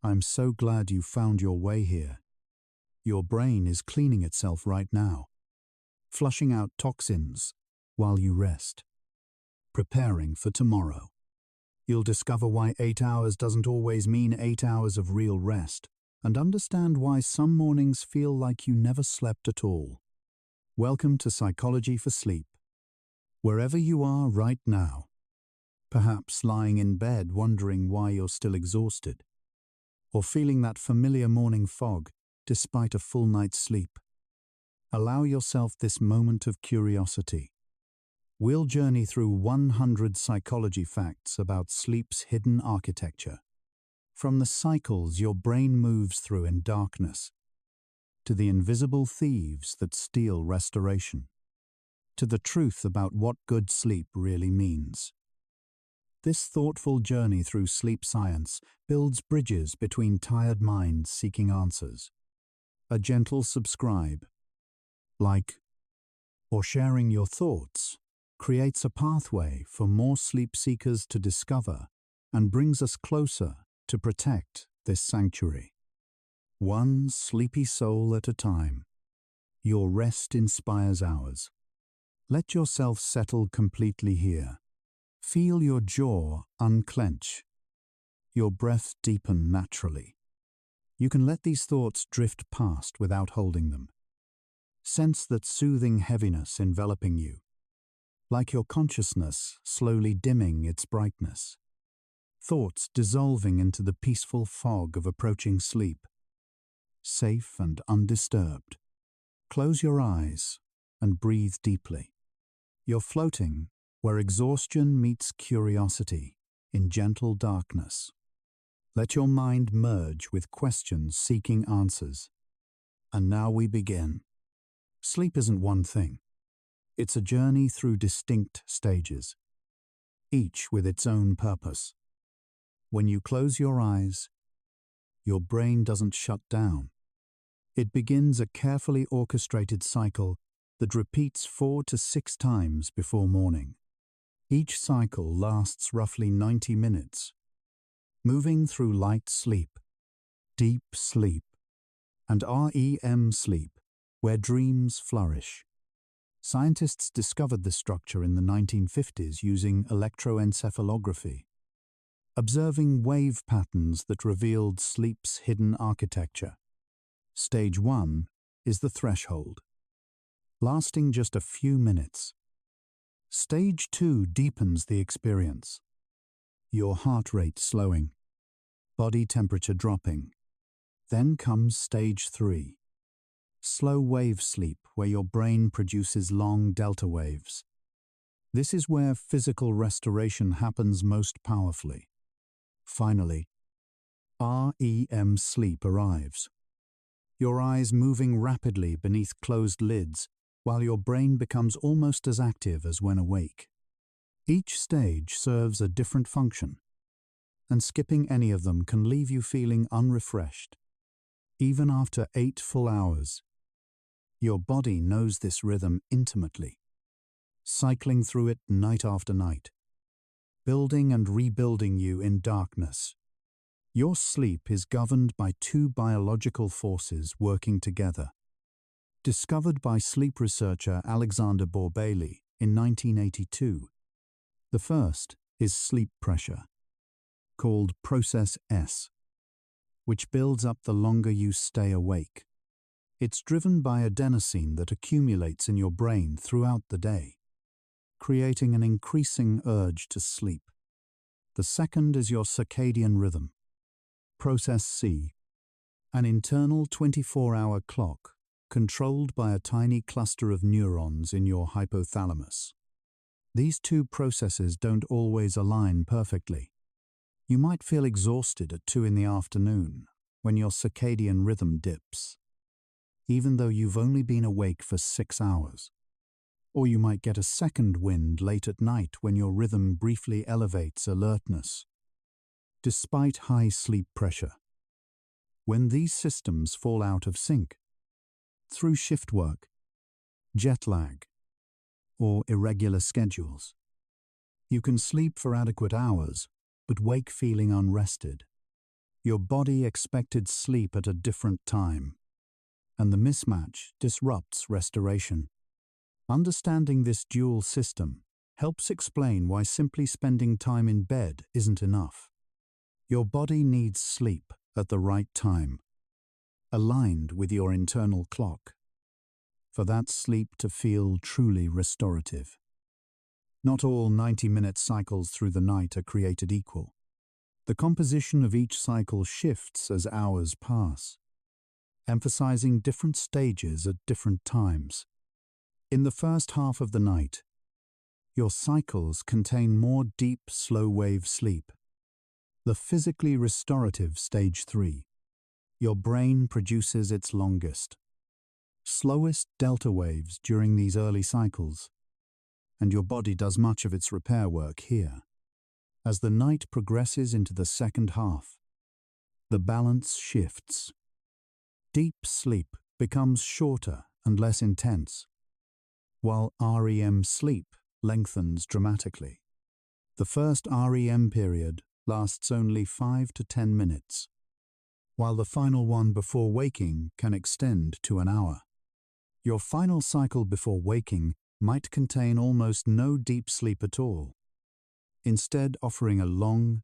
I'm so glad you found your way here. Your brain is cleaning itself right now, flushing out toxins while you rest, preparing for tomorrow. You'll discover why 8 hours doesn't always mean 8 hours of real rest, and understand why some mornings feel like you never slept at all. Welcome to Psychology for Sleep. Wherever you are right now, perhaps lying in bed wondering why you're still exhausted, or feeling that familiar morning fog despite a full night's sleep, allow yourself this moment of curiosity. We'll journey through 100 psychology facts about sleep's hidden architecture, from the cycles your brain moves through in darkness, to the invisible thieves that steal restoration, to the truth about what good sleep really means. This thoughtful journey through sleep science builds bridges between tired minds seeking answers. A gentle subscribe, like, or sharing your thoughts creates a pathway for more sleep seekers to discover and brings us closer to protect this sanctuary. One sleepy soul at a time. Your rest inspires ours. Let yourself settle completely here. Feel your jaw unclench, your breath deepen naturally. You can let these thoughts drift past without holding them. Sense that soothing heaviness enveloping you, like your consciousness slowly dimming its brightness. Thoughts dissolving into the peaceful fog of approaching sleep. Safe and undisturbed. Close your eyes and breathe deeply. You're floating where exhaustion meets curiosity in gentle darkness. Let your mind merge with questions seeking answers. And now we begin. Sleep isn't one thing. It's a journey through distinct stages, each with its own purpose. When you close your eyes, your brain doesn't shut down. It begins a carefully orchestrated cycle that repeats 4 to 6 times before morning. Each cycle lasts roughly 90 minutes, moving through light sleep, deep sleep, and REM sleep, where dreams flourish. Scientists discovered this structure in the 1950s using electroencephalography, observing wave patterns that revealed sleep's hidden architecture. Stage 1 is the threshold, lasting just a few minutes. Stage 2 deepens the experience, your heart rate slowing, body temperature dropping. Then comes stage 3, slow wave sleep, where your brain produces long delta waves. This is where physical restoration happens most powerfully. Finally, REM sleep arrives, your eyes moving rapidly beneath closed lids while your brain becomes almost as active as when awake. Each stage serves a different function, and skipping any of them can leave you feeling unrefreshed. Even after 8 full hours, your body knows this rhythm intimately, cycling through it night after night, building and rebuilding you in darkness. Your sleep is governed by 2 biological forces working together. Discovered by sleep researcher Alexander Borbély in 1982. The first is sleep pressure, called Process S, which builds up the longer you stay awake. It's driven by adenosine that accumulates in your brain throughout the day, creating an increasing urge to sleep. The second is your circadian rhythm, Process C, an internal 24-hour clock controlled by a tiny cluster of neurons in your hypothalamus. These 2 processes don't always align perfectly. You might feel exhausted at 2 in the afternoon when your circadian rhythm dips, even though you've only been awake for 6 hours. Or you might get a second wind late at night when your rhythm briefly elevates alertness. Despite high sleep pressure, when these systems fall out of sync, through shift work, jet lag, or irregular schedules, you can sleep for adequate hours but wake feeling unrested. Your body expected sleep at a different time, and the mismatch disrupts restoration. Understanding this dual system helps explain why simply spending time in bed isn't enough. Your body needs sleep at the right time, aligned with your internal clock, for that sleep to feel truly restorative. Not all 90-minute cycles through the night are created equal. The composition of each cycle shifts as hours pass, emphasizing different stages at different times. In the first half of the night, your cycles contain more deep, slow-wave sleep. The physically restorative stage 3. Your brain produces its longest, slowest delta waves during these early cycles, and your body does much of its repair work here. As the night progresses into the second half, the balance shifts. Deep sleep becomes shorter and less intense, while REM sleep lengthens dramatically. The first REM period lasts only 5 to 10 minutes, while the final one before waking can extend to an hour. Your final cycle before waking might contain almost no deep sleep at all, instead offering a long,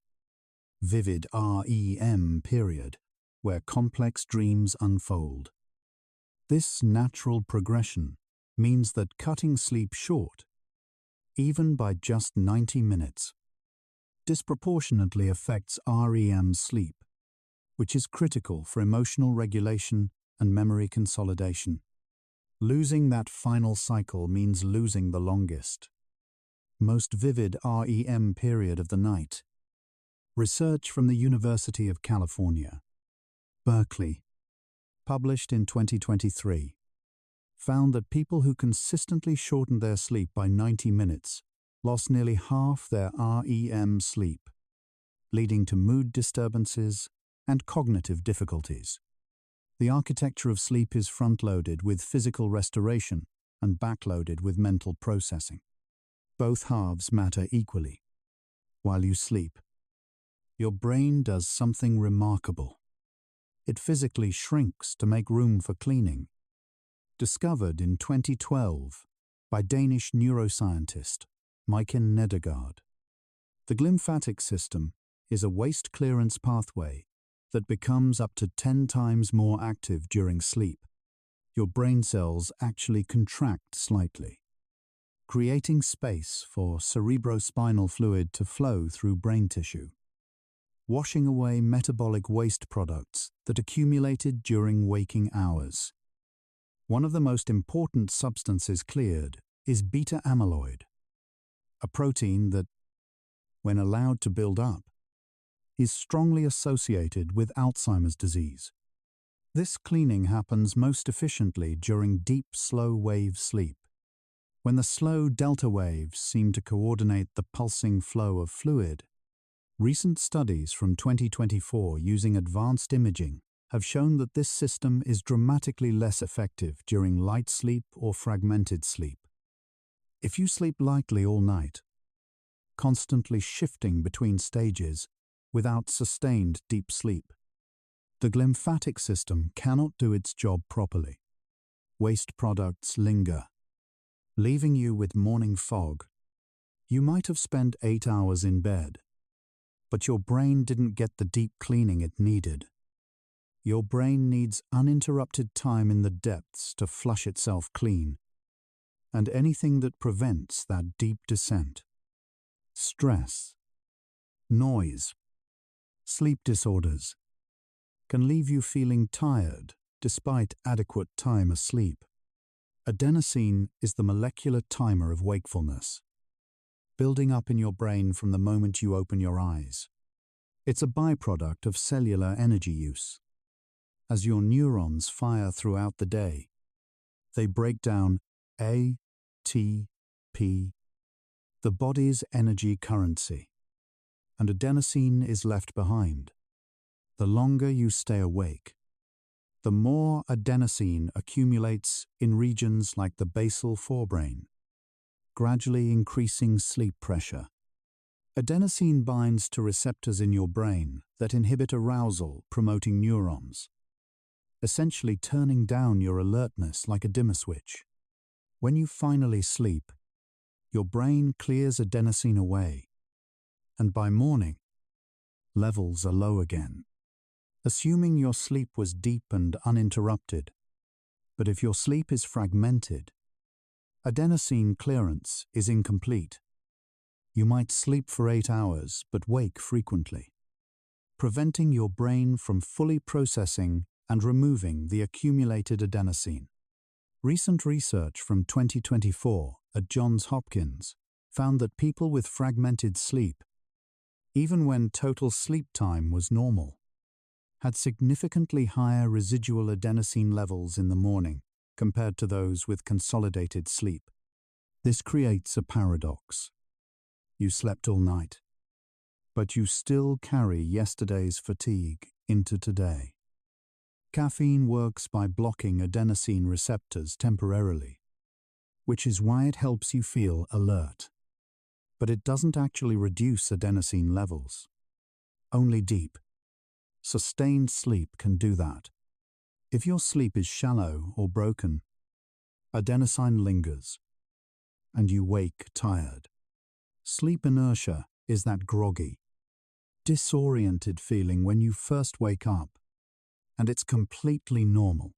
vivid REM period where complex dreams unfold. This natural progression means that cutting sleep short, even by just 90 minutes, disproportionately affects REM sleep, which is critical for emotional regulation and memory consolidation. Losing that final cycle means losing the longest, most vivid REM period of the night. Research from the University of California, Berkeley, published in 2023, found that people who consistently shortened their sleep by 90 minutes lost nearly half their REM sleep, leading to mood disturbances and cognitive difficulties. The architecture of sleep is front-loaded with physical restoration and back-loaded with mental processing. Both halves matter equally. While you sleep, your brain does something remarkable. It physically shrinks to make room for cleaning. Discovered in 2012 by Danish neuroscientist Maiken Nedergaard. The glymphatic system is a waste clearance pathway that becomes up to 10 times more active during sleep. Your brain cells actually contract slightly, creating space for cerebrospinal fluid to flow through brain tissue, washing away metabolic waste products that accumulated during waking hours. One of the most important substances cleared is beta amyloid, a protein that, when allowed to build up, is strongly associated with Alzheimer's disease. This cleaning happens most efficiently during deep, slow-wave sleep, when the slow delta waves seem to coordinate the pulsing flow of fluid. Recent studies from 2024 using advanced imaging have shown that this system is dramatically less effective during light sleep or fragmented sleep. If you sleep lightly all night, constantly shifting between stages without sustained deep sleep, the glymphatic system cannot do its job properly. Waste products linger, leaving you with morning fog. You might have spent 8 hours in bed, but your brain didn't get the deep cleaning it needed. Your brain needs uninterrupted time in the depths to flush itself clean, and anything that prevents that deep descent, stress, noise, sleep disorders, can leave you feeling tired despite adequate time asleep. Adenosine is the molecular timer of wakefulness, building up in your brain from the moment you open your eyes. It's a byproduct of cellular energy use. As your neurons fire throughout the day, they break down ATP, the body's energy currency, and adenosine is left behind. The longer you stay awake, the more adenosine accumulates in regions like the basal forebrain, gradually increasing sleep pressure. Adenosine binds to receptors in your brain that inhibit arousal, promoting neurons, essentially turning down your alertness like a dimmer switch. When you finally sleep, your brain clears adenosine away, and by morning, levels are low again. Assuming your sleep was deep and uninterrupted, but if your sleep is fragmented, adenosine clearance is incomplete. You might sleep for 8 hours but wake frequently, preventing your brain from fully processing and removing the accumulated adenosine. Recent research from 2024 at Johns Hopkins found that people with fragmented sleep, even when total sleep time was normal, had significantly higher residual adenosine levels in the morning compared to those with consolidated sleep. This creates a paradox. You slept all night, but you still carry yesterday's fatigue into today. Caffeine works by blocking adenosine receptors temporarily, which is why it helps you feel alert. But it doesn't actually reduce adenosine levels. Only deep, sustained sleep can do that. If your sleep is shallow or broken, adenosine lingers, and you wake tired. Sleep inertia is that groggy, disoriented feeling when you first wake up, and it's completely normal.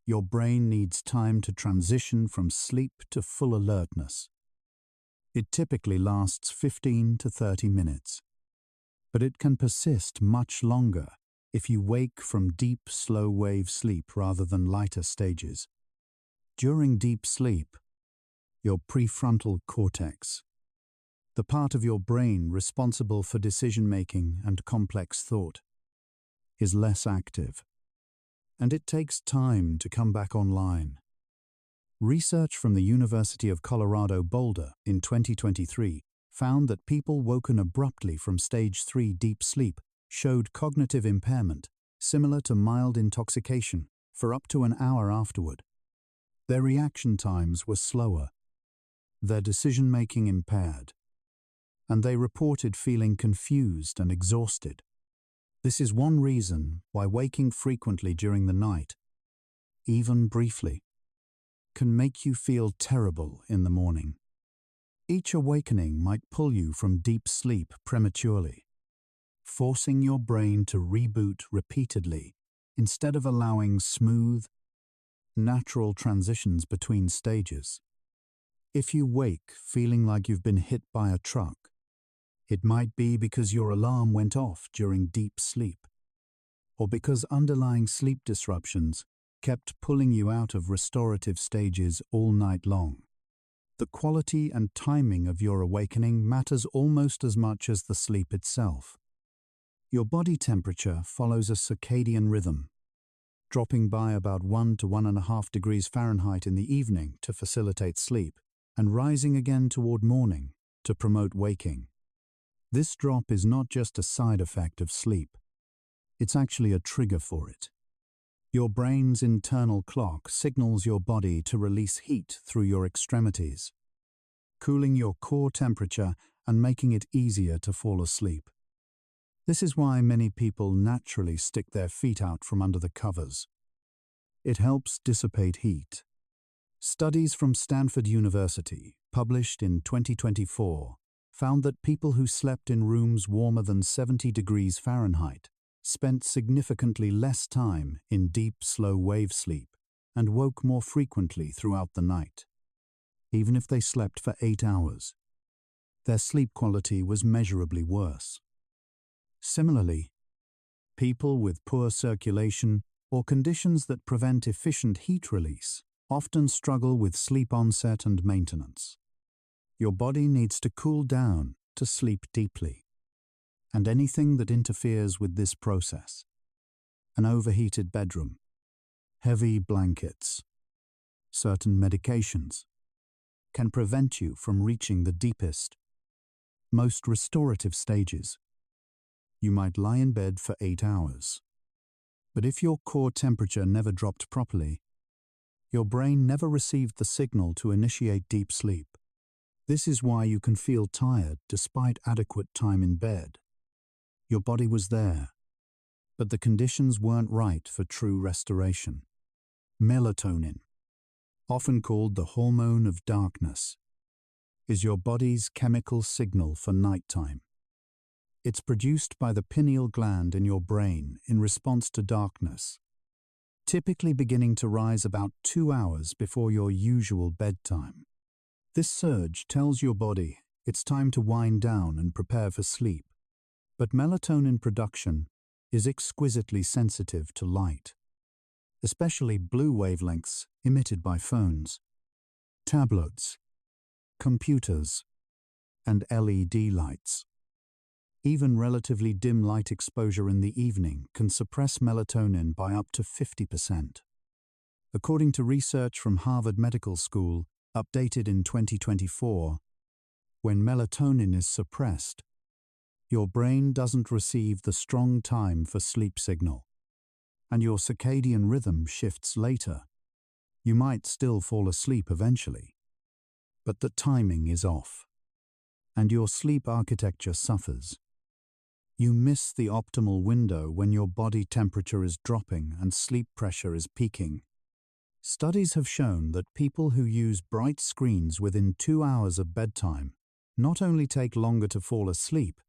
Your brain needs time to transition from sleep to full alertness. It typically lasts 15 to 30 minutes, but it can persist much longer if you wake from deep, slow-wave sleep rather than lighter stages. During deep sleep, your prefrontal cortex, the part of your brain responsible for decision-making and complex thought, is less active, and it takes time to come back online. Research from the University of Colorado Boulder in 2023 found that people woken abruptly from stage 3 deep sleep showed cognitive impairment similar to mild intoxication for up to an hour afterward. Their reaction times were slower, their decision-making impaired, and they reported feeling confused and exhausted. This is one reason why waking frequently during the night, even briefly, can make you feel terrible in the morning. Each awakening might pull you from deep sleep prematurely, forcing your brain to reboot repeatedly instead of allowing smooth, natural transitions between stages. If you wake feeling like you've been hit by a truck, it might be because your alarm went off during deep sleep, or because underlying sleep disruptions kept pulling you out of restorative stages all night long. The quality and timing of your awakening matters almost as much as the sleep itself. Your body temperature follows a circadian rhythm, dropping by about 1 to 1.5 degrees Fahrenheit in the evening to facilitate sleep, and rising again toward morning to promote waking. This drop is not just a side effect of sleep. It's actually a trigger for it. Your brain's internal clock signals your body to release heat through your extremities, cooling your core temperature and making it easier to fall asleep. This is why many people naturally stick their feet out from under the covers. It helps dissipate heat. Studies from Stanford University, published in 2024, found that people who slept in rooms warmer than 70 degrees Fahrenheit spent significantly less time in deep, slow-wave sleep and woke more frequently throughout the night. Even if they slept for 8 hours, their sleep quality was measurably worse. Similarly, people with poor circulation or conditions that prevent efficient heat release often struggle with sleep onset and maintenance. Your body needs to cool down to sleep deeply, and anything that interferes with this process, an overheated bedroom, heavy blankets, certain medications, can prevent you from reaching the deepest, most restorative stages. You might lie in bed for 8 hours, but if your core temperature never dropped properly, your brain never received the signal to initiate deep sleep. This is why you can feel tired despite adequate time in bed. Your body was there, but the conditions weren't right for true restoration. Melatonin, often called the hormone of darkness, is your body's chemical signal for nighttime. It's produced by the pineal gland in your brain in response to darkness, typically beginning to rise about 2 hours before your usual bedtime. This surge tells your body it's time to wind down and prepare for sleep. But melatonin production is exquisitely sensitive to light, especially blue wavelengths emitted by phones, tablets, computers, and LED lights. Even relatively dim light exposure in the evening can suppress melatonin by up to 50%. According to research from Harvard Medical School, updated in 2024, when melatonin is suppressed, your brain doesn't receive the strong time for sleep signal, and your circadian rhythm shifts later. You might still fall asleep eventually, but the timing is off, and your sleep architecture suffers. You miss the optimal window when your body temperature is dropping and sleep pressure is peaking. Studies have shown that people who use bright screens within 2 hours of bedtime not only take longer to fall asleep,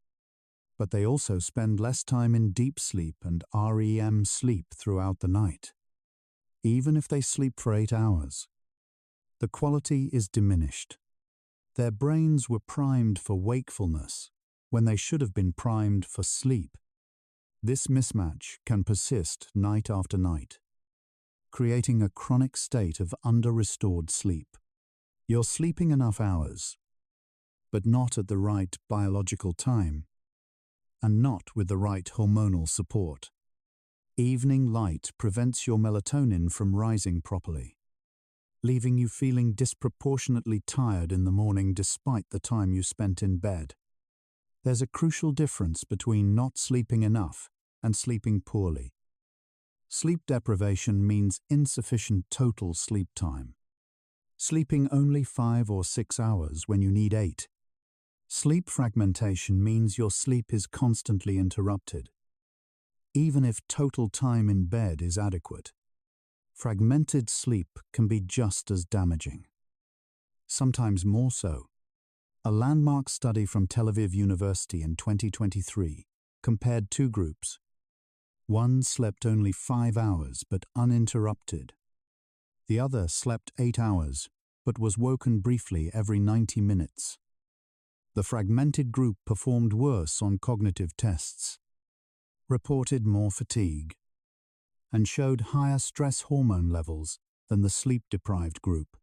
but they also spend less time in deep sleep and REM sleep throughout the night. Even if they sleep for 8 hours, the quality is diminished. Their brains were primed for wakefulness when they should have been primed for sleep. This mismatch can persist night after night, creating a chronic state of under-restored sleep. You're sleeping enough hours, but not at the right biological time, and not with the right hormonal support. Evening light prevents your melatonin from rising properly, leaving you feeling disproportionately tired in the morning despite the time you spent in bed. There's a crucial difference between not sleeping enough and sleeping poorly. Sleep deprivation means insufficient total sleep time. Sleeping only 5 or 6 hours when you need 8. Sleep fragmentation means your sleep is constantly interrupted. Even if total time in bed is adequate, fragmented sleep can be just as damaging. Sometimes more so. A landmark study from Tel Aviv University in 2023 compared 2 groups. One slept only 5 hours but uninterrupted. The other slept 8 hours but was woken briefly every 90 minutes. The fragmented group performed worse on cognitive tests, reported more fatigue, and showed higher stress hormone levels than the sleep-deprived group.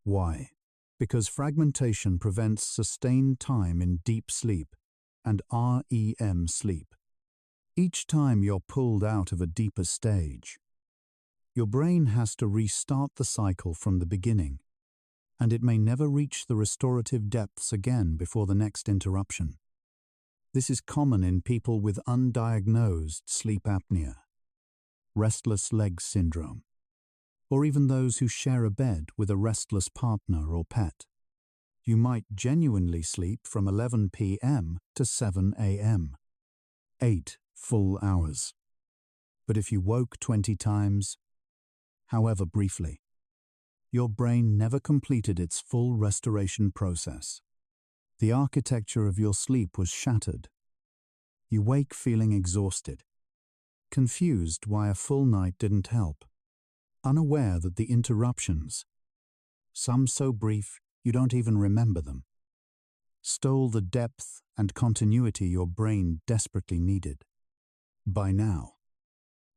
Why? Because fragmentation prevents sustained time in deep sleep and REM sleep. Each time you're pulled out of a deeper stage, your brain has to restart the cycle from the beginning, and it may never reach the restorative depths again before the next interruption. This is common in people with undiagnosed sleep apnea, restless leg syndrome, or even those who share a bed with a restless partner or pet. You might genuinely sleep from 11 p.m. to 7 a.m. 8 full hours. But if you woke 20 times, however briefly, your brain never completed its full restoration process. The architecture of your sleep was shattered. You wake feeling exhausted, confused why a full night didn't help, unaware that the interruptions, some so brief you don't even remember them, stole the depth and continuity your brain desperately needed. By now,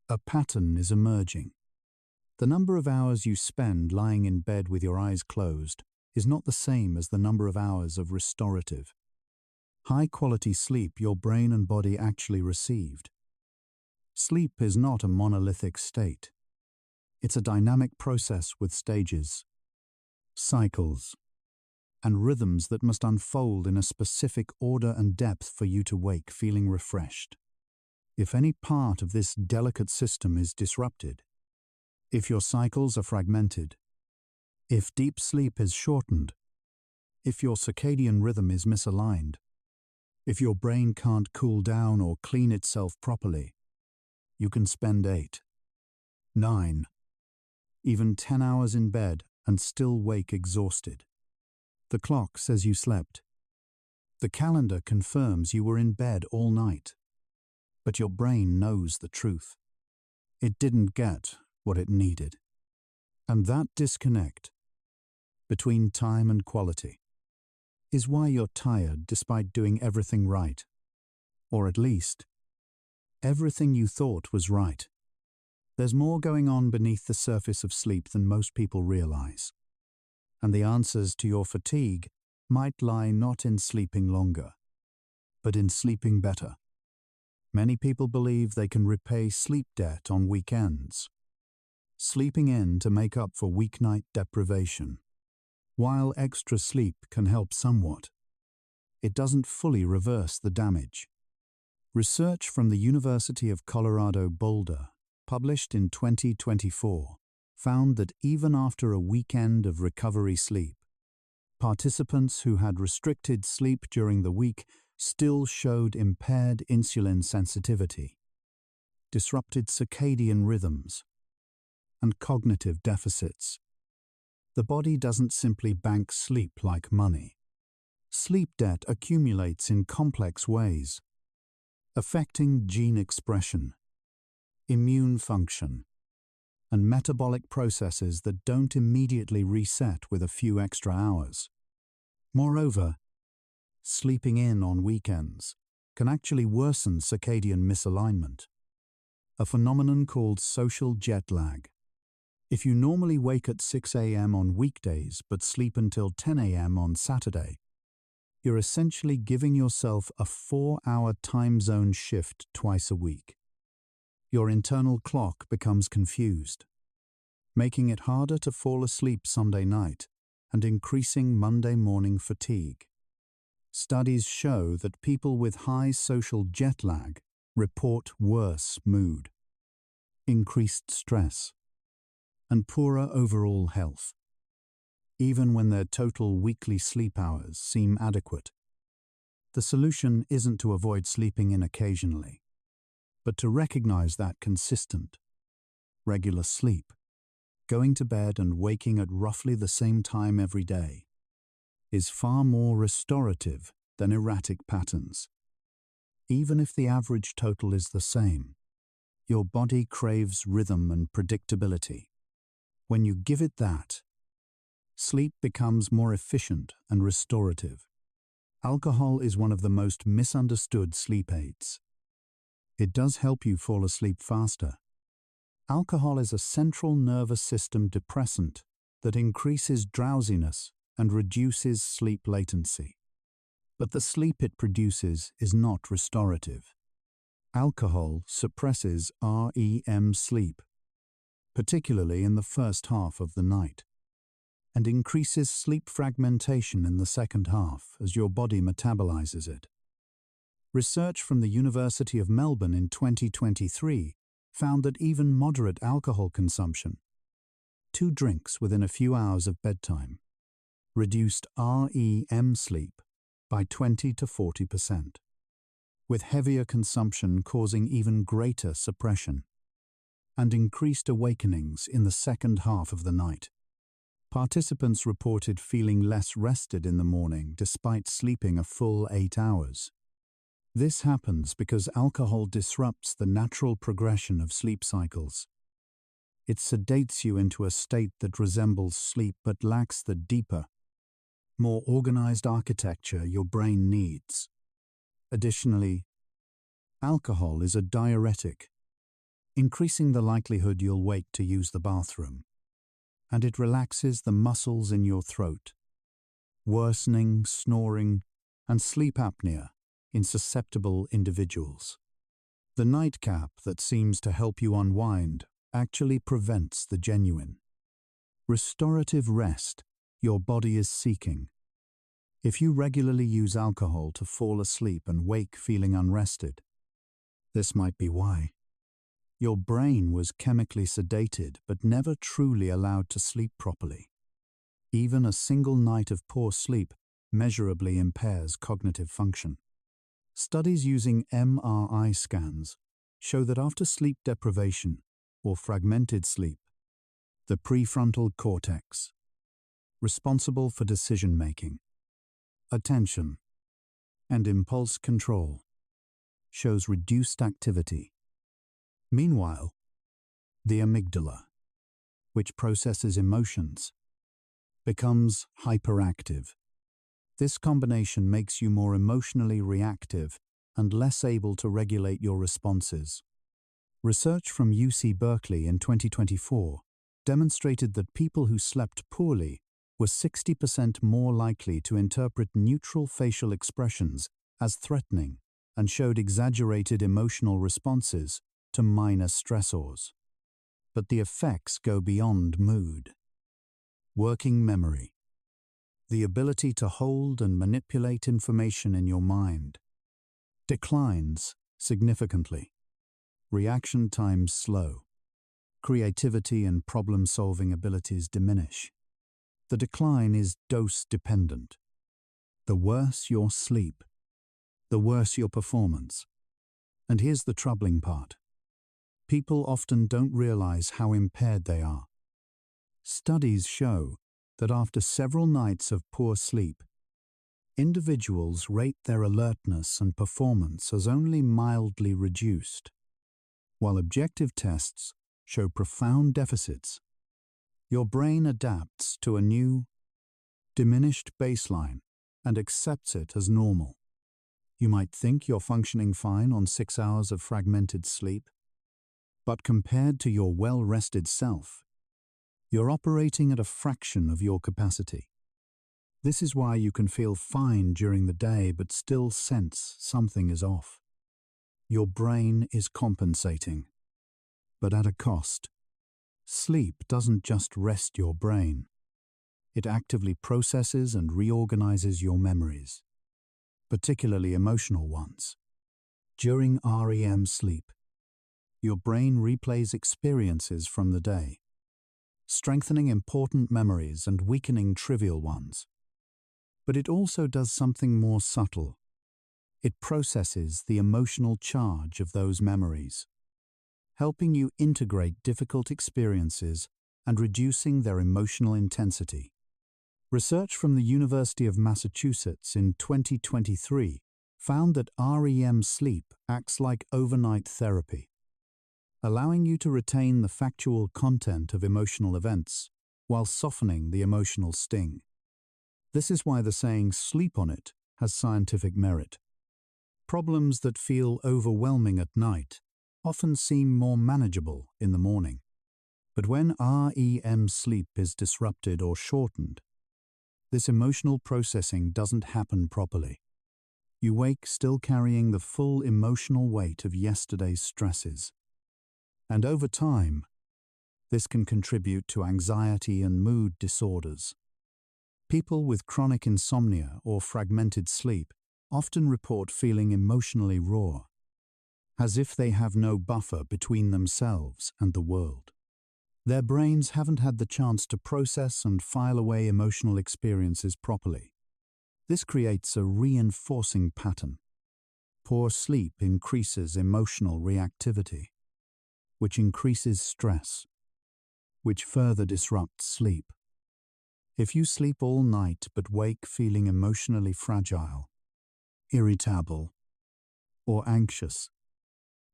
a pattern is emerging. The number of hours you spend lying in bed with your eyes closed is not the same as the number of hours of restorative, high-quality sleep your brain and body actually received. Sleep is not a monolithic state. It's a dynamic process with stages, cycles, and rhythms that must unfold in a specific order and depth for you to wake feeling refreshed. If any part of this delicate system is disrupted, if your cycles are fragmented, if deep sleep is shortened, If your circadian rhythm is misaligned, if your brain can't cool down or clean itself properly, you can spend 8, 9, even 10 hours in bed and still wake exhausted. The clock says you slept. The calendar confirms you were in bed all night. But your brain knows the truth. It didn't get what it needed. And that disconnect between time and quality is why you're tired despite doing everything right. Or at least, everything you thought was right. There's more going on beneath the surface of sleep than most people realize. And the answers to your fatigue might lie not in sleeping longer, but in sleeping better. Many people believe they can repay sleep debt on weekends, sleeping in to make up for weeknight deprivation. While extra sleep can help somewhat, it doesn't fully reverse the damage. Research from the University of Colorado Boulder, published in 2024, found that even after a weekend of recovery sleep, participants who had restricted sleep during the week still showed impaired insulin sensitivity, disrupted circadian rhythms, and cognitive deficits. The body doesn't simply bank sleep like money. Sleep debt accumulates in complex ways, affecting gene expression, immune function, and metabolic processes that don't immediately reset with a few extra hours. Moreover, sleeping in on weekends can actually worsen circadian misalignment, a phenomenon called social jet lag. If you normally wake at 6 a.m. on weekdays but sleep until 10 a.m. on Saturday, you're essentially giving yourself a 4-hour time zone shift twice a week. Your internal clock becomes confused, making it harder to fall asleep Sunday night and increasing Monday morning fatigue. Studies show that people with high social jet lag report worse mood, increased stress, and poorer overall health, even when their total weekly sleep hours seem adequate. The solution isn't to avoid sleeping in occasionally, but to recognize that consistent, regular sleep, going to bed and waking at roughly the same time every day, is far more restorative than erratic patterns. Even if the average total is the same, your body craves rhythm and predictability. When you give it that, sleep becomes more efficient and restorative. Alcohol is one of the most misunderstood sleep aids. It does help you fall asleep faster. Alcohol is a central nervous system depressant that increases drowsiness and reduces sleep latency. But the sleep it produces is not restorative. Alcohol suppresses REM sleep, particularly in the first half of the night, and increases sleep fragmentation in the second half as your body metabolizes it. Research from the University of Melbourne in 2023 found that even moderate alcohol consumption, 2 drinks within a few hours of bedtime, reduced REM sleep by 20 to 40%, with heavier consumption causing even greater suppression, and increased awakenings in the second half of the night. Participants reported feeling less rested in the morning despite sleeping a full 8 hours. This happens because alcohol disrupts the natural progression of sleep cycles. It sedates you into a state that resembles sleep but lacks the deeper, more organized architecture your brain needs. Additionally, alcohol is a diuretic, increasing the likelihood you'll wake to use the bathroom, and it relaxes the muscles in your throat, worsening snoring and sleep apnea in susceptible individuals. The nightcap that seems to help you unwind actually prevents the genuine, restorative rest your body is seeking. If you regularly use alcohol to fall asleep and wake feeling unrested, this might be why. Your brain was chemically sedated but never truly allowed to sleep properly. Even a single night of poor sleep measurably impairs cognitive function. Studies using MRI scans show that after sleep deprivation or fragmented sleep, the prefrontal cortex, responsible for decision-making, attention, and impulse control, shows reduced activity. Meanwhile, the amygdala, which processes emotions, becomes hyperactive. This combination makes you more emotionally reactive and less able to regulate your responses. Research from UC Berkeley in 2024 demonstrated that people who slept poorly were 60% more likely to interpret neutral facial expressions as threatening and showed exaggerated emotional responses to minor stressors. But the effects go beyond mood. Working memory, the ability to hold and manipulate information in your mind, declines significantly. Reaction times slow. Creativity and problem-solving abilities diminish. The decline is dose-dependent. The worse your sleep, the worse your performance. And here's the troubling part. People often don't realize how impaired they are. Studies show that after several nights of poor sleep, individuals rate their alertness and performance as only mildly reduced, while objective tests show profound deficits. Your brain adapts to a new, diminished baseline and accepts it as normal. You might think you're functioning fine on 6 hours of fragmented sleep, but compared to your well-rested self, you're operating at a fraction of your capacity. This is why you can feel fine during the day but still sense something is off. Your brain is compensating, but at a cost. Sleep doesn't just rest your brain. It actively processes and reorganizes your memories, particularly emotional ones. During REM sleep, your brain replays experiences from the day, strengthening important memories and weakening trivial ones. But it also does something more subtle. It processes the emotional charge of those memories, helping you integrate difficult experiences and reducing their emotional intensity. Research from the University of Massachusetts in 2023 found that REM sleep acts like overnight therapy, allowing you to retain the factual content of emotional events while softening the emotional sting. This is why the saying "sleep on it" has scientific merit. Problems that feel overwhelming at night often seem more manageable in the morning. But when REM sleep is disrupted or shortened, this emotional processing doesn't happen properly. You wake still carrying the full emotional weight of yesterday's stresses. And over time, this can contribute to anxiety and mood disorders. People with chronic insomnia or fragmented sleep often report feeling emotionally raw, as if they have no buffer between themselves and the world. Their brains haven't had the chance to process and file away emotional experiences properly. This creates a reinforcing pattern. Poor sleep increases emotional reactivity, which increases stress, which further disrupts sleep. If you sleep all night but wake feeling emotionally fragile, irritable, or anxious,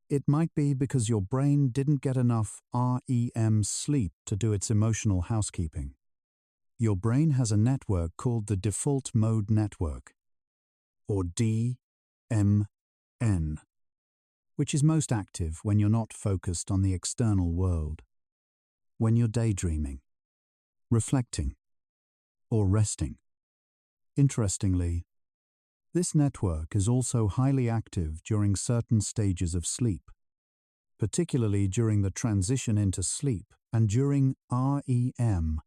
it might be because your brain didn't get enough REM sleep to do its emotional housekeeping. Your brain has a network called the default mode network, or DMN, which is most active when you're not focused on the external world, when you're daydreaming, reflecting, or resting. Interestingly, this network is also highly active during certain stages of sleep, particularly during the transition into sleep and during REM.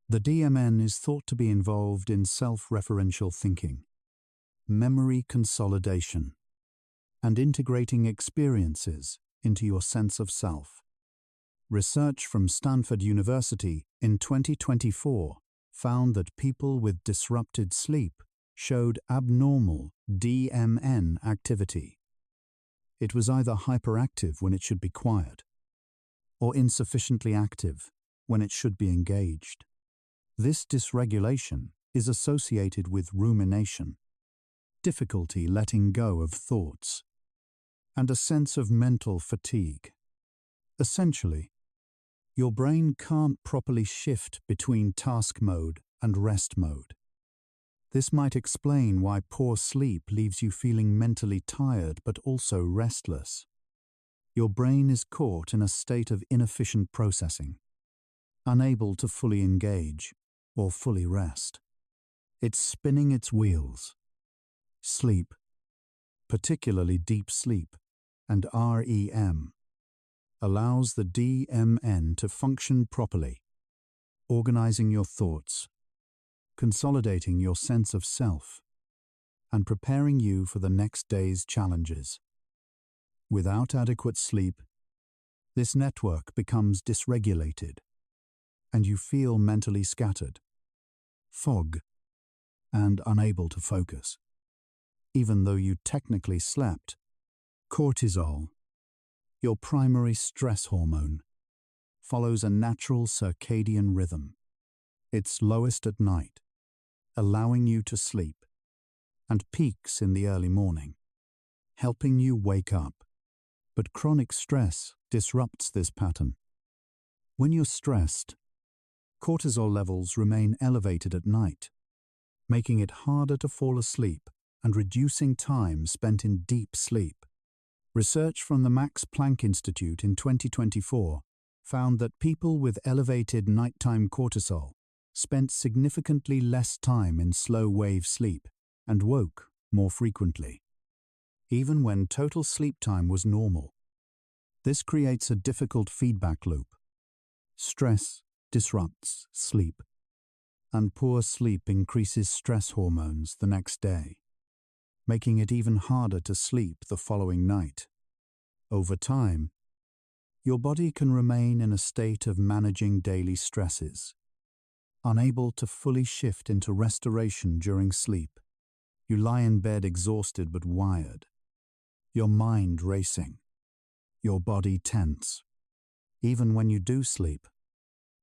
The DMN is thought to be involved in self-referential thinking, memory consolidation, and integrating experiences into your sense of self. Research from Stanford University in 2024 found that people with disrupted sleep showed abnormal DMN activity. It was either hyperactive when it should be quiet, or insufficiently active when it should be engaged. This dysregulation is associated with rumination, difficulty letting go of thoughts, and a sense of mental fatigue. Essentially, your brain can't properly shift between task mode and rest mode. This might explain why poor sleep leaves you feeling mentally tired but also restless. Your brain is caught in a state of inefficient processing, unable to fully engage or fully rest. It's spinning its wheels. Sleep, particularly deep sleep and REM, allows the DMN to function properly, organizing your thoughts, consolidating your sense of self, and preparing you for the next day's challenges. Without adequate sleep, this network becomes dysregulated, and you feel mentally scattered, fog, and unable to focus. Even though you technically slept, cortisol, your primary stress hormone, follows a natural circadian rhythm. It's lowest at night, allowing you to sleep, and peaks in the early morning, helping you wake up. But chronic stress disrupts this pattern. When you're stressed, cortisol levels remain elevated at night, making it harder to fall asleep and reducing time spent in deep sleep. Research from the Max Planck Institute in 2024 found that people with elevated nighttime cortisol spent significantly less time in slow-wave sleep and woke more frequently, even when total sleep time was normal. This creates a difficult feedback loop. Stress disrupts sleep, and poor sleep increases stress hormones the next day, making it even harder to sleep the following night. Over time, your body can remain in a state of managing daily stresses, unable to fully shift into restoration during sleep. You lie in bed exhausted but wired, your mind racing, your body tense. Even when you do sleep,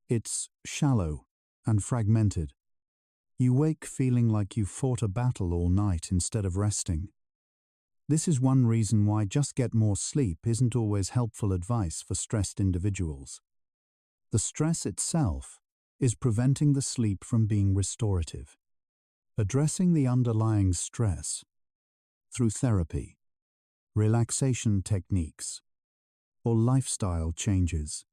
it's shallow and fragmented. You wake feeling like you fought a battle all night instead of resting. This is one reason why just get more sleep isn't always helpful advice for stressed individuals. The stress itself is preventing the sleep from being restorative. Addressing the underlying stress through therapy, relaxation techniques, or lifestyle changes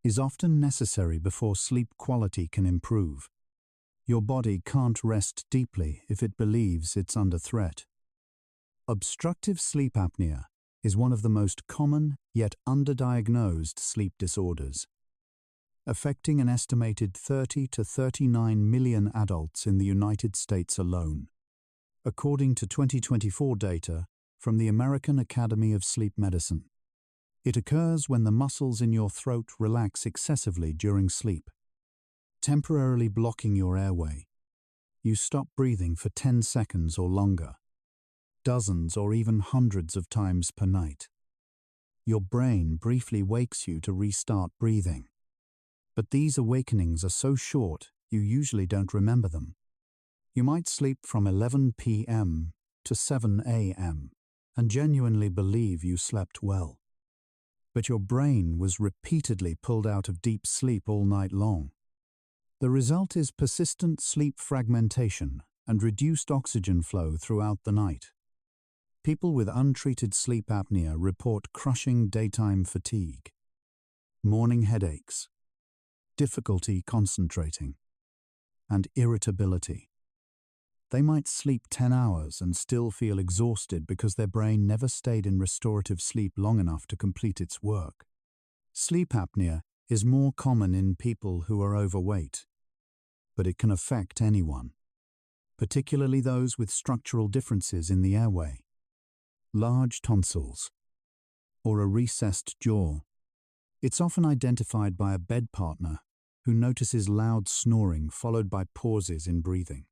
is often necessary before sleep quality can improve. Your body can't rest deeply if it believes it's under threat. Obstructive sleep apnea is one of the most common yet underdiagnosed sleep disorders, affecting an estimated 30 to 39 million adults in the United States alone, according to 2024 data from the American Academy of Sleep Medicine. It occurs when the muscles in your throat relax excessively during sleep, temporarily blocking your airway. You stop breathing for 10 seconds or longer, dozens or even hundreds of times per night. Your brain briefly wakes you to restart breathing. But these awakenings are so short, you usually don't remember them. You might sleep from 11 p.m. to 7 a.m. and genuinely believe you slept well. But your brain was repeatedly pulled out of deep sleep all night long. The result is persistent sleep fragmentation and reduced oxygen flow throughout the night. People with untreated sleep apnea report crushing daytime fatigue, morning headaches, difficulty concentrating, and irritability. They might sleep 10 hours and still feel exhausted because their brain never stayed in restorative sleep long enough to complete its work. Sleep apnea is more common in people who are overweight, but it can affect anyone, particularly those with structural differences in the airway, large tonsils, or a recessed jaw. It's often identified by a bed partner who notices loud snoring followed by pauses in breathing.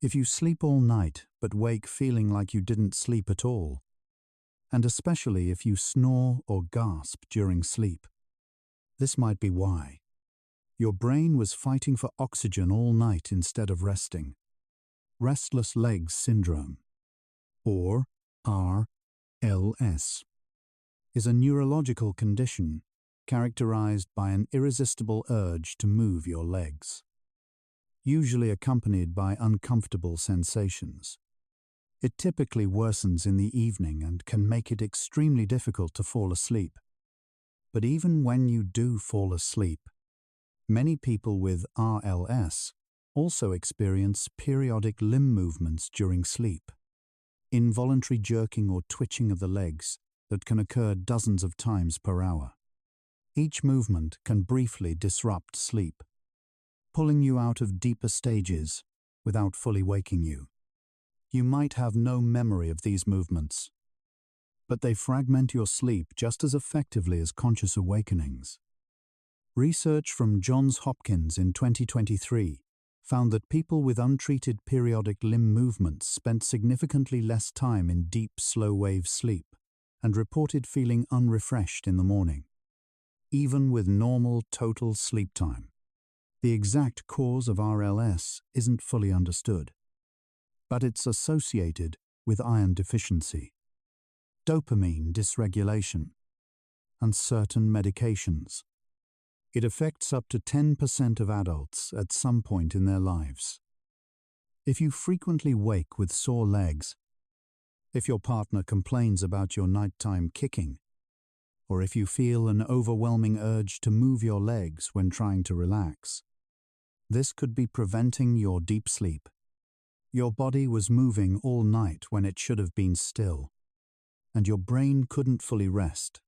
If you sleep all night but wake feeling like you didn't sleep at all, and especially if you snore or gasp during sleep, this might be why. Your brain was fighting for oxygen all night instead of resting. Restless legs syndrome, or RLS, is a neurological condition characterized by an irresistible urge to move your legs, usually accompanied by uncomfortable sensations. It typically worsens in the evening and can make it extremely difficult to fall asleep. But even when you do fall asleep, many people with RLS also experience periodic limb movements during sleep, involuntary jerking or twitching of the legs that can occur dozens of times per hour. Each movement can briefly disrupt sleep, pulling you out of deeper stages without fully waking you. You might have no memory of these movements, but they fragment your sleep just as effectively as conscious awakenings. Research from Johns Hopkins in 2023 found that people with untreated periodic limb movements spent significantly less time in deep, slow-wave sleep and reported feeling unrefreshed in the morning, even with normal total sleep time. The exact cause of RLS isn't fully understood, but it's associated with iron deficiency, dopamine dysregulation, and certain medications. It affects up to 10% of adults at some point in their lives. If you frequently wake with sore legs, if your partner complains about your nighttime kicking, or if you feel an overwhelming urge to move your legs when trying to relax, this could be preventing your deep sleep. Your body was moving all night when it should have been still, and your brain couldn't fully rest.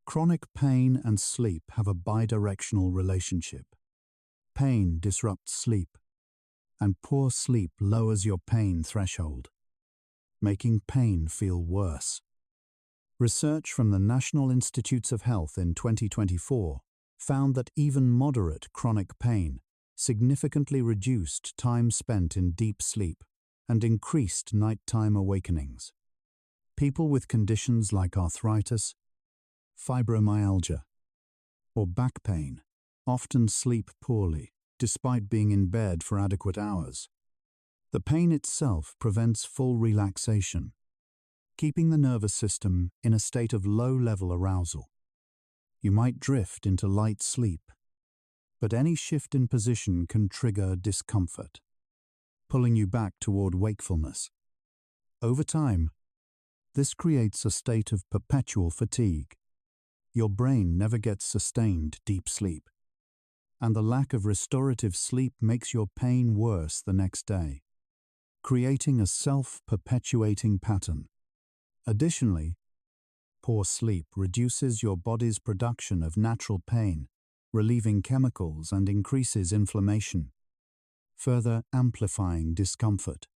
Chronic pain and sleep have a bidirectional relationship. Pain disrupts sleep, and poor sleep lowers your pain threshold, making pain feel worse. Research from the National Institutes of Health in 2024 found that even moderate chronic pain significantly reduced time spent in deep sleep and increased nighttime awakenings. People with conditions like arthritis, fibromyalgia, or back pain often sleep poorly despite being in bed for adequate hours. The pain itself prevents full relaxation, keeping the nervous system in a state of low-level arousal. You might drift into light sleep, but any shift in position can trigger discomfort, pulling you back toward wakefulness. Over time, this creates a state of perpetual fatigue. Your brain never gets sustained deep sleep, and the lack of restorative sleep makes your pain worse the next day, creating a self-perpetuating pattern. Additionally, poor sleep reduces your body's production of natural pain, relieving chemicals and increases inflammation, further amplifying discomfort.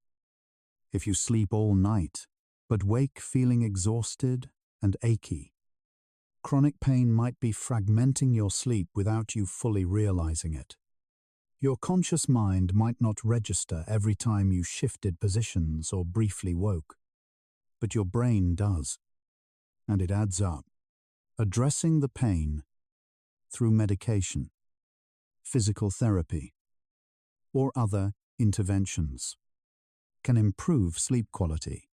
If you sleep all night, but wake feeling exhausted and achy, chronic pain might be fragmenting your sleep without you fully realizing it. Your conscious mind might not register every time you shifted positions or briefly woke, but your brain does, and it adds up. Addressing the pain through medication, physical therapy, or other interventions can improve sleep quality,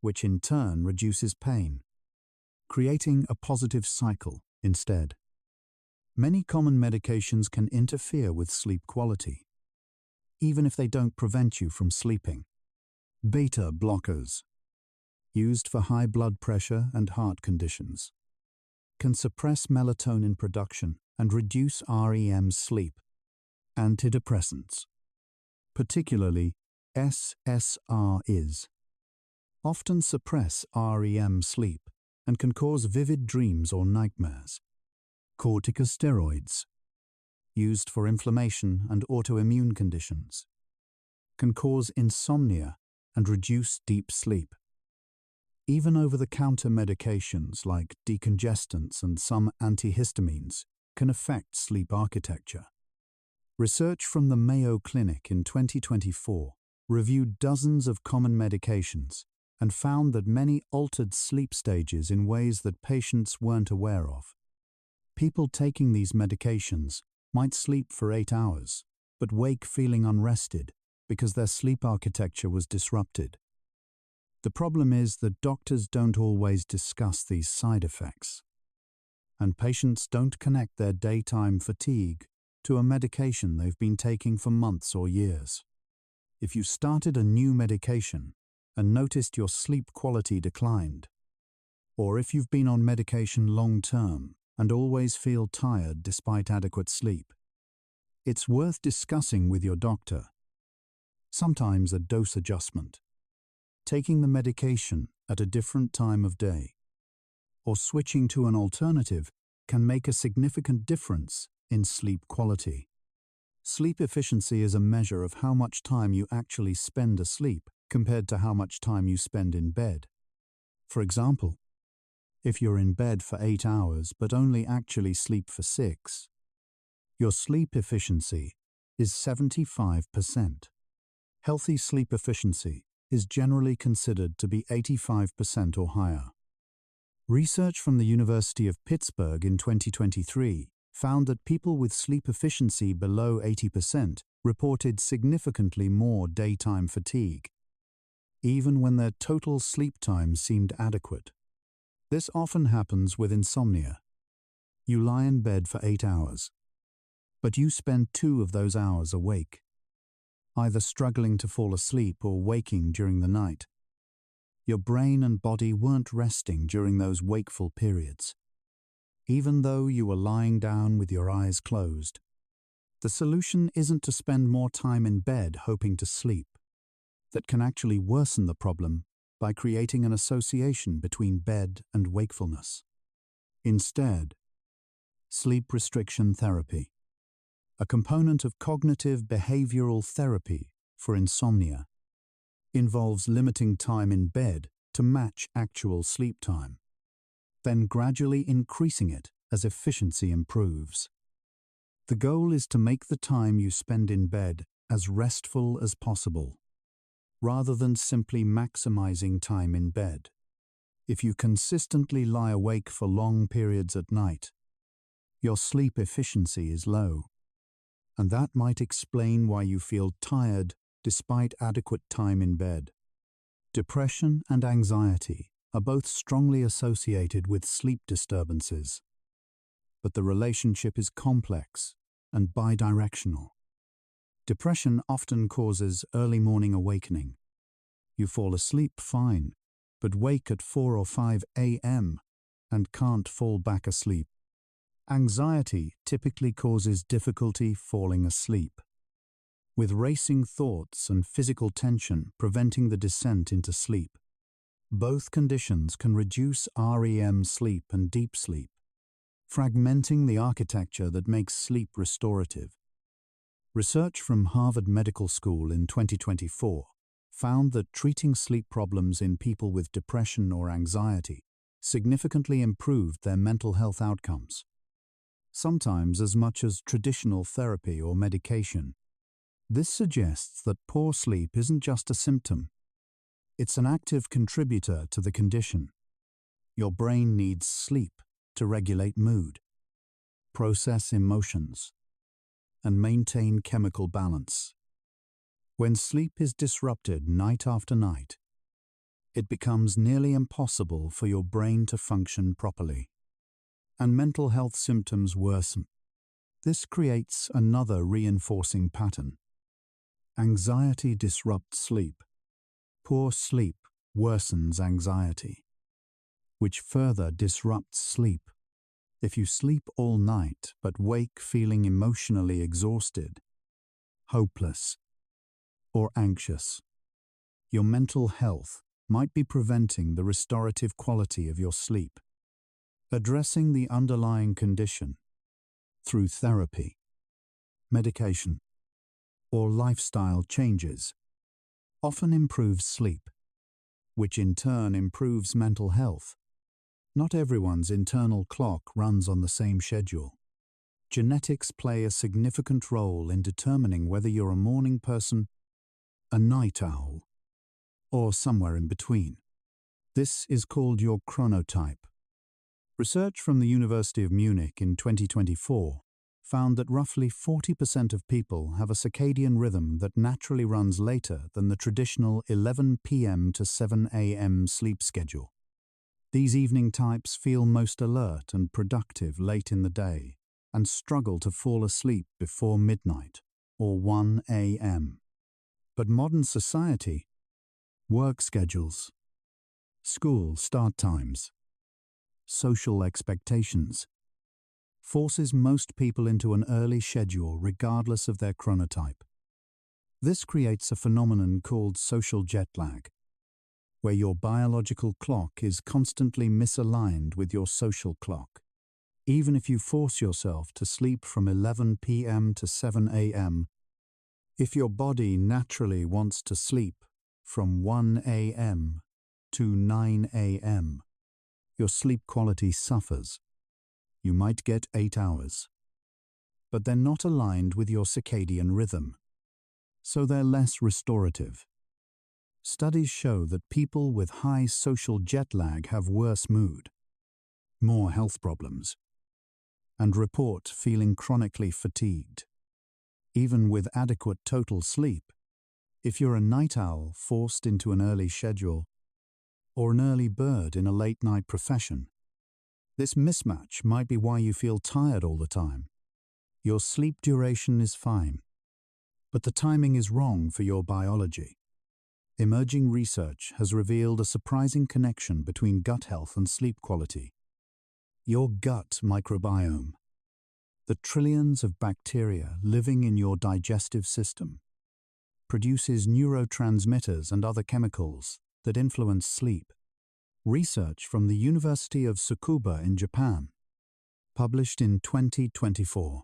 which in turn reduces pain, creating a positive cycle instead. Many common medications can interfere with sleep quality, even if they don't prevent you from sleeping. Beta blockers, used for high blood pressure and heart conditions, can suppress melatonin production and reduce REM sleep. Antidepressants, particularly SSRIs, often suppress REM sleep and can cause vivid dreams or nightmares. Corticosteroids, used for inflammation and autoimmune conditions, can cause insomnia and reduce deep sleep. Even over-the-counter medications like decongestants and some antihistamines can affect sleep architecture. Research from the Mayo Clinic in 2024 reviewed dozens of common medications and found that many altered sleep stages in ways that patients weren't aware of. People taking these medications might sleep for 8 hours, but wake feeling unrested because their sleep architecture was disrupted. The problem is that doctors don't always discuss these side effects, and patients don't connect their daytime fatigue to a medication they've been taking for months or years. If you started a new medication and noticed your sleep quality declined, or if you've been on medication long-term and always feel tired despite adequate sleep, it's worth discussing with your doctor. Sometimes a dose adjustment, taking the medication at a different time of day, or switching to an alternative can make a significant difference in sleep quality. Sleep efficiency is a measure of how much time you actually spend asleep compared to how much time you spend in bed. For example, if you're in bed for 8 hours but only actually sleep for 6, your sleep efficiency is 75%. Healthy sleep efficiency is generally considered to be 85% or higher. Research from the University of Pittsburgh in 2023 found that people with sleep efficiency below 80% reported significantly more daytime fatigue, even when their total sleep time seemed adequate. This often happens with insomnia. You lie in bed for 8 hours, but you spend 2 of those hours awake, either struggling to fall asleep or waking during the night. Your brain and body weren't resting during those wakeful periods, even though you were lying down with your eyes closed. The solution isn't to spend more time in bed hoping to sleep. That can actually worsen the problem by creating an association between bed and wakefulness. Instead, sleep restriction therapy, a component of cognitive behavioral therapy for insomnia, involves limiting time in bed to match actual sleep time, then gradually increasing it as efficiency improves. The goal is to make the time you spend in bed as restful as possible, rather than simply maximizing time in bed. If you consistently lie awake for long periods at night, your sleep efficiency is low, and that might explain why you feel tired despite adequate time in bed. Depression and anxiety are both strongly associated with sleep disturbances, but the relationship is complex and bidirectional. Depression often causes early morning awakening. You fall asleep fine, but wake at 4 or 5 a.m. and can't fall back asleep. Anxiety typically causes difficulty falling asleep, with racing thoughts and physical tension preventing the descent into sleep. Both conditions can reduce REM sleep and deep sleep, fragmenting the architecture that makes sleep restorative. Research from Harvard Medical School in 2024 found that treating sleep problems in people with depression or anxiety significantly improved their mental health outcomes, sometimes as much as traditional therapy or medication. This suggests that poor sleep isn't just a symptom. It's an active contributor to the condition. Your brain needs sleep to regulate mood, process emotions, and maintain chemical balance. When sleep is disrupted night after night, it becomes nearly impossible for your brain to function properly, and mental health symptoms worsen. This creates another reinforcing pattern. Anxiety disrupts sleep. Poor sleep worsens anxiety, which further disrupts sleep. If you sleep all night but wake feeling emotionally exhausted, hopeless, or anxious, your mental health might be preventing the restorative quality of your sleep. Addressing the underlying condition through therapy, medication, or lifestyle changes often improves sleep, which in turn improves mental health. Not everyone's internal clock runs on the same schedule. Genetics play a significant role in determining whether you're a morning person a night owl, or somewhere in between. This is called your chronotype. Research from the University of Munich in 2024 found that roughly 40% of people have a circadian rhythm that naturally runs later than the traditional 11 p.m. to 7 a.m. sleep schedule. These evening types feel most alert and productive late in the day and struggle to fall asleep before midnight or 1 a.m. But modern society, work schedules, school start times, social expectations, forces most people into an early schedule regardless of their chronotype. This creates a phenomenon called social jet lag, where your biological clock is constantly misaligned with your social clock. Even if you force yourself to sleep from 11 p.m. to 7 a.m., if your body naturally wants to sleep from 1 a.m. to 9 a.m., your sleep quality suffers. You might get 8 hours, but they're not aligned with your circadian rhythm, so they're less restorative. Studies show that people with high social jet lag have worse mood, more health problems, and report feeling chronically fatigued. Even with adequate total sleep, if you're a night owl forced into an early schedule, or an early bird in a late-night profession, this mismatch might be why you feel tired all the time. Your sleep duration is fine, but the timing is wrong for your biology. Emerging research has revealed a surprising connection between gut health and sleep quality. Your gut microbiome, the trillions of bacteria living in your digestive system, produces neurotransmitters and other chemicals that influence sleep. Research from the University of Tsukuba in Japan, published in 2024,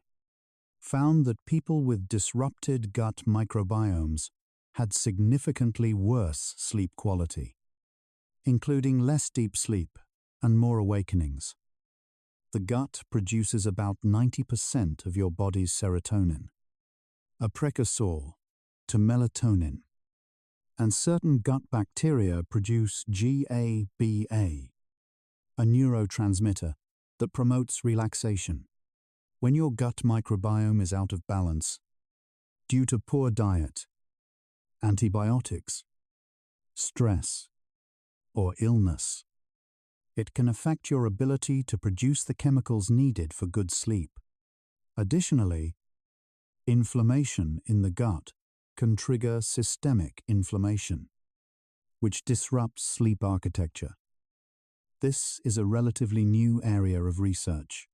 found that people with disrupted gut microbiomes had significantly worse sleep quality, including less deep sleep and more awakenings. The gut produces about 90% of your body's serotonin, a precursor to melatonin, and certain gut bacteria produce GABA, a neurotransmitter that promotes relaxation. When your gut microbiome is out of balance due to poor diet, antibiotics, stress, or illness, it can affect your ability to produce the chemicals needed for good sleep. Additionally, inflammation in the gut can trigger systemic inflammation, which disrupts sleep architecture. This is a relatively new area of research,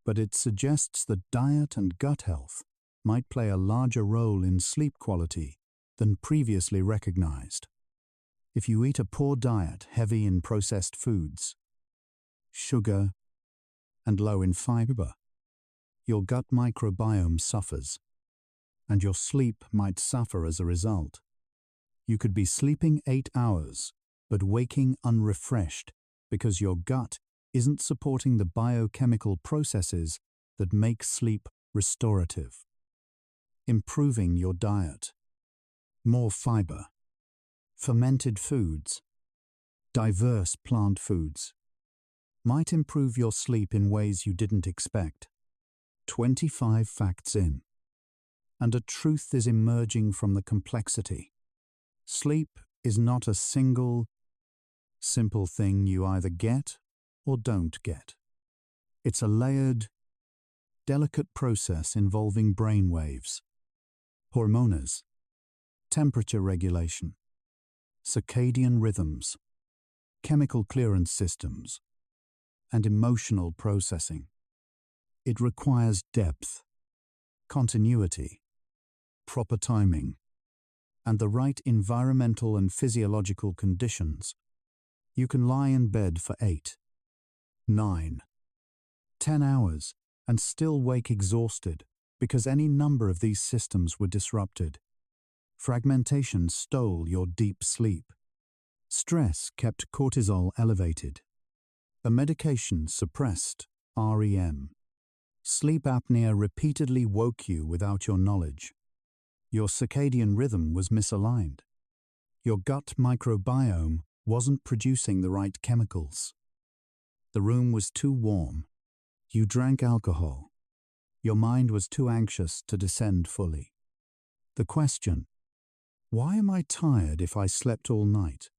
but it suggests that diet and gut health might play a larger role in sleep quality than previously recognized. If you eat a poor diet heavy in processed foods, sugar, and low in fiber, your gut microbiome suffers, and your sleep might suffer as a result. You could be sleeping 8 hours, but waking unrefreshed because your gut isn't supporting the biochemical processes that make sleep restorative. Improving your diet. More fiber, fermented foods, diverse plant foods might improve your sleep in ways you didn't expect. 25 facts in, and a truth is emerging from the complexity. Sleep is not a single, simple thing you either get or don't get. It's a layered, delicate process involving brain waves, hormones, temperature regulation, circadian rhythms, chemical clearance systems, and emotional processing. It requires depth, continuity, proper timing, and the right environmental and physiological conditions. You can lie in bed for 8, 9, 10 hours and still wake exhausted because any number of these systems were disrupted. Fragmentation stole your deep sleep. Stress kept cortisol elevated. A medication suppressed REM. Sleep apnea repeatedly woke you without your knowledge. Your circadian rhythm was misaligned. Your gut microbiome wasn't producing the right chemicals. The room was too warm. You drank alcohol. Your mind was too anxious to descend fully. The question, "Why am I tired if I slept all night?"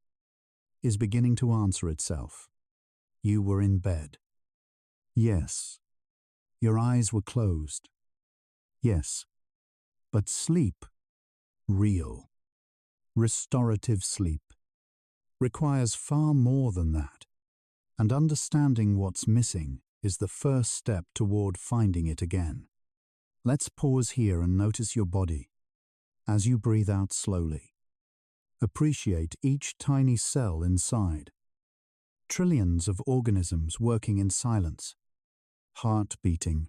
is beginning to answer itself. You were in bed. Yes. Your eyes were closed. Yes. But sleep, real, restorative sleep, requires far more than that. And understanding what's missing is the first step toward finding it again. Let's pause here and notice your body as you breathe out slowly. Appreciate each tiny cell inside. Trillions of organisms working in silence. Heart beating,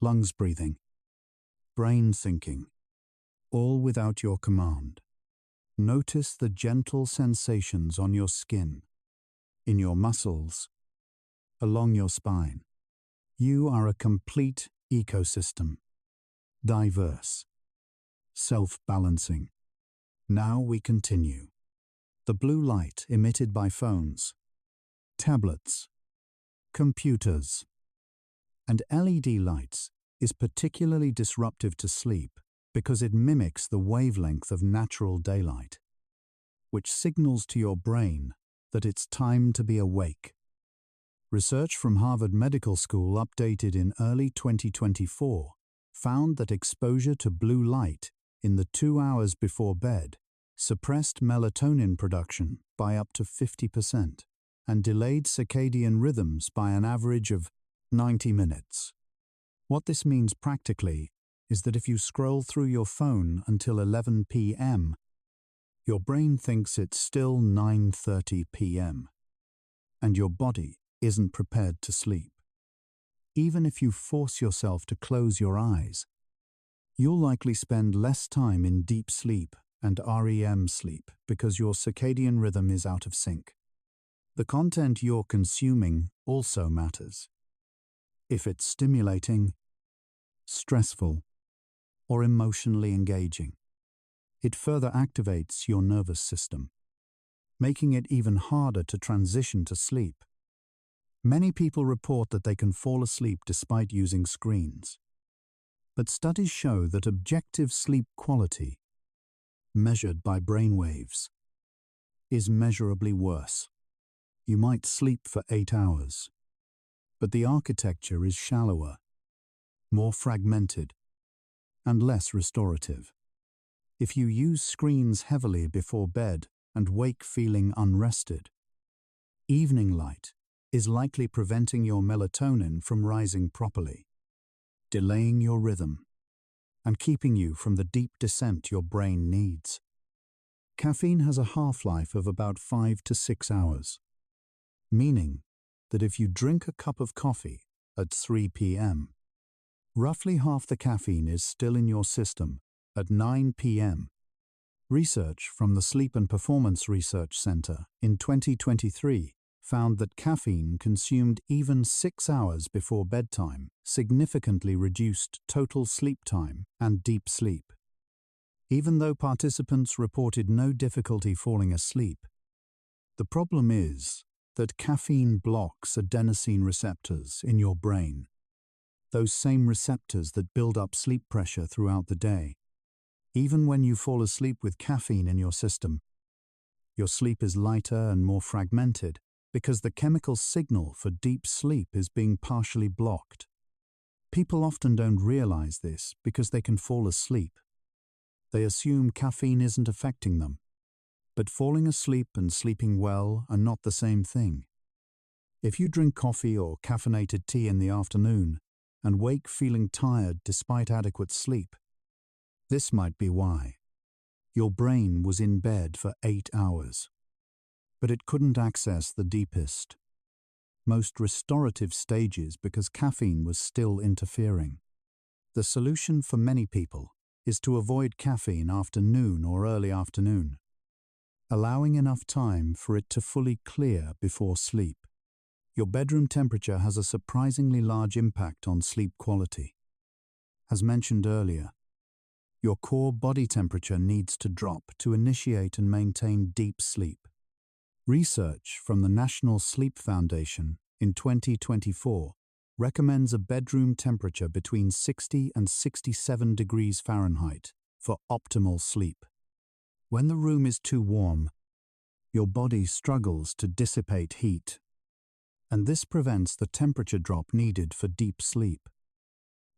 lungs breathing, brain thinking, all without your command. Notice the gentle sensations on your skin, in your muscles, along your spine. You are a complete ecosystem, diverse, self-balancing. Now we continue. The blue light emitted by phones, tablets, computers, and LED lights is particularly disruptive to sleep because it mimics the wavelength of natural daylight, which signals to your brain that it's time to be awake. Research from Harvard Medical School, updated in early 2024, found that exposure to blue light in the 2 hours before bed suppressed melatonin production by up to 50% and delayed circadian rhythms by an average of 90 minutes. What this means practically is that if you scroll through your phone until 11 p.m., your brain thinks it's still 9:30 p.m., and your body isn't prepared to sleep. Even if you force yourself to close your eyes, you'll likely spend less time in deep sleep and REM sleep because your circadian rhythm is out of sync. The content you're consuming also matters. If it's stimulating, stressful, or emotionally engaging, it further activates your nervous system, making it even harder to transition to sleep. Many people report that they can fall asleep despite using screens. But studies show that objective sleep quality, measured by brain waves, is measurably worse. You might sleep for 8 hours, but the architecture is shallower, more fragmented, and less restorative. If you use screens heavily before bed and wake feeling unrested, evening light is likely preventing your melatonin from rising properly, delaying your rhythm, and keeping you from the deep descent your brain needs. Caffeine has a half-life of about 5 to 6 hours, meaning that if you drink a cup of coffee at 3 p.m., roughly half the caffeine is still in your system at 9 p.m. Research from the Sleep and Performance Research Center in 2023 found that caffeine consumed even 6 hours before bedtime significantly reduced total sleep time and deep sleep. Even though participants reported no difficulty falling asleep, the problem is that caffeine blocks adenosine receptors in your brain, those same receptors that build up sleep pressure throughout the day. Even when you fall asleep with caffeine in your system, your sleep is lighter and more fragmented because the chemical signal for deep sleep is being partially blocked. People often don't realize this because they can fall asleep. They assume caffeine isn't affecting them, but falling asleep and sleeping well are not the same thing. If you drink coffee or caffeinated tea in the afternoon and wake feeling tired despite adequate sleep, this might be why. Your brain was in bed for 8 hours, but it couldn't access the deepest, most restorative stages because caffeine was still interfering. The solution for many people is to avoid caffeine after noon or early afternoon, allowing enough time for it to fully clear before sleep. Your bedroom temperature has a surprisingly large impact on sleep quality. As mentioned earlier, Your core body temperature needs to drop to initiate and maintain deep sleep. Research from the National Sleep Foundation in 2024 recommends a bedroom temperature between 60 and 67 degrees Fahrenheit for optimal sleep. When the room is too warm, your body struggles to dissipate heat, and this prevents the temperature drop needed for deep sleep.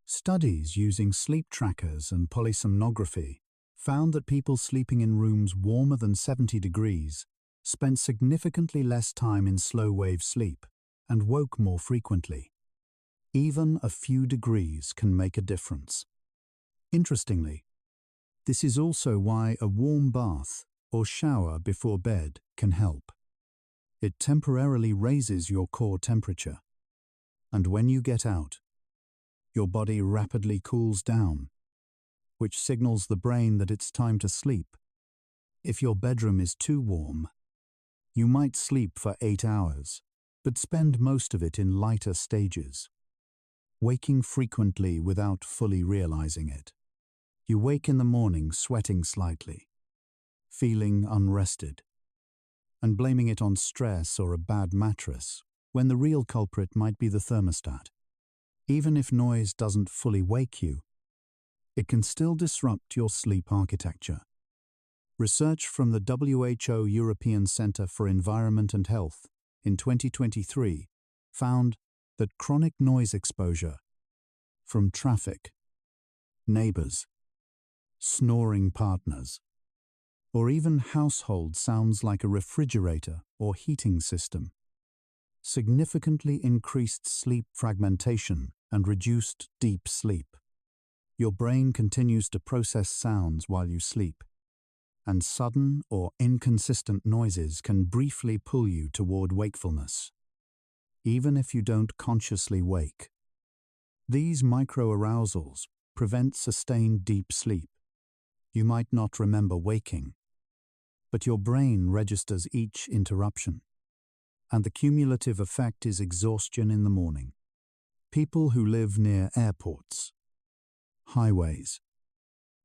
Studies using sleep trackers and polysomnography found that people sleeping in rooms warmer than 70 degrees spent significantly less time in slow-wave sleep and woke more frequently. Even a few degrees can make a difference. Interestingly, this is also why a warm bath or shower before bed can help. It temporarily raises your core temperature, and when you get out, your body rapidly cools down, which signals the brain that it's time to sleep. If your bedroom is too warm, you might sleep for 8 hours, but spend most of it in lighter stages, waking frequently without fully realizing it. You wake in the morning sweating slightly, feeling unrested, and blaming it on stress or a bad mattress, when the real culprit might be the thermostat. Even if noise doesn't fully wake you, it can still disrupt your sleep architecture. Research from the WHO European Centre for Environment and Health in 2023 found that chronic noise exposure from traffic, neighbors, snoring partners, or even household sounds like a refrigerator or heating system significantly increased sleep fragmentation and reduced deep sleep. Your brain continues to process sounds while you sleep, and sudden or inconsistent noises can briefly pull you toward wakefulness, even if you don't consciously wake. These micro-arousals prevent sustained deep sleep. You might not remember waking, but your brain registers each interruption, and the cumulative effect is exhaustion in the morning. People who live near airports, highways,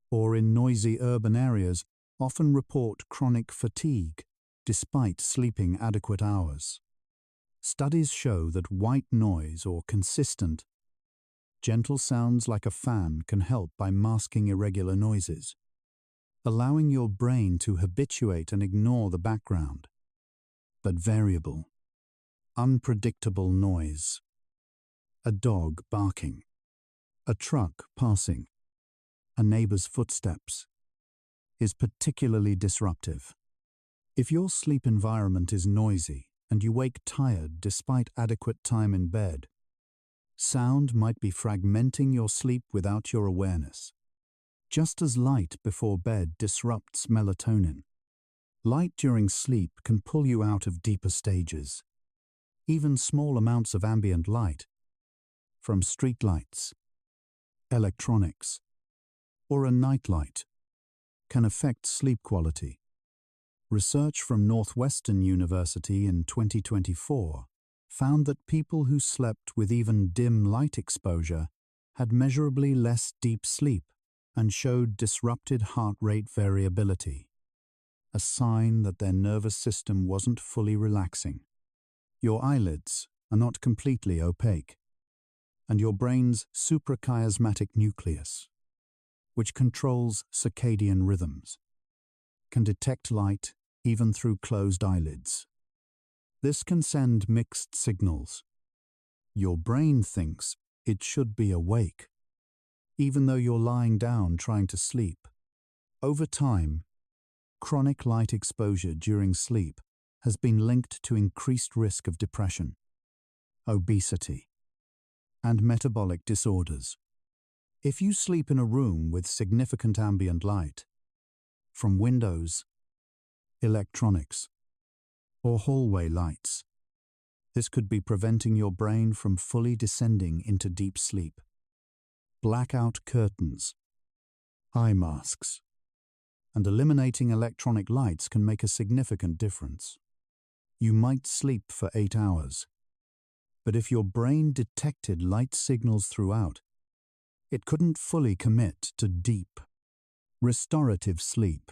or in noisy urban areas often report chronic fatigue despite sleeping adequate hours. Studies show that white noise or consistent, gentle sounds like a fan can help by masking irregular noises, allowing your brain to habituate and ignore the background. But variable, unpredictable noise, a dog barking, a truck passing, a neighbor's footsteps, is particularly disruptive. If your sleep environment is noisy and you wake tired despite adequate time in bed, sound might be fragmenting your sleep without your awareness. Just as light before bed disrupts melatonin, light during sleep can pull you out of deeper stages. Even small amounts of ambient light, from streetlights, electronics, or a nightlight, can affect sleep quality. Research from Northwestern University in 2024 found that people who slept with even dim light exposure had measurably less deep sleep and showed disrupted heart rate variability, a sign that their nervous system wasn't fully relaxing. Your eyelids are not completely opaque, and your brain's suprachiasmatic nucleus, which controls circadian rhythms, can detect light even through closed eyelids. This can send mixed signals. Your brain thinks it should be awake, even though you're lying down trying to sleep. Over time, chronic light exposure during sleep has been linked to increased risk of depression, obesity, and metabolic disorders. If you sleep in a room with significant ambient light, from windows, electronics, or hallway lights, this could be preventing your brain from fully descending into deep sleep. Blackout curtains, eye masks, and eliminating electronic lights can make a significant difference. You might sleep for 8 hours, but if your brain detected light signals throughout, it couldn't fully commit to deep, Restorative sleep.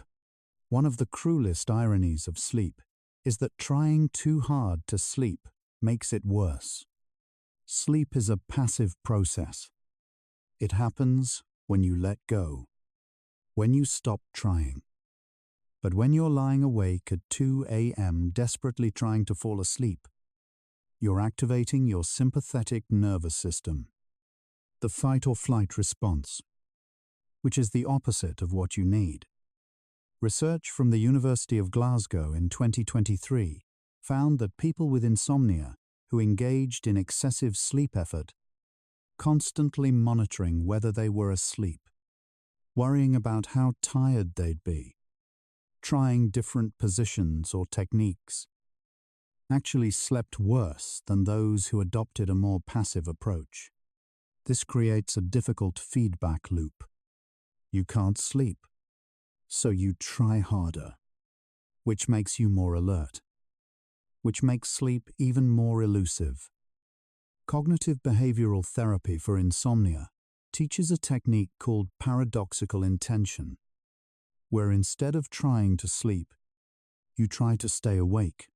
One of the cruelest ironies of sleep is that trying too hard to sleep makes it worse. Sleep is a passive process. It happens when you let go, when you stop trying. But when you're lying awake at 2 a.m. desperately trying to fall asleep, you're activating your sympathetic nervous system, the fight or flight response, which is the opposite of what you need. Research from the University of Glasgow in 2023 found that people with insomnia who engaged in excessive sleep effort, constantly monitoring whether they were asleep, worrying about how tired they'd be, trying different positions or techniques, actually slept worse than those who adopted a more passive approach. This creates a difficult feedback loop. You can't sleep, so you try harder, which makes you more alert, which makes sleep even more elusive. Cognitive behavioral therapy for insomnia teaches a technique called paradoxical intention, where instead of trying to sleep, you try to stay awake.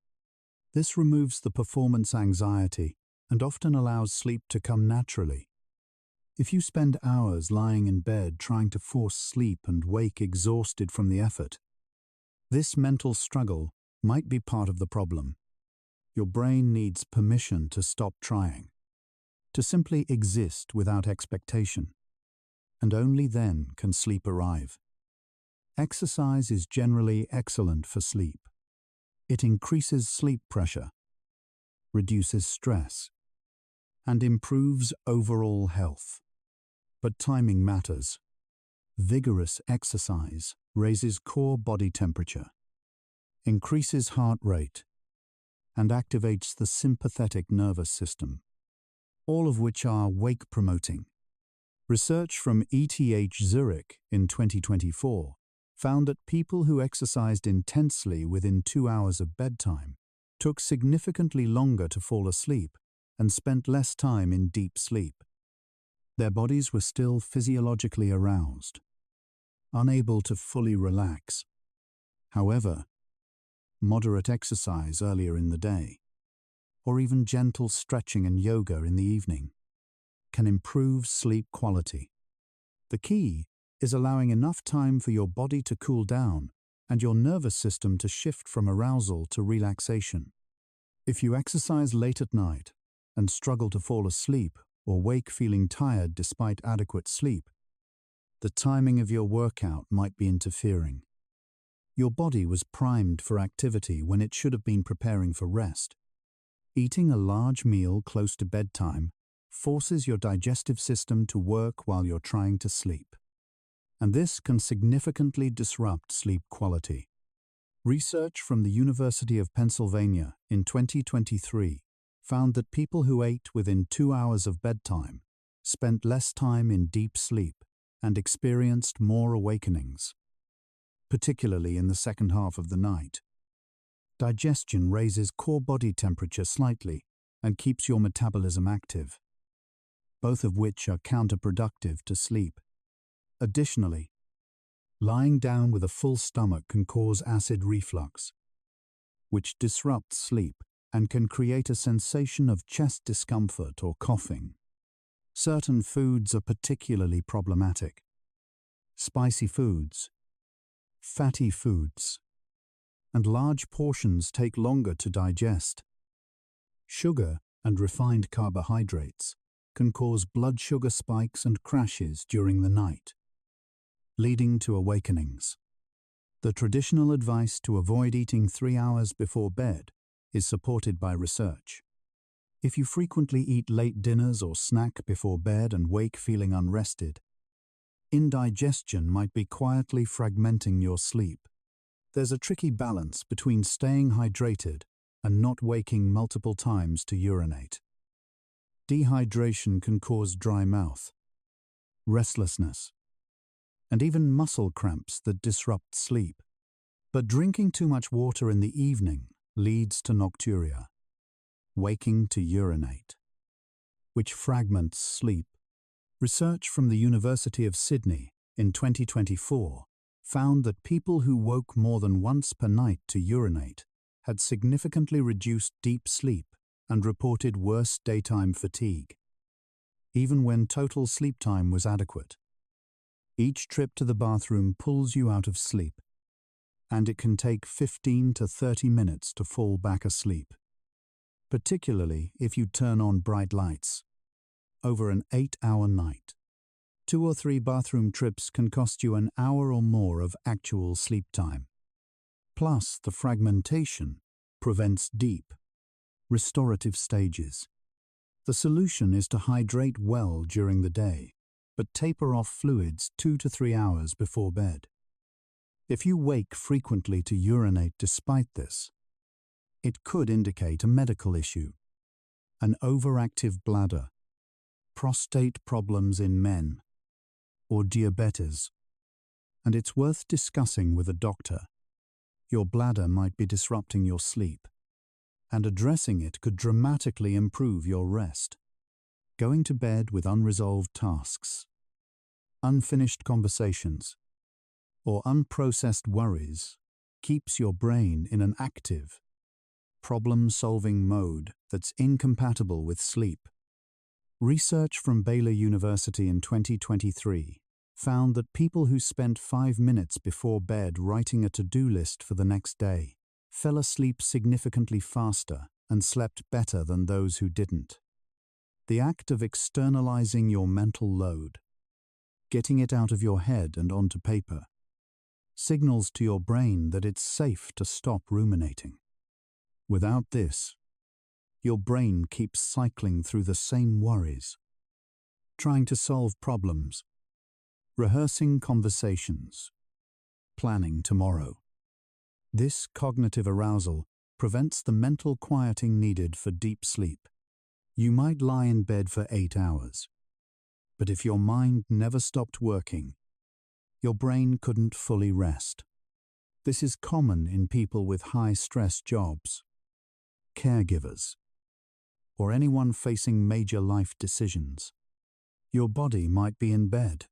This removes the performance anxiety and often allows sleep to come naturally. If you spend hours lying in bed trying to force sleep and wake exhausted from the effort, this mental struggle might be part of the problem. Your brain needs permission to stop trying, to simply exist without expectation, and only then can sleep arrive. Exercise is generally excellent for sleep. It increases sleep pressure, reduces stress, and improves overall health. But timing matters. Vigorous exercise raises core body temperature, increases heart rate, and activates the sympathetic nervous system, all of which are wake-promoting. Research from ETH Zurich in 2024 found that people who exercised intensely within 2 hours of bedtime took significantly longer to fall asleep and spent less time in deep sleep. Their bodies were still physiologically aroused, unable to fully relax. However, moderate exercise earlier in the day, or even gentle stretching and yoga in the evening, can improve sleep quality. The key is allowing enough time for your body to cool down and your nervous system to shift from arousal to relaxation. If you exercise late at night and struggle to fall asleep or wake feeling tired despite adequate sleep, the timing of your workout might be interfering. Your body was primed for activity when it should have been preparing for rest. Eating a large meal close to bedtime forces your digestive system to work while you're trying to sleep, and this can significantly disrupt sleep quality. Research from the University of Pennsylvania in 2023 found that people who ate within 2 hours of bedtime spent less time in deep sleep and experienced more awakenings, particularly in the second half of the night. Digestion raises core body temperature slightly and keeps your metabolism active, both of which are counterproductive to sleep. Additionally, lying down with a full stomach can cause acid reflux, which disrupts sleep and can create a sensation of chest discomfort or coughing. Certain foods are particularly problematic. Spicy foods, fatty foods, and large portions take longer to digest. Sugar and refined carbohydrates can cause blood sugar spikes and crashes during the night, leading to awakenings. The traditional advice to avoid eating 3 hours before bed is supported by research. If you frequently eat late dinners or snack before bed and wake feeling unrested, indigestion might be quietly fragmenting your sleep. There's a tricky balance between staying hydrated and not waking multiple times to urinate. Dehydration can cause dry mouth, restlessness, and even muscle cramps that disrupt sleep. But drinking too much water in the evening leads to nocturia, waking to urinate, which fragments sleep. Research from the University of Sydney in 2024 found that people who woke more than once per night to urinate had significantly reduced deep sleep and reported worse daytime fatigue, even when total sleep time was adequate. Each trip to the bathroom pulls you out of sleep, and it can take 15 to 30 minutes to fall back asleep, particularly if you turn on bright lights. Over an 8-hour night, 2 or 3 bathroom trips can cost you an hour or more of actual sleep time. Plus, the fragmentation prevents deep, restorative stages. The solution is to hydrate well during the day, but taper off fluids 2 to 3 hours before bed. If you wake frequently to urinate despite this, it could indicate a medical issue, an overactive bladder, prostate problems in men, or diabetes, and it's worth discussing with a doctor. Your bladder might be disrupting your sleep, and addressing it could dramatically improve your rest. Going to bed with unresolved tasks, unfinished conversations, or unprocessed worries keeps your brain in an active, problem-solving mode that's incompatible with sleep. Research from Baylor University in 2023 found that people who spent 5 minutes before bed writing a to-do list for the next day fell asleep significantly faster and slept better than those who didn't. The act of externalizing your mental load, getting it out of your head and onto paper, signals to your brain that it's safe to stop ruminating. Without this, your brain keeps cycling through the same worries, trying to solve problems, rehearsing conversations, planning tomorrow. This cognitive arousal prevents the mental quieting needed for deep sleep. You might lie in bed for 8 hours, but if your mind never stopped working, your brain couldn't fully rest. This is common in people with high-stress jobs, caregivers, or anyone facing major life decisions. Your body might be in bed,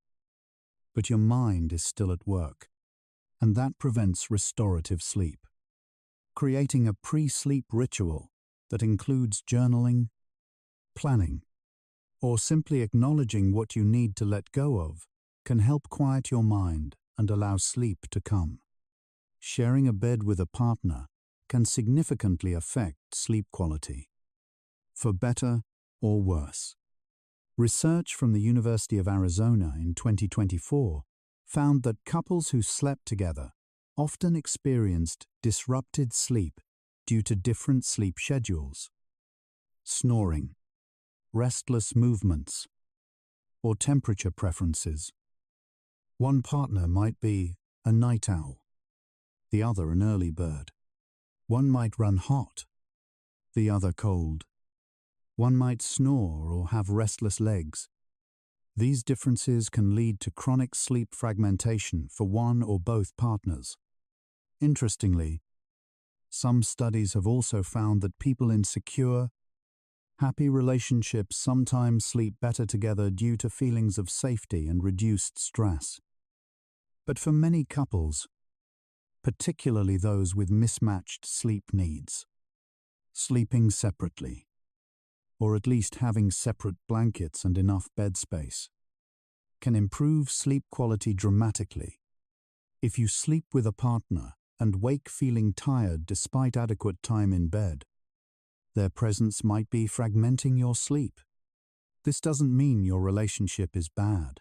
but your mind is still at work, and that prevents restorative sleep. Creating a pre-sleep ritual that includes journaling, planning, or simply acknowledging what you need to let go of can help quiet your mind and allow sleep to come. Sharing a bed with a partner can significantly affect sleep quality, for better or worse. Research from the University of Arizona in 2024 found that couples who slept together often experienced disrupted sleep due to different sleep schedules, snoring, restless movements, or temperature preferences. One partner might be a night owl, the other an early bird. One might run hot, the other cold. One might snore or have restless legs. These differences can lead to chronic sleep fragmentation for one or both partners. Interestingly, some studies have also found that people in secure, happy relationships sometimes sleep better together due to feelings of safety and reduced stress. But for many couples, particularly those with mismatched sleep needs, sleeping separately, or at least having separate blankets and enough bed space, can improve sleep quality dramatically. If you sleep with a partner and wake feeling tired despite adequate time in bed, their presence might be fragmenting your sleep. This doesn't mean your relationship is bad.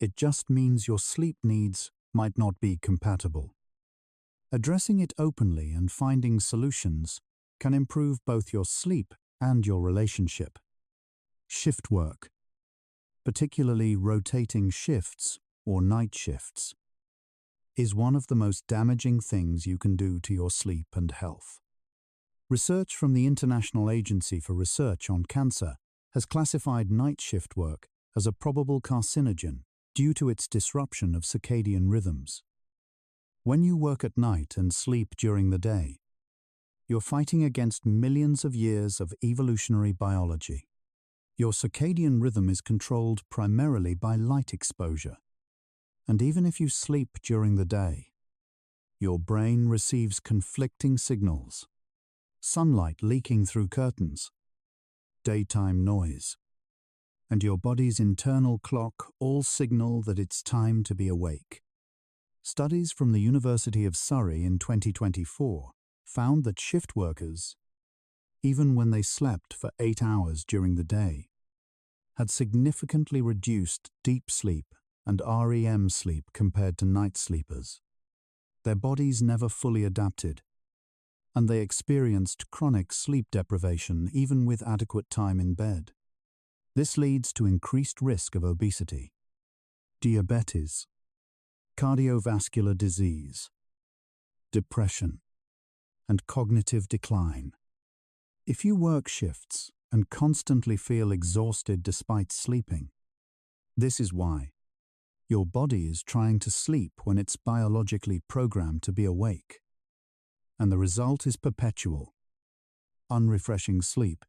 It just means your sleep needs might not be compatible. Addressing it openly and finding solutions can improve both your sleep and your relationship. Shift work, particularly rotating shifts or night shifts, is one of the most damaging things you can do to your sleep and health. Research from the International Agency for Research on Cancer has classified night shift work as a probable carcinogen due to its disruption of circadian rhythms. When you work at night and sleep during the day, you're fighting against millions of years of evolutionary biology. Your circadian rhythm is controlled primarily by light exposure. And even if you sleep during the day, your brain receives conflicting signals: sunlight leaking through curtains, daytime noise, and your body's internal clock all signal that it's time to be awake. Studies from the University of Surrey in 2024 found that shift workers, even when they slept for 8 hours during the day, had significantly reduced deep sleep and REM sleep compared to night sleepers. Their bodies never fully adapted, and they experienced chronic sleep deprivation even with adequate time in bed. This leads to increased risk of obesity, diabetes, cardiovascular disease, depression, and cognitive decline. If you work shifts and constantly feel exhausted despite sleeping, this is why. Your body is trying to sleep when it's biologically programmed to be awake. And the result is perpetual, unrefreshing sleep.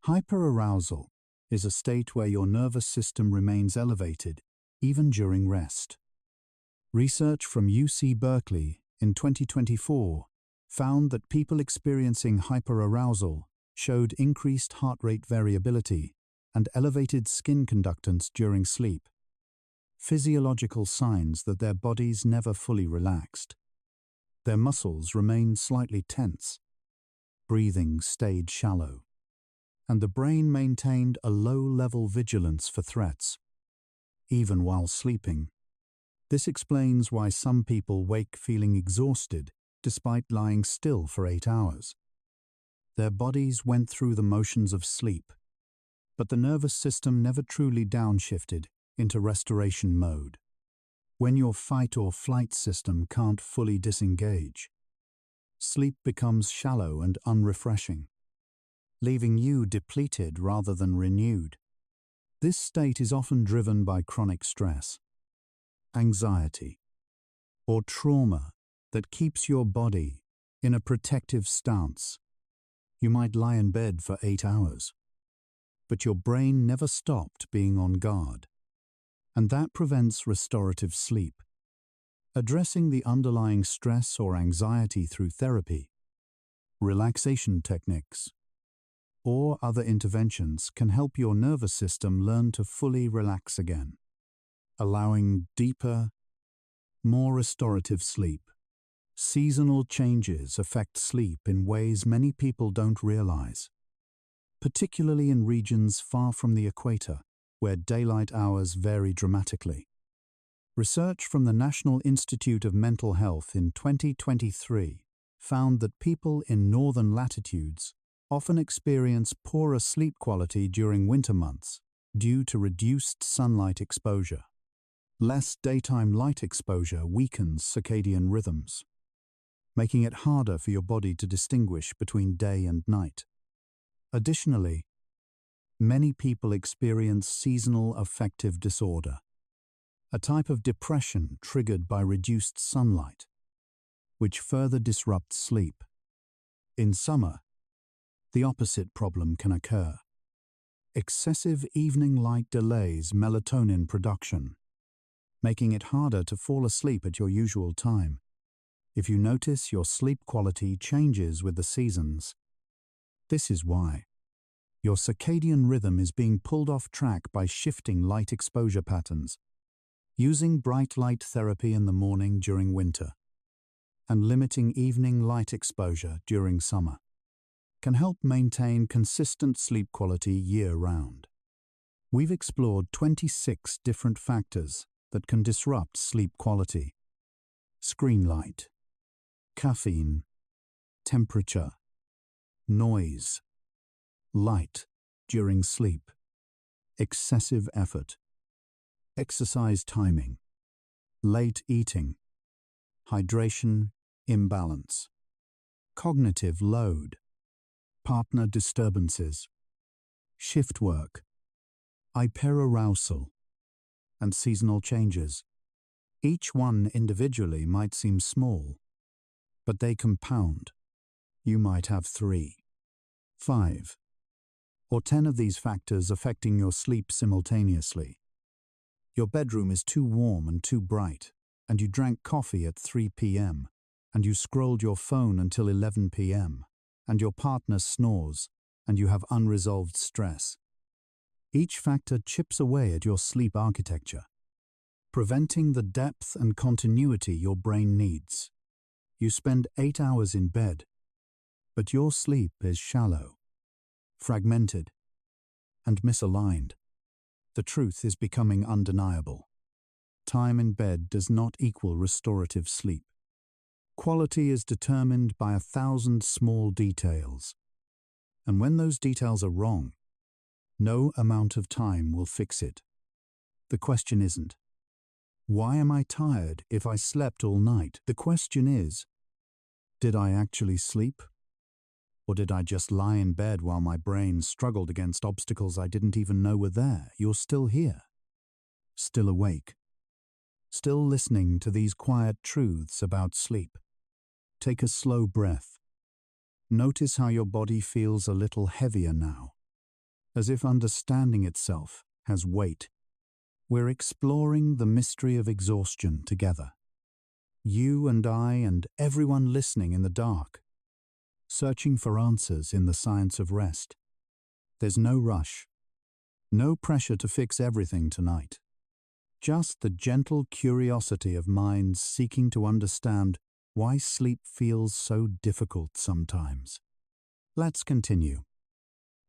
Hyperarousal is a state where your nervous system remains elevated even during rest. Research from UC Berkeley in 2024 found that people experiencing hyperarousal showed increased heart rate variability and elevated skin conductance during sleep, physiological signs that their bodies never fully relaxed. Their muscles remained slightly tense, breathing stayed shallow, and the brain maintained a low-level vigilance for threats, even while sleeping. This explains why some people wake feeling exhausted despite lying still for 8 hours. Their bodies went through the motions of sleep, but the nervous system never truly downshifted into restoration mode. When your fight or flight system can't fully disengage, sleep becomes shallow and unrefreshing, leaving you depleted rather than renewed. This state is often driven by chronic stress, anxiety, or trauma that keeps your body in a protective stance. You might lie in bed for 8 hours, but your brain never stopped being on guard, and that prevents restorative sleep. Addressing the underlying stress or anxiety through therapy, relaxation techniques, or other interventions can help your nervous system learn to fully relax again, allowing deeper, more restorative sleep. Seasonal changes affect sleep in ways many people don't realize, particularly in regions far from the equator, where daylight hours vary dramatically. Research from the National Institute of Mental Health in 2023 found that people in northern latitudes often experience poorer sleep quality during winter months due to reduced sunlight exposure. Less daytime light exposure weakens circadian rhythms, making it harder for your body to distinguish between day and night. Additionally, many people experience seasonal affective disorder, a type of depression triggered by reduced sunlight, which further disrupts sleep. In summer, the opposite problem can occur. Excessive evening light delays melatonin production, making it harder to fall asleep at your usual time. If you notice your sleep quality changes with the seasons, this is why. Your circadian rhythm is being pulled off track by shifting light exposure patterns. Using bright light therapy in the morning during winter and limiting evening light exposure during summer can help maintain consistent sleep quality year-round. We've explored 26 different factors that can disrupt sleep quality: screen light, caffeine, temperature, noise, light during sleep, excessive effort, exercise timing, late eating, hydration imbalance, cognitive load, partner disturbances, shift work, hyperarousal, and seasonal changes. Each one individually might seem small, but they compound. You might have 3, 5, or 10 of these factors affecting your sleep simultaneously. Your bedroom is too warm and too bright, and you drank coffee at 3 p.m., and you scrolled your phone until 11 p.m., and your partner snores, and you have unresolved stress. Each factor chips away at your sleep architecture, preventing the depth and continuity your brain needs. You spend 8 hours in bed, but your sleep is shallow, fragmented, and misaligned. The truth is becoming undeniable. Time in bed does not equal restorative sleep. Quality is determined by 1,000 small details. And when those details are wrong, no amount of time will fix it. The question isn't, why am I tired if I slept all night? The question is, did I actually sleep? Or did I just lie in bed while my brain struggled against obstacles I didn't even know were there? You're still here, still awake, still listening to these quiet truths about sleep. Take a slow breath. Notice how your body feels a little heavier now, as if understanding itself has weight. We're exploring the mystery of exhaustion together. You and I and everyone listening in the dark, searching for answers in the science of rest. There's no rush, no pressure to fix everything tonight. Just the gentle curiosity of minds seeking to understand why sleep feels so difficult sometimes. Let's continue.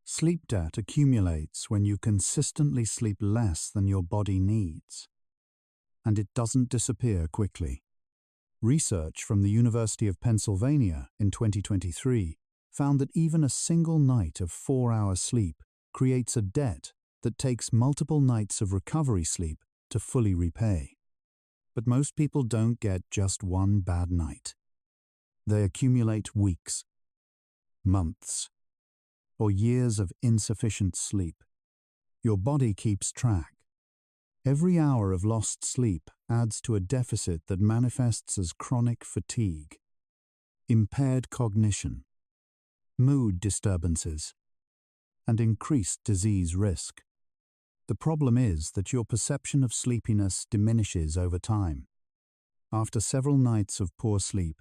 Sleep debt accumulates when you consistently sleep less than your body needs. And it doesn't disappear quickly. Research from the University of Pennsylvania in 2023 found that even a single night of 4-hour sleep creates a debt that takes multiple nights of recovery sleep to fully repay. But most people don't get just one bad night. They accumulate weeks, months, or years of insufficient sleep. Your body keeps track. Every hour of lost sleep adds to a deficit that manifests as chronic fatigue, impaired cognition, mood disturbances, and increased disease risk. The problem is that your perception of sleepiness diminishes over time. After several nights of poor sleep,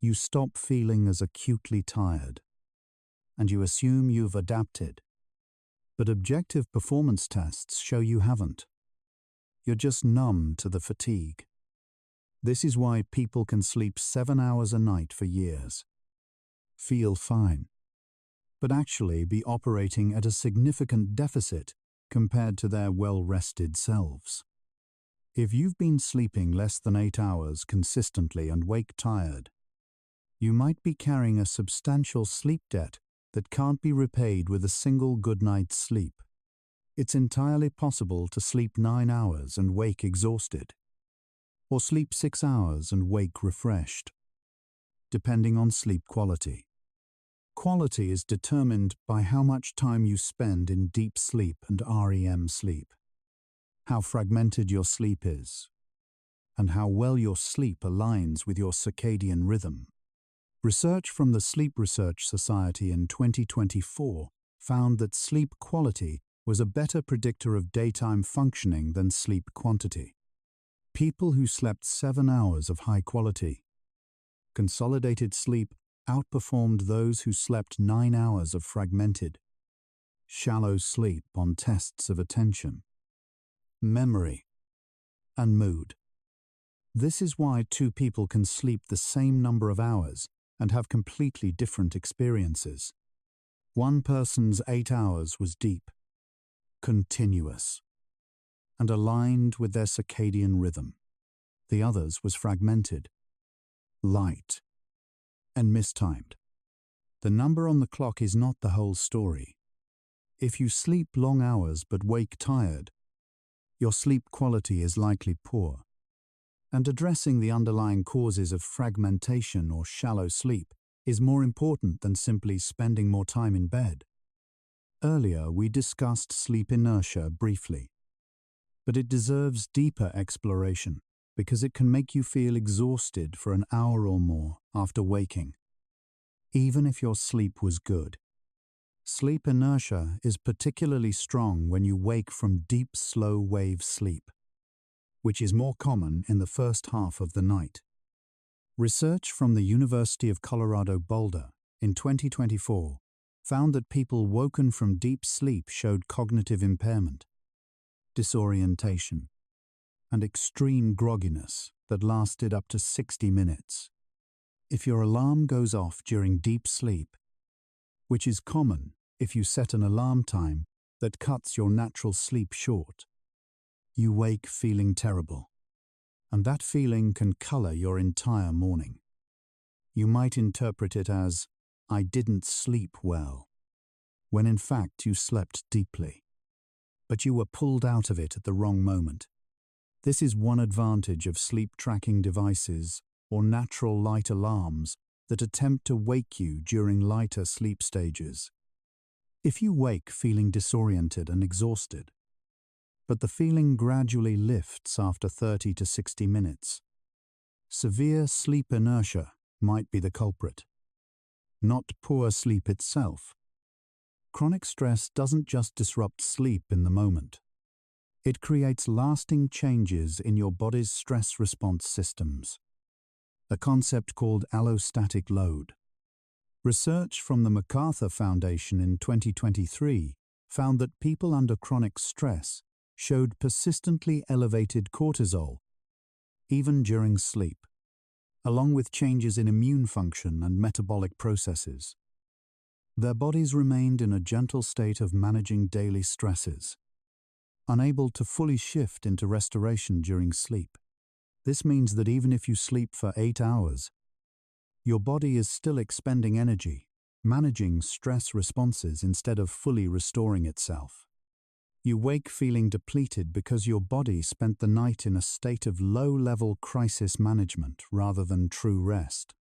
you stop feeling as acutely tired, and you assume you've adapted. But objective performance tests show you haven't. You're just numb to the fatigue. This is why people can sleep 7 hours a night for years, feel fine, but actually be operating at a significant deficit compared to their well-rested selves. If you've been sleeping less than 8 hours consistently and wake tired, you might be carrying a substantial sleep debt that can't be repaid with a single good night's sleep. It's entirely possible to sleep 9 hours and wake exhausted, or sleep 6 hours and wake refreshed, depending on sleep quality. Quality is determined by how much time you spend in deep sleep and REM sleep, how fragmented your sleep is, and how well your sleep aligns with your circadian rhythm. Research from the Sleep Research Society in 2024 found that sleep quality was a better predictor of daytime functioning than sleep quantity. People who slept 7 hours of high-quality, consolidated sleep outperformed those who slept 9 hours of fragmented, shallow sleep on tests of attention, memory, and mood. This is why two people can sleep the same number of hours and have completely different experiences. One person's 8 hours was deep, continuous, and aligned with their circadian rhythm. The other's was fragmented, light, and mistimed. The number on the clock is not the whole story. If you sleep long hours but wake tired, your sleep quality is likely poor. And addressing the underlying causes of fragmentation or shallow sleep is more important than simply spending more time in bed. Earlier, we discussed sleep inertia briefly, but it deserves deeper exploration because it can make you feel exhausted for an hour or more after waking, even if your sleep was good. Sleep inertia is particularly strong when you wake from deep, slow-wave sleep, which is more common in the first half of the night. Research from the University of Colorado Boulder in 2024 found that people woken from deep sleep showed cognitive impairment, disorientation, and extreme grogginess that lasted up to 60 minutes. If your alarm goes off during deep sleep, which is common if you set an alarm time that cuts your natural sleep short, you wake feeling terrible, and that feeling can color your entire morning. You might interpret it as, "I didn't sleep well," when in fact you slept deeply, but you were pulled out of it at the wrong moment. This is one advantage of sleep tracking devices or natural light alarms that attempt to wake you during lighter sleep stages. If you wake feeling disoriented and exhausted, but the feeling gradually lifts after 30 to 60 minutes, severe sleep inertia might be the culprit, not poor sleep itself. Chronic stress doesn't just disrupt sleep in the moment. It creates lasting changes in your body's stress response systems, a concept called allostatic load. Research from the MacArthur Foundation in 2023 found that people under chronic stress showed persistently elevated cortisol, even during sleep, along with changes in immune function and metabolic processes. Their bodies remained in a gentle state of managing daily stresses, unable to fully shift into restoration during sleep. This means that even if you sleep for 8 hours, your body is still expending energy, managing stress responses instead of fully restoring itself. You wake feeling depleted because your body spent the night in a state of low-level crisis management rather than true rest.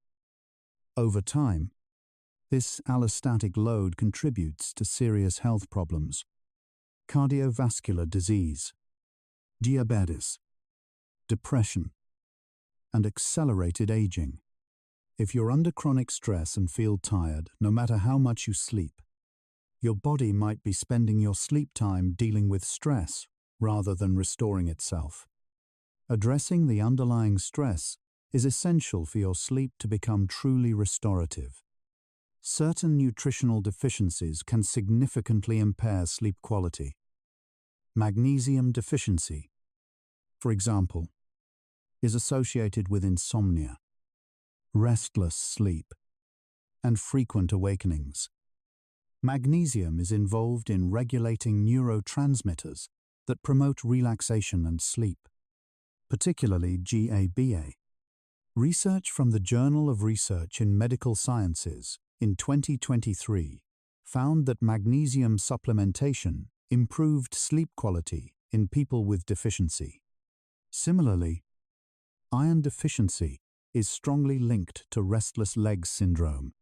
Over time, this allostatic load contributes to serious health problems: cardiovascular disease, diabetes, depression, and accelerated aging. If you're under chronic stress and feel tired, no matter how much you sleep, your body might be spending your sleep time dealing with stress rather than restoring itself. Addressing the underlying stress is essential for your sleep to become truly restorative. Certain nutritional deficiencies can significantly impair sleep quality. Magnesium deficiency, for example, is associated with insomnia, restless sleep, and frequent awakenings. Magnesium is involved in regulating neurotransmitters that promote relaxation and sleep, particularly GABA. Research from the Journal of Research in Medical Sciences in 2023 found that magnesium supplementation improved sleep quality in people with deficiency. Similarly, iron deficiency is strongly linked to restless legs syndrome,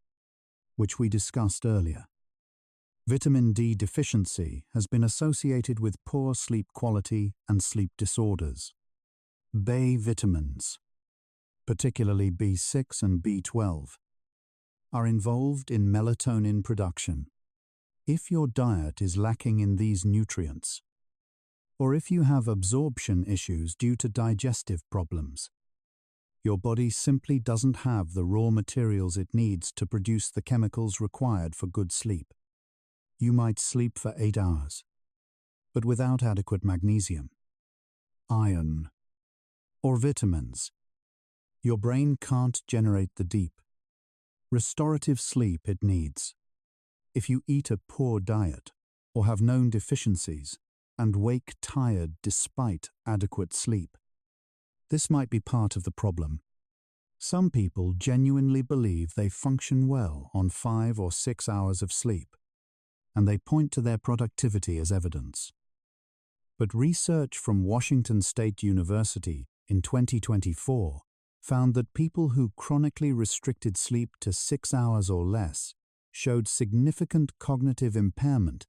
which we discussed earlier. Vitamin D deficiency has been associated with poor sleep quality and sleep disorders. B vitamins, particularly B6 and B12, are involved in melatonin production. If your diet is lacking in these nutrients, or if you have absorption issues due to digestive problems, your body simply doesn't have the raw materials it needs to produce the chemicals required for good sleep. You might sleep for 8 hours, but without adequate magnesium, iron, or vitamins, your brain can't generate the deep, restorative sleep it needs. If you eat a poor diet or have known deficiencies and wake tired despite adequate sleep, this might be part of the problem. Some people genuinely believe they function well on 5 or 6 hours of sleep, and they point to their productivity as evidence. But research from Washington State University in 2024 found that people who chronically restricted sleep to 6 hours or less showed significant cognitive impairment,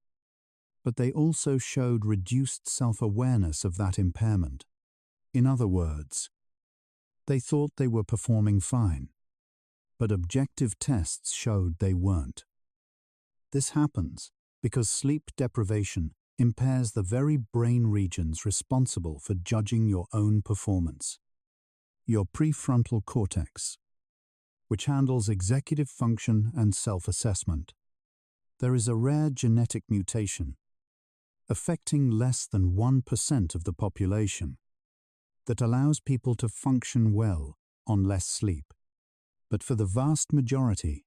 but they also showed reduced self-awareness of that impairment. In other words, they thought they were performing fine, but objective tests showed they weren't. This happens because sleep deprivation impairs the very brain regions responsible for judging your own performance. Your prefrontal cortex, which handles executive function and self-assessment. There is a rare genetic mutation, affecting less than 1% of the population, that allows people to function well on less sleep. But for the vast majority,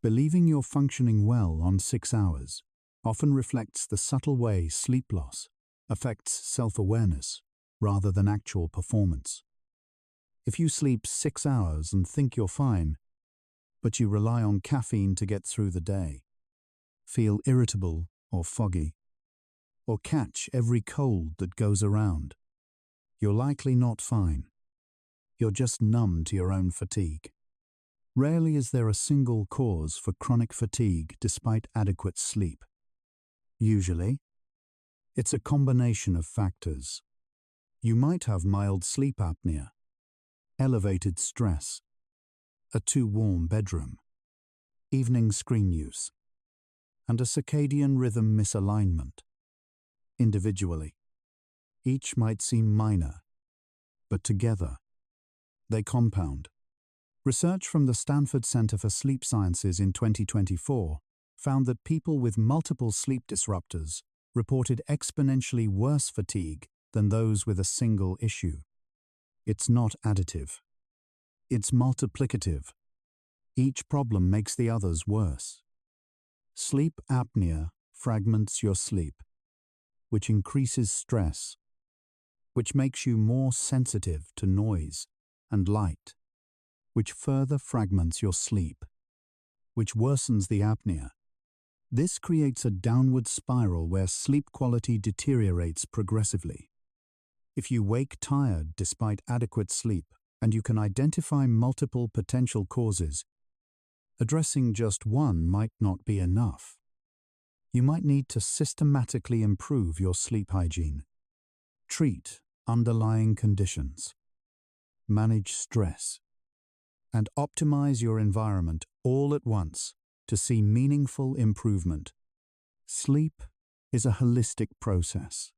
believing you're functioning well on 6 hours often reflects the subtle way sleep loss affects self-awareness rather than actual performance. If you sleep 6 hours and think you're fine, but you rely on caffeine to get through the day, feel irritable or foggy, or catch every cold that goes around, you're likely not fine. You're just numb to your own fatigue. Rarely is there a single cause for chronic fatigue despite adequate sleep. Usually, it's a combination of factors. You might have mild sleep apnea, elevated stress, a too warm bedroom, evening screen use, and a circadian rhythm misalignment. Individually, each might seem minor, but together, they compound. Research from the Stanford Center for Sleep Sciences in 2024 found that people with multiple sleep disruptors reported exponentially worse fatigue than those with a single issue. It's not additive. It's multiplicative. Each problem makes the others worse. Sleep apnea fragments your sleep, which increases stress, which makes you more sensitive to noise and light, which further fragments your sleep, which worsens the apnea. This creates a downward spiral where sleep quality deteriorates progressively. If you wake tired despite adequate sleep and you can identify multiple potential causes, addressing just one might not be enough. You might need to systematically improve your sleep hygiene, treat underlying conditions, manage stress, and optimize your environment all at once to see meaningful improvement. Sleep is a holistic process,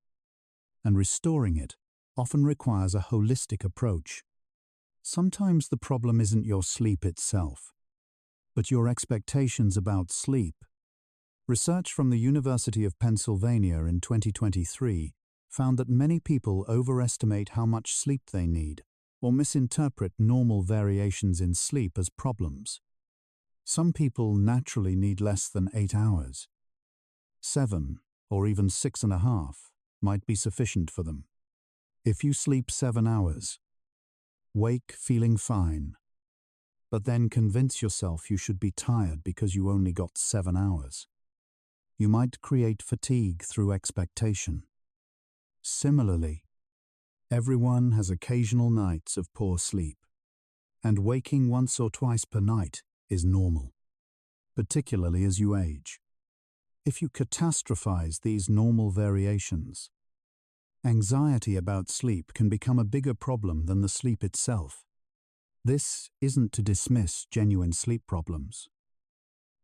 and restoring it often requires a holistic approach. Sometimes the problem isn't your sleep itself, but your expectations about sleep. Research from the University of Pennsylvania in 2023 found that many people overestimate how much sleep they need or misinterpret normal variations in sleep as problems. Some people naturally need less than 8 hours. 7 or even 6.5 might be sufficient for them. If you sleep 7 hours, wake feeling fine, but then convince yourself you should be tired because you only got 7 hours, you might create fatigue through expectation. Similarly, everyone has occasional nights of poor sleep, and waking once or twice per night is normal, particularly as you age. If you catastrophize these normal variations, anxiety about sleep can become a bigger problem than the sleep itself. This isn't to dismiss genuine sleep problems,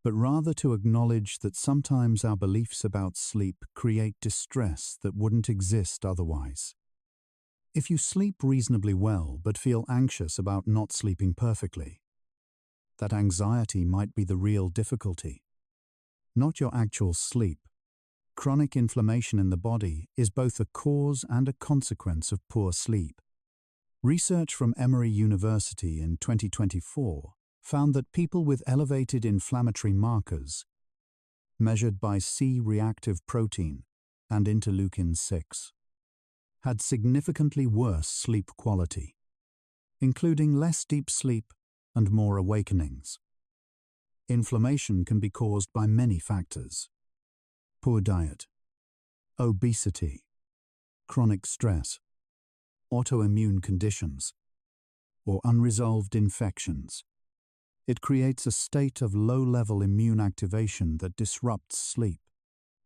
but rather to acknowledge that sometimes our beliefs about sleep create distress that wouldn't exist otherwise. If you sleep reasonably well but feel anxious about not sleeping perfectly, that anxiety might be the real difficulty, not your actual sleep. Chronic inflammation in the body is both a cause and a consequence of poor sleep. Research from Emory University in 2024 found that people with elevated inflammatory markers, measured by C-reactive protein and interleukin-6, had significantly worse sleep quality, including less deep sleep and more awakenings. Inflammation can be caused by many factors: poor diet, obesity, chronic stress, autoimmune conditions, or unresolved infections. It creates a state of low-level immune activation that disrupts sleep.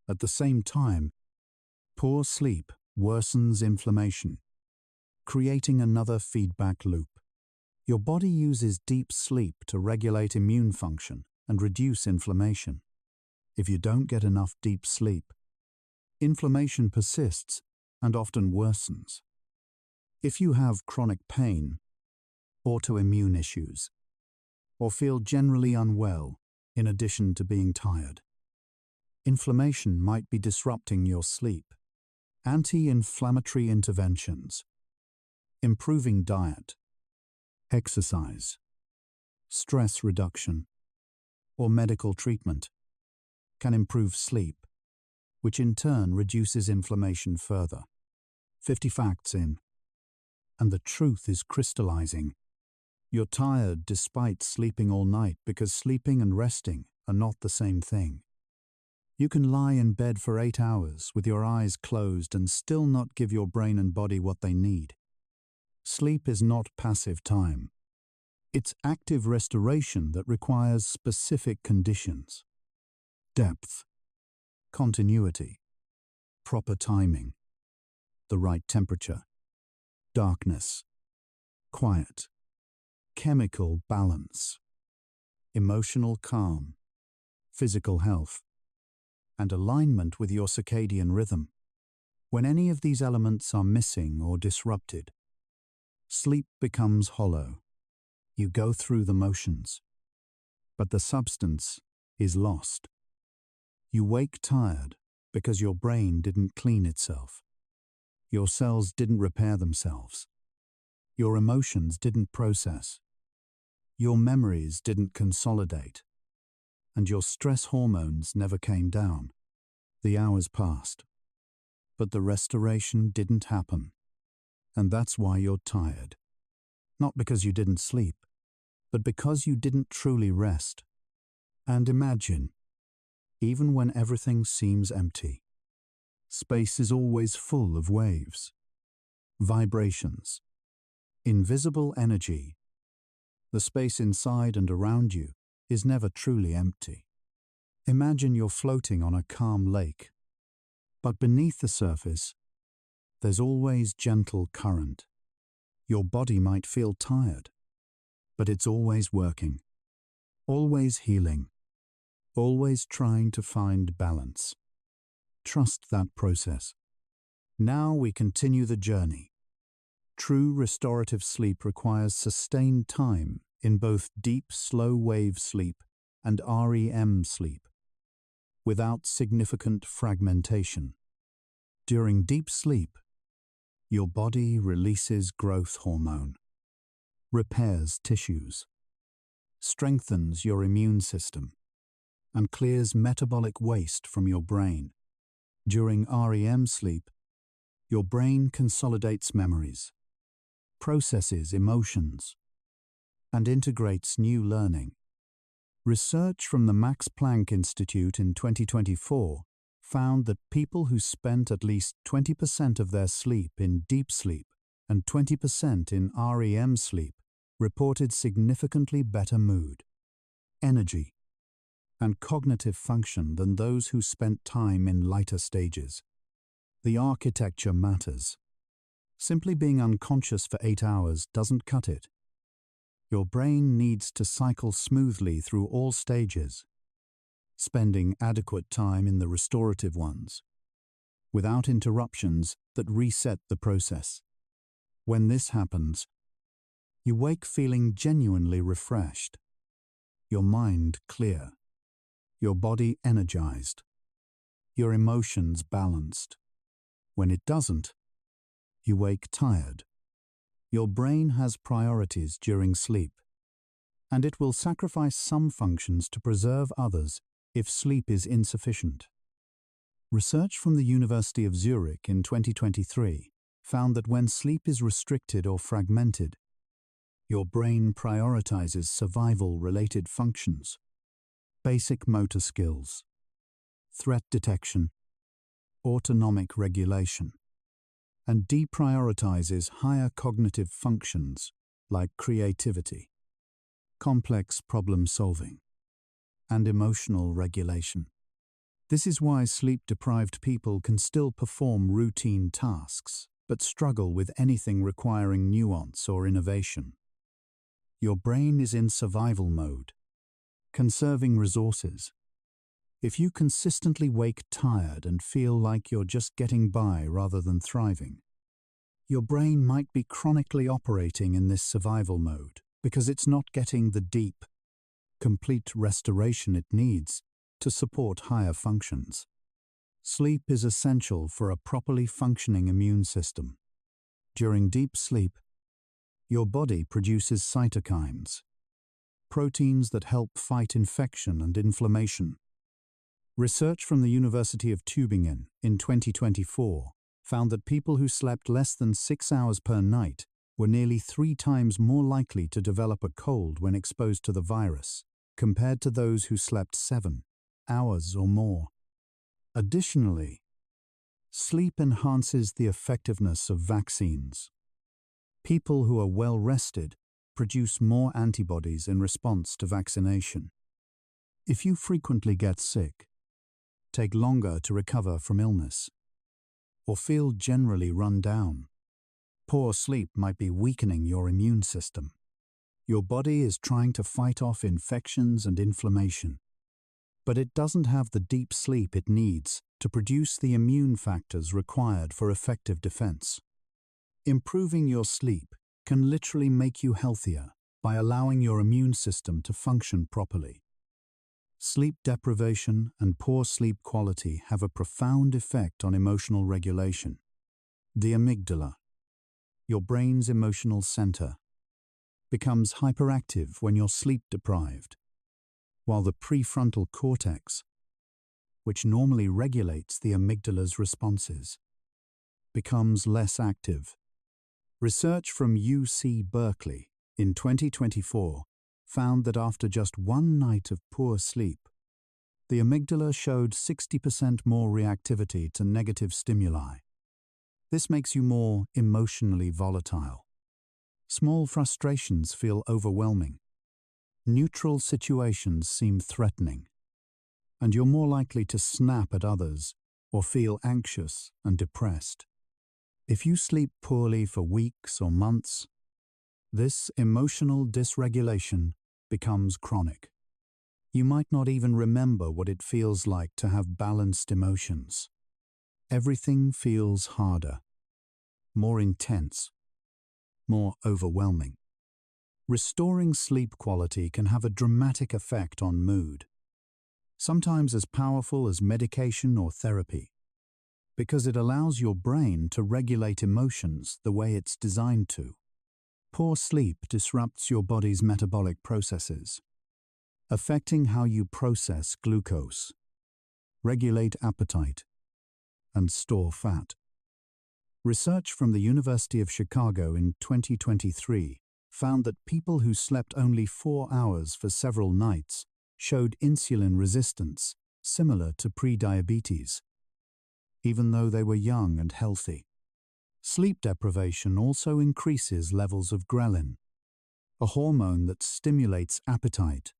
At the same time, poor sleep worsens inflammation, creating another feedback loop. Your body uses deep sleep to regulate immune function and reduce inflammation. If you don't get enough deep sleep, inflammation persists and often worsens. If you have chronic pain, autoimmune issues, or feel generally unwell in addition to being tired, inflammation might be disrupting your sleep. Anti-inflammatory interventions, improving diet, exercise, stress reduction, or medical treatment can improve sleep, which in turn reduces inflammation further. 50 facts in, and the truth is crystallizing. You're tired despite sleeping all night because sleeping and resting are not the same thing. You can lie in bed for 8 hours with your eyes closed and still not give your brain and body what they need. Sleep is not passive time. It's active restoration that requires specific conditions: depth, continuity, proper timing, the right temperature, darkness, quiet, chemical balance, emotional calm, physical health, and alignment with your circadian rhythm. When any of these elements are missing or disrupted, sleep becomes hollow. You go through the motions, but the substance is lost. You wake tired because your brain didn't clean itself. Your cells didn't repair themselves. Your emotions didn't process. Your memories didn't consolidate. And your stress hormones never came down. The hours passed, but the restoration didn't happen. And that's why you're tired. Not because you didn't sleep, but because you didn't truly rest. And imagine, even when everything seems empty, space is always full of waves, vibrations, invisible energy. The space inside and around you is never truly empty. Imagine you're floating on a calm lake, but beneath the surface, there's always gentle current. Your body might feel tired, but it's always working, always healing, always trying to find balance. Trust that process. Now we continue the journey. True restorative sleep requires sustained time in both deep, slow-wave sleep and REM sleep, without significant fragmentation. During deep sleep, your body releases growth hormone, repairs tissues, strengthens your immune system, and clears metabolic waste from your brain. During REM sleep, your brain consolidates memories, processes emotions, and integrates new learning. Research from the Max Planck Institute in 2024 found that people who spent at least 20% of their sleep in deep sleep and 20% in REM sleep reported significantly better mood, energy, and cognitive function than those who spent time in lighter stages. The architecture matters. Simply being unconscious for 8 hours doesn't cut it. Your brain needs to cycle smoothly through all stages, spending adequate time in the restorative ones, without interruptions that reset the process. When this happens, you wake feeling genuinely refreshed, your mind clear, your body energized, your emotions balanced. When it doesn't, you wake tired. Your brain has priorities during sleep, and it will sacrifice some functions to preserve others if sleep is insufficient. Research from the University of Zurich in 2023 found that when sleep is restricted or fragmented, your brain prioritizes survival-related functions, basic motor skills, threat detection, autonomic regulation, and deprioritizes higher cognitive functions like creativity, complex problem-solving, and emotional regulation. This is why sleep-deprived people can still perform routine tasks, but struggle with anything requiring nuance or innovation. Your brain is in survival mode, conserving resources. If you consistently wake tired and feel like you're just getting by rather than thriving, your brain might be chronically operating in this survival mode because it's not getting the deep, complete restoration it needs to support higher functions. Sleep is essential for a properly functioning immune system. During deep sleep, your body produces cytokines, proteins that help fight infection and inflammation. Research from the University of Tübingen in 2024 found that people who slept less than 6 hours per night were nearly 3 times more likely to develop a cold when exposed to the virus, compared to those who slept 7 hours or more. Additionally, sleep enhances the effectiveness of vaccines. People who are well rested produce more antibodies in response to vaccination. If you frequently get sick, take longer to recover from illness, or feel generally run down, poor sleep might be weakening your immune system. Your body is trying to fight off infections and inflammation, but it doesn't have the deep sleep it needs to produce the immune factors required for effective defense. Improving your sleep can literally make you healthier by allowing your immune system to function properly. Sleep deprivation and poor sleep quality have a profound effect on emotional regulation. The amygdala, your brain's emotional center, becomes hyperactive when you're sleep deprived, while the prefrontal cortex, which normally regulates the amygdala's responses, becomes less active. Research from UC Berkeley in 2024 found that after just 1 night of poor sleep, the amygdala showed 60% more reactivity to negative stimuli. This makes you more emotionally volatile. Small frustrations feel overwhelming. Neutral situations seem threatening, and you're more likely to snap at others or feel anxious and depressed. If you sleep poorly for weeks or months, this emotional dysregulation becomes chronic. You might not even remember what it feels like to have balanced emotions. Everything feels harder, more intense, more overwhelming. Restoring sleep quality can have a dramatic effect on mood, sometimes as powerful as medication or therapy, because it allows your brain to regulate emotions the way it's designed to. Poor sleep disrupts your body's metabolic processes, affecting how you process glucose, regulate appetite, and store fat. Research from the University of Chicago in 2023 found that people who slept only 4 hours for several nights showed insulin resistance similar to prediabetes, even though they were young and healthy. Sleep deprivation also increases levels of ghrelin, a hormone that stimulates appetite,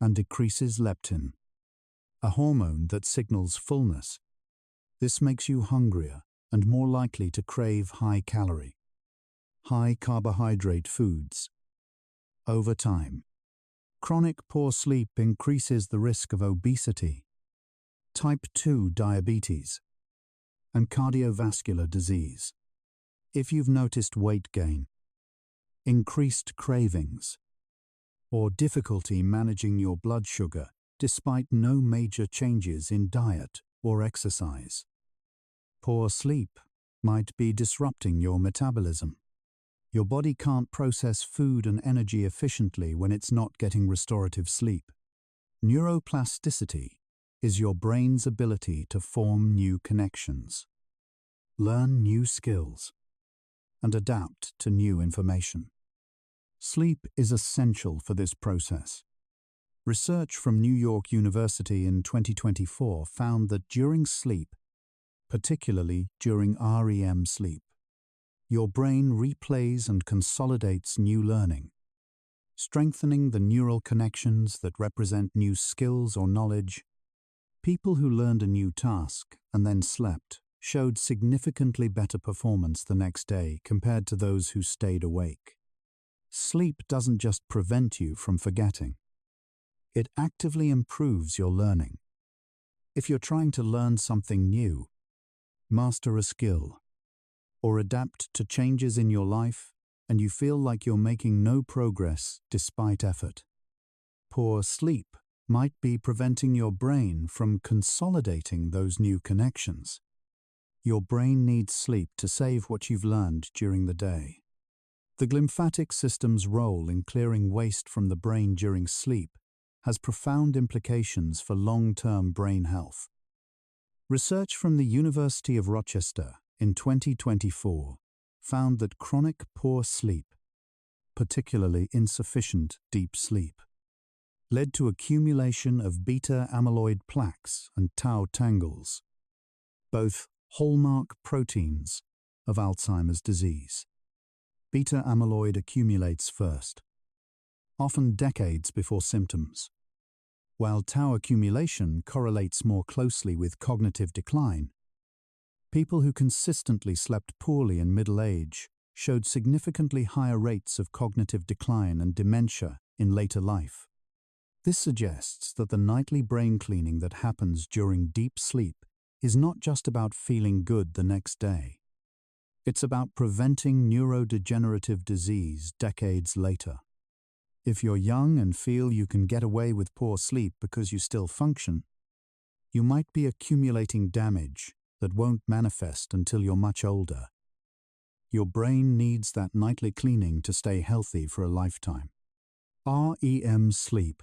and decreases leptin, a hormone that signals fullness. This makes you hungrier and more likely to crave high-calorie, high-carbohydrate foods. Over time, chronic poor sleep increases the risk of obesity, type 2 diabetes, and cardiovascular disease. If you've noticed weight gain, increased cravings, or difficulty managing your blood sugar despite no major changes in diet or exercise, poor sleep might be disrupting your metabolism. Your body can't process food and energy efficiently when it's not getting restorative sleep. Neuroplasticity is your brain's ability to form new connections, learn new skills, and adapt to new information. Sleep is essential for this process. Research from New York University in 2024 found that during sleep, particularly during REM sleep, your brain replays and consolidates new learning, strengthening the neural connections that represent new skills or knowledge. People who learned a new task and then slept showed significantly better performance the next day compared to those who stayed awake. Sleep doesn't just prevent you from forgetting. It actively improves your learning. If you're trying to learn something new, master a skill, or adapt to changes in your life, and you feel like you're making no progress despite effort, poor sleep might be preventing your brain from consolidating those new connections. Your brain needs sleep to save what you've learned during the day. The glymphatic system's role in clearing waste from the brain during sleep has profound implications for long-term brain health. Research from the University of Rochester in 2024 found that chronic poor sleep, particularly insufficient deep sleep, led to accumulation of beta-amyloid plaques and tau tangles, both hallmark proteins of Alzheimer's disease. Beta-amyloid accumulates first, often decades before symptoms, while tau accumulation correlates more closely with cognitive decline. People who consistently slept poorly in middle age showed significantly higher rates of cognitive decline and dementia in later life. This suggests that the nightly brain cleaning that happens during deep sleep is not just about feeling good the next day. It's about preventing neurodegenerative disease decades later. If you're young and feel you can get away with poor sleep because you still function, you might be accumulating damage that won't manifest until you're much older. Your brain needs that nightly cleaning to stay healthy for a lifetime. REM sleep,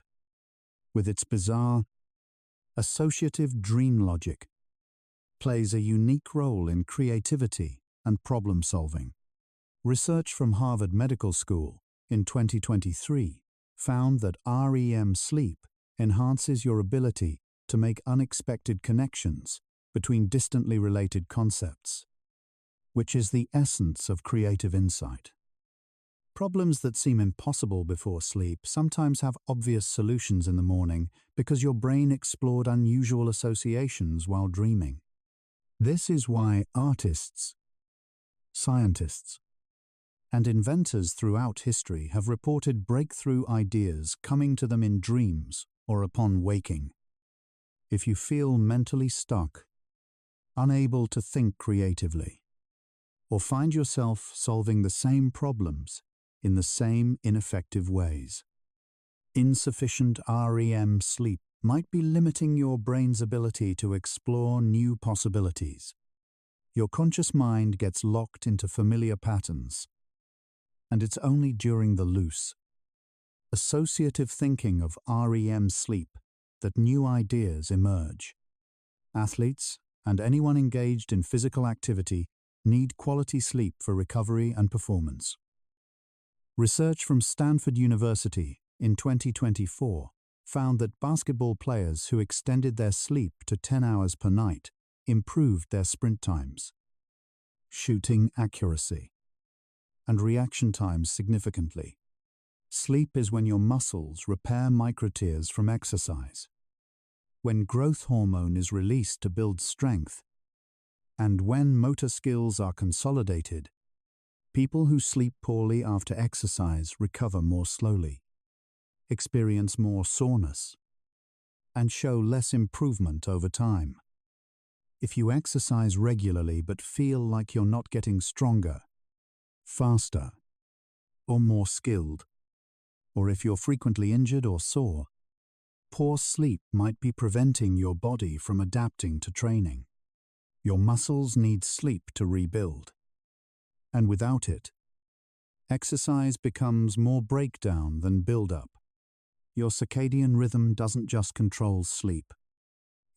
with its bizarre associative dream logic, plays a unique role in creativity and problem-solving. Research from Harvard Medical School in 2023 found that REM sleep enhances your ability to make unexpected connections between distantly related concepts, which is the essence of creative insight. Problems that seem impossible before sleep sometimes have obvious solutions in the morning because your brain explored unusual associations while dreaming. This is why artists, scientists, and inventors throughout history have reported breakthrough ideas coming to them in dreams or upon waking. If you feel mentally stuck, unable to think creatively, or find yourself solving the same problems in the same ineffective ways, insufficient REM sleep might be limiting your brain's ability to explore new possibilities. Your conscious mind gets locked into familiar patterns, and it's only during the loose, associative thinking of REM sleep that new ideas emerge. Athletes and anyone engaged in physical activity need quality sleep for recovery and performance. Research from Stanford University in 2024 found that basketball players who extended their sleep to 10 hours per night improved their sprint times, shooting accuracy, and reaction times significantly. Sleep is when your muscles repair microtears from exercise, when growth hormone is released to build strength, and when motor skills are consolidated. People who sleep poorly after exercise recover more slowly, experience more soreness, and show less improvement over time. If you exercise regularly but feel like you're not getting stronger, faster, or more skilled, or if you're frequently injured or sore, poor sleep might be preventing your body from adapting to training. Your muscles need sleep to rebuild, and without it, exercise becomes more breakdown than build-up. Your circadian rhythm doesn't just control sleep.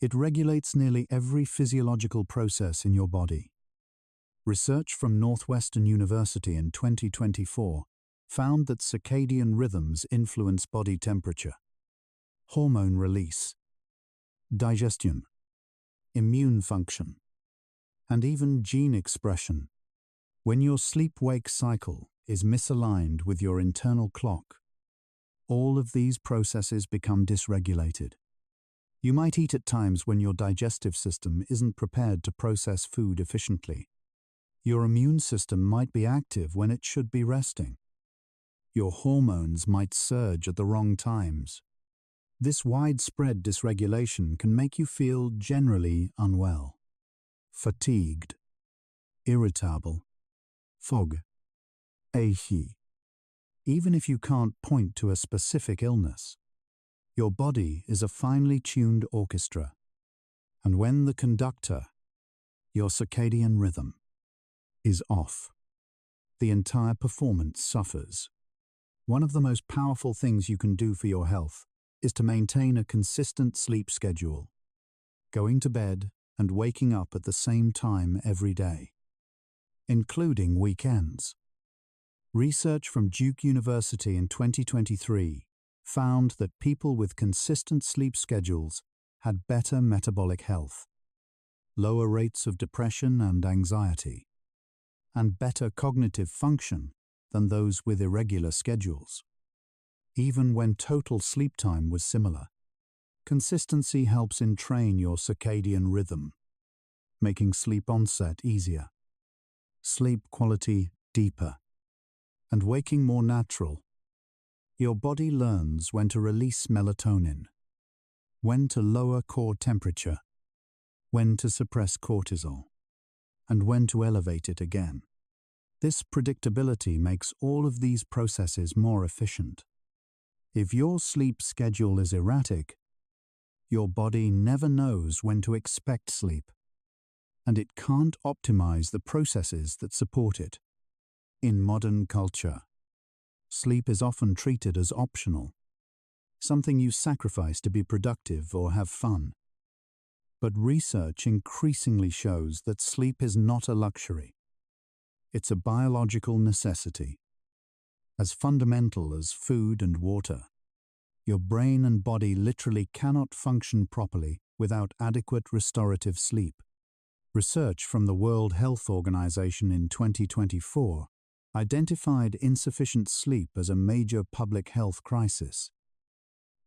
It regulates nearly every physiological process in your body. Research from Northwestern University in 2024 found that circadian rhythms influence body temperature, hormone release, digestion, immune function, and even gene expression. When your sleep-wake cycle is misaligned with your internal clock, all of these processes become dysregulated. You might eat at times when your digestive system isn't prepared to process food efficiently. Your immune system might be active when it should be resting. Your hormones might surge at the wrong times. This widespread dysregulation can make you feel generally unwell, fatigued, irritable, fog, achy. Even if you can't point to a specific illness, your body is a finely tuned orchestra, and when the conductor, your circadian rhythm, is off, the entire performance suffers. One of the most powerful things you can do for your health is to maintain a consistent sleep schedule, going to bed and waking up at the same time every day, including weekends. Research from Duke University in 2023 found that people with consistent sleep schedules had better metabolic health, lower rates of depression and anxiety, and better cognitive function than those with irregular schedules. Even when total sleep time was similar, consistency helps entrain your circadian rhythm, making sleep onset easier, sleep quality deeper, and waking more natural. Your body learns when to release melatonin, when to lower core temperature, when to suppress cortisol, and when to elevate it again. This predictability makes all of these processes more efficient. If your sleep schedule is erratic, your body never knows when to expect sleep, and it can't optimize the processes that support it. In modern culture, sleep is often treated as optional, something you sacrifice to be productive or have fun. But research increasingly shows that sleep is not a luxury. It's a biological necessity. As fundamental as food and water, your brain and body literally cannot function properly without adequate restorative sleep. Research from the World Health Organization in 2024 identified insufficient sleep as a major public health crisis,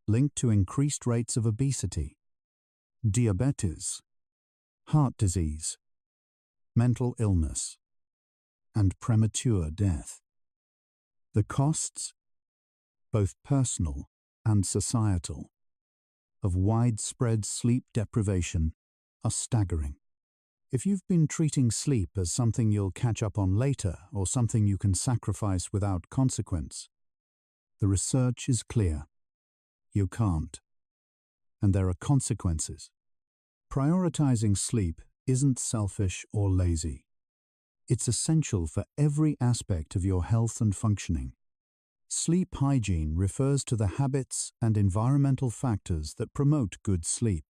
linked to increased rates of obesity, diabetes, heart disease, mental illness, and premature death. The costs, both personal and societal, of widespread sleep deprivation are staggering. If you've been treating sleep as something you'll catch up on later or something you can sacrifice without consequence, the research is clear. You can't. And there are consequences. Prioritizing sleep isn't selfish or lazy. It's essential for every aspect of your health and functioning. Sleep hygiene refers to the habits and environmental factors that promote good sleep.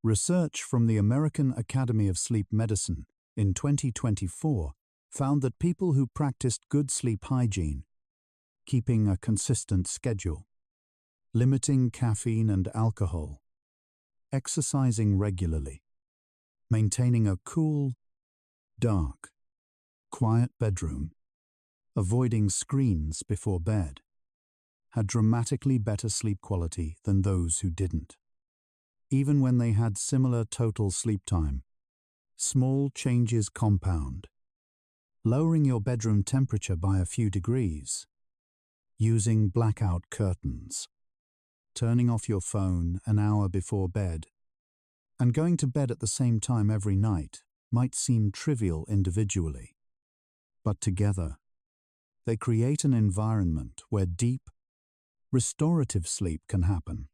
Research from the American Academy of Sleep Medicine in 2024 found that people who practiced good sleep hygiene, keeping a consistent schedule, limiting caffeine and alcohol, exercising regularly, maintaining a cool, dark, quiet bedroom, avoiding screens before bed, had dramatically better sleep quality than those who didn't. Even when they had similar total sleep time, small changes compound. Lowering your bedroom temperature by a few degrees, using blackout curtains, turning off your phone an hour before bed, and going to bed at the same time every night might seem trivial individually, but together, they create an environment where deep, restorative sleep can happen.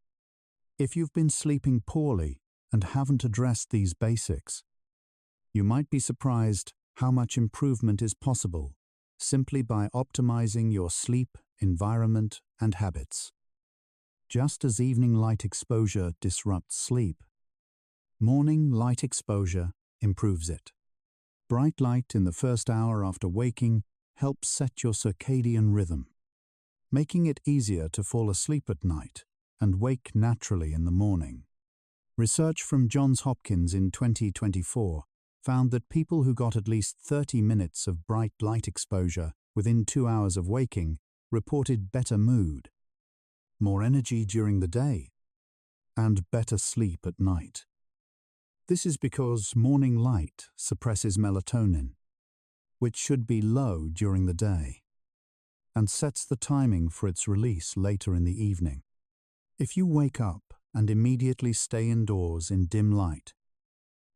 If you've been sleeping poorly and haven't addressed these basics, you might be surprised how much improvement is possible simply by optimizing your sleep, environment, and habits. Just as evening light exposure disrupts sleep, morning light exposure improves it. Bright light in the first hour after waking helps set your circadian rhythm, making it easier to fall asleep at night and wake naturally in the morning. Research from Johns Hopkins in 2024 found that people who got at least 30 minutes of bright light exposure within 2 hours of waking reported better mood, more energy during the day, and better sleep at night. This is because morning light suppresses melatonin, which should be low during the day, and sets the timing for its release later in the evening. If you wake up and immediately stay indoors in dim light,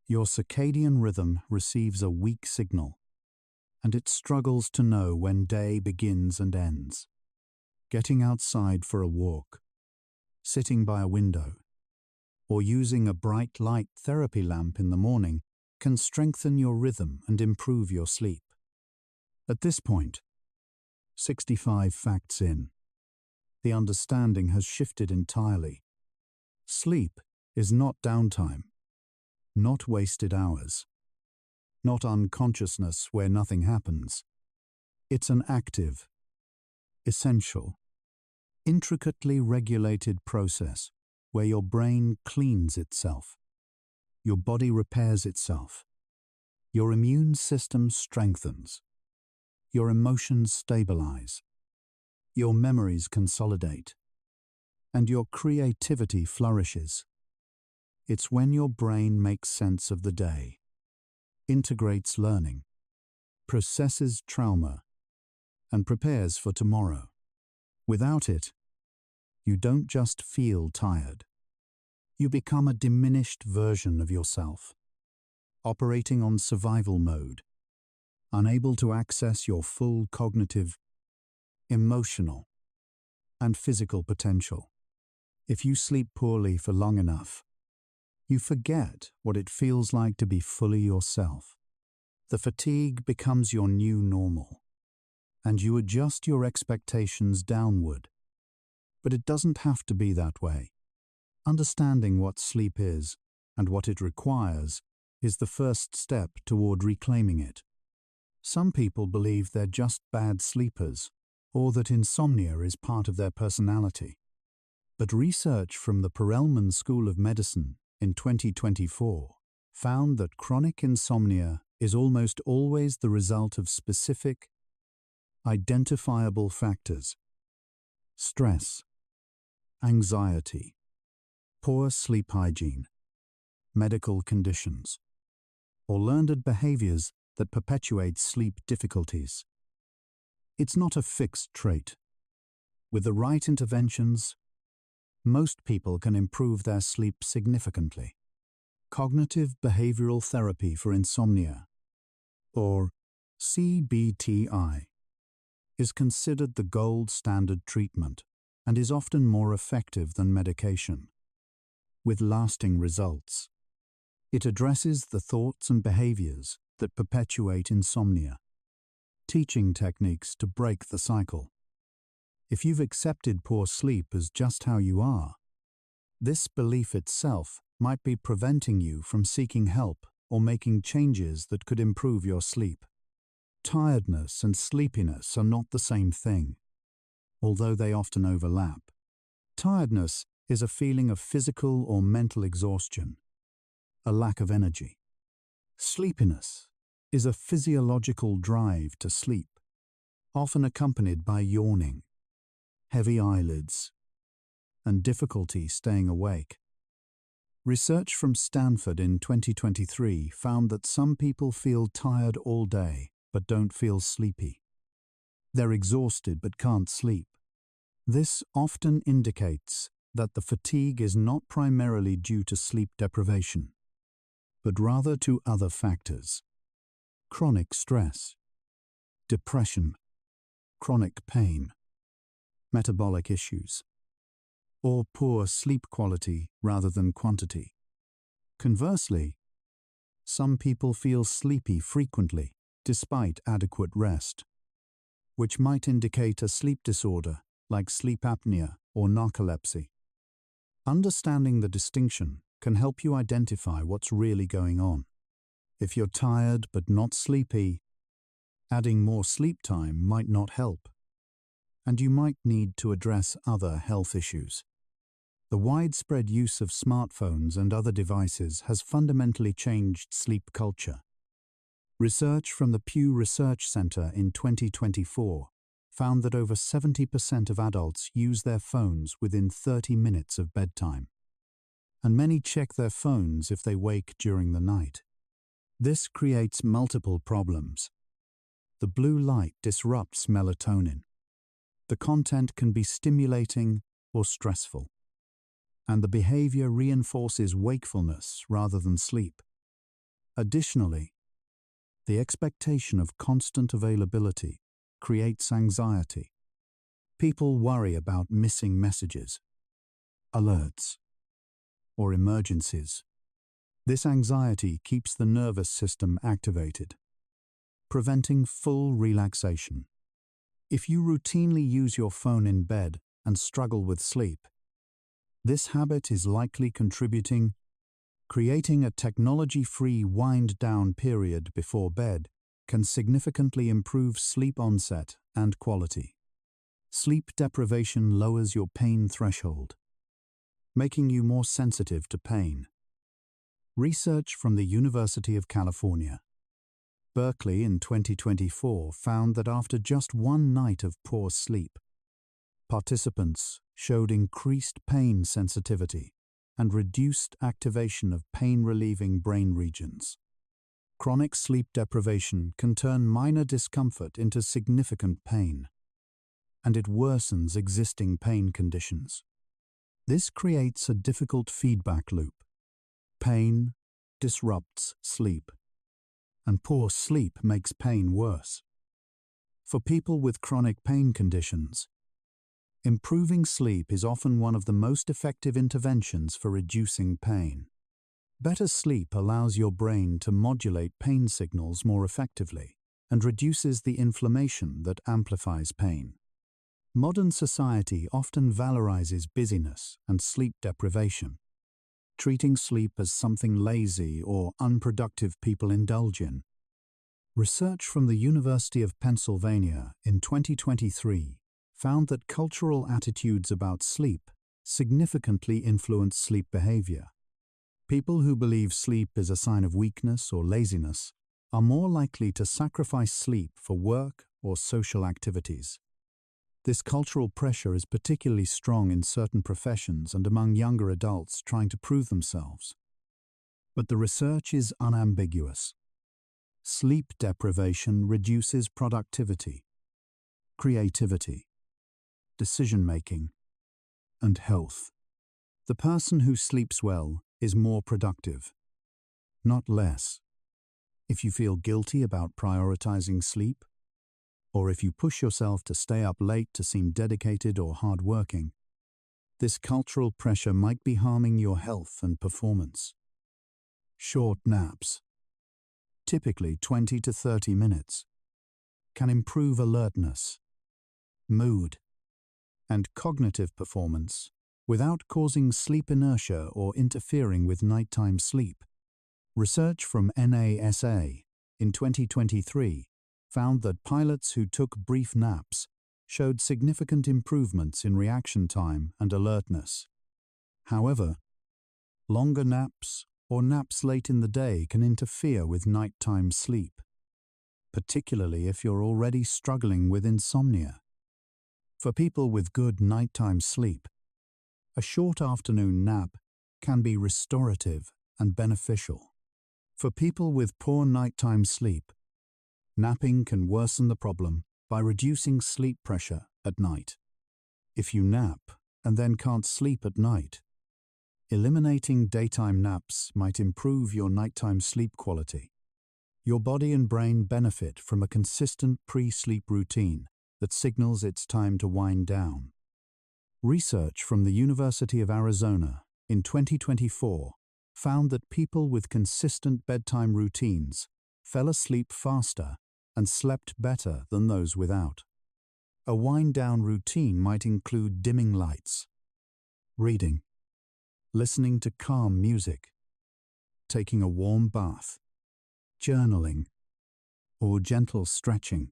your circadian rhythm receives a weak signal, and it struggles to know when day begins and ends. Getting outside for a walk, sitting by a window, or using a bright light therapy lamp in the morning can strengthen your rhythm and improve your sleep. At this point, 65 facts in, the understanding has shifted entirely. Sleep is not downtime, not wasted hours, not unconsciousness where nothing happens. It's an active, essential, intricately regulated process where your brain cleans itself, your body repairs itself, your immune system strengthens, your emotions stabilize, your memories consolidate, and your creativity flourishes. It's when your brain makes sense of the day, integrates learning, processes trauma, and prepares for tomorrow. Without it, you don't just feel tired. You become a diminished version of yourself, operating on survival mode, unable to access your full cognitive, emotional, and physical potential. If you sleep poorly for long enough, you forget what it feels like to be fully yourself. The fatigue becomes your new normal, and you adjust your expectations downward. But it doesn't have to be that way. Understanding what sleep is and what it requires is the first step toward reclaiming it. Some people believe they're just bad sleepers, or that insomnia is part of their personality. But research from the Perelman School of Medicine in 2024 found that chronic insomnia is almost always the result of specific, identifiable factors: stress, anxiety, poor sleep hygiene, medical conditions, or learned behaviors that perpetuate sleep difficulties. It's not a fixed trait. With the right interventions, most people can improve their sleep significantly. Cognitive behavioral therapy for insomnia, or CBTI, is considered the gold standard treatment and is often more effective than medication, with lasting results. It addresses the thoughts and behaviors that perpetuate insomnia, teaching techniques to break the cycle. If you've accepted poor sleep as just how you are, this belief itself might be preventing you from seeking help or making changes that could improve your sleep. Tiredness and sleepiness are not the same thing, although they often overlap. Tiredness is a feeling of physical or mental exhaustion, a lack of energy. Sleepiness is a physiological drive to sleep, often accompanied by yawning, heavy eyelids, and difficulty staying awake. Research from Stanford in 2023 found that some people feel tired all day but don't feel sleepy. They're exhausted but can't sleep. This often indicates that the fatigue is not primarily due to sleep deprivation, but rather to other factors: chronic stress, depression, chronic pain, metabolic issues, or poor sleep quality rather than quantity. Conversely, some people feel sleepy frequently despite adequate rest, which might indicate a sleep disorder like sleep apnea or narcolepsy. Understanding the distinction can help you identify what's really going on. If you're tired but not sleepy, adding more sleep time might not help, and you might need to address other health issues. The widespread use of smartphones and other devices has fundamentally changed sleep culture. Research from the Pew Research Center in 2024 found that over 70% of adults use their phones within 30 minutes of bedtime, and many check their phones if they wake during the night. This creates multiple problems. The blue light disrupts melatonin. The content can be stimulating or stressful. and the behavior reinforces wakefulness rather than sleep. Additionally, the expectation of constant availability creates anxiety. People worry about missing messages, alerts, or emergencies. This anxiety keeps the nervous system activated, preventing full relaxation. If you routinely use your phone in bed and struggle with sleep, this habit is likely contributing. Creating a technology-free wind-down period before bed can significantly improve sleep onset and quality. Sleep deprivation lowers your pain threshold, making you more sensitive to pain. Research from the University of California, Berkeley in 2024 found that after just one night of poor sleep, participants showed increased pain sensitivity and reduced activation of pain-relieving brain regions. Chronic sleep deprivation can turn minor discomfort into significant pain, and it worsens existing pain conditions. This creates a difficult feedback loop. Pain disrupts sleep, and poor sleep makes pain worse. For people with chronic pain conditions, improving sleep is often one of the most effective interventions for reducing pain. Better sleep allows your brain to modulate pain signals more effectively and reduces the inflammation that amplifies pain. Modern society often valorizes busyness and sleep deprivation, treating sleep as something lazy or unproductive people indulge in. Research from the University of Pennsylvania in 2023 found that cultural attitudes about sleep significantly influence sleep behavior. People who believe sleep is a sign of weakness or laziness are more likely to sacrifice sleep for work or social activities. This cultural pressure is particularly strong in certain professions and among younger adults trying to prove themselves. But the research is unambiguous. Sleep deprivation reduces productivity, creativity, decision-making, and health. The person who sleeps well is more productive, not less. If you feel guilty about prioritizing sleep, or if you push yourself to stay up late to seem dedicated or hardworking, this cultural pressure might be harming your health and performance. Short naps, typically 20 to 30 minutes, can improve alertness, mood, and cognitive performance without causing sleep inertia or interfering with nighttime sleep. Research from NASA in 2023 found that pilots who took brief naps showed significant improvements in reaction time and alertness. However, longer naps or naps late in the day can interfere with nighttime sleep, particularly if you're already struggling with insomnia. For people with good nighttime sleep, a short afternoon nap can be restorative and beneficial. For people with poor nighttime sleep, napping can worsen the problem by reducing sleep pressure at night. If you nap and then can't sleep at night, eliminating daytime naps might improve your nighttime sleep quality. Your body and brain benefit from a consistent pre-sleep routine that signals it's time to wind down. Research from the University of Arizona in 2024 found that people with consistent bedtime routines fell asleep faster and slept better than those without. A wind-down routine might include dimming lights, reading, listening to calm music, taking a warm bath, journaling, or gentle stretching.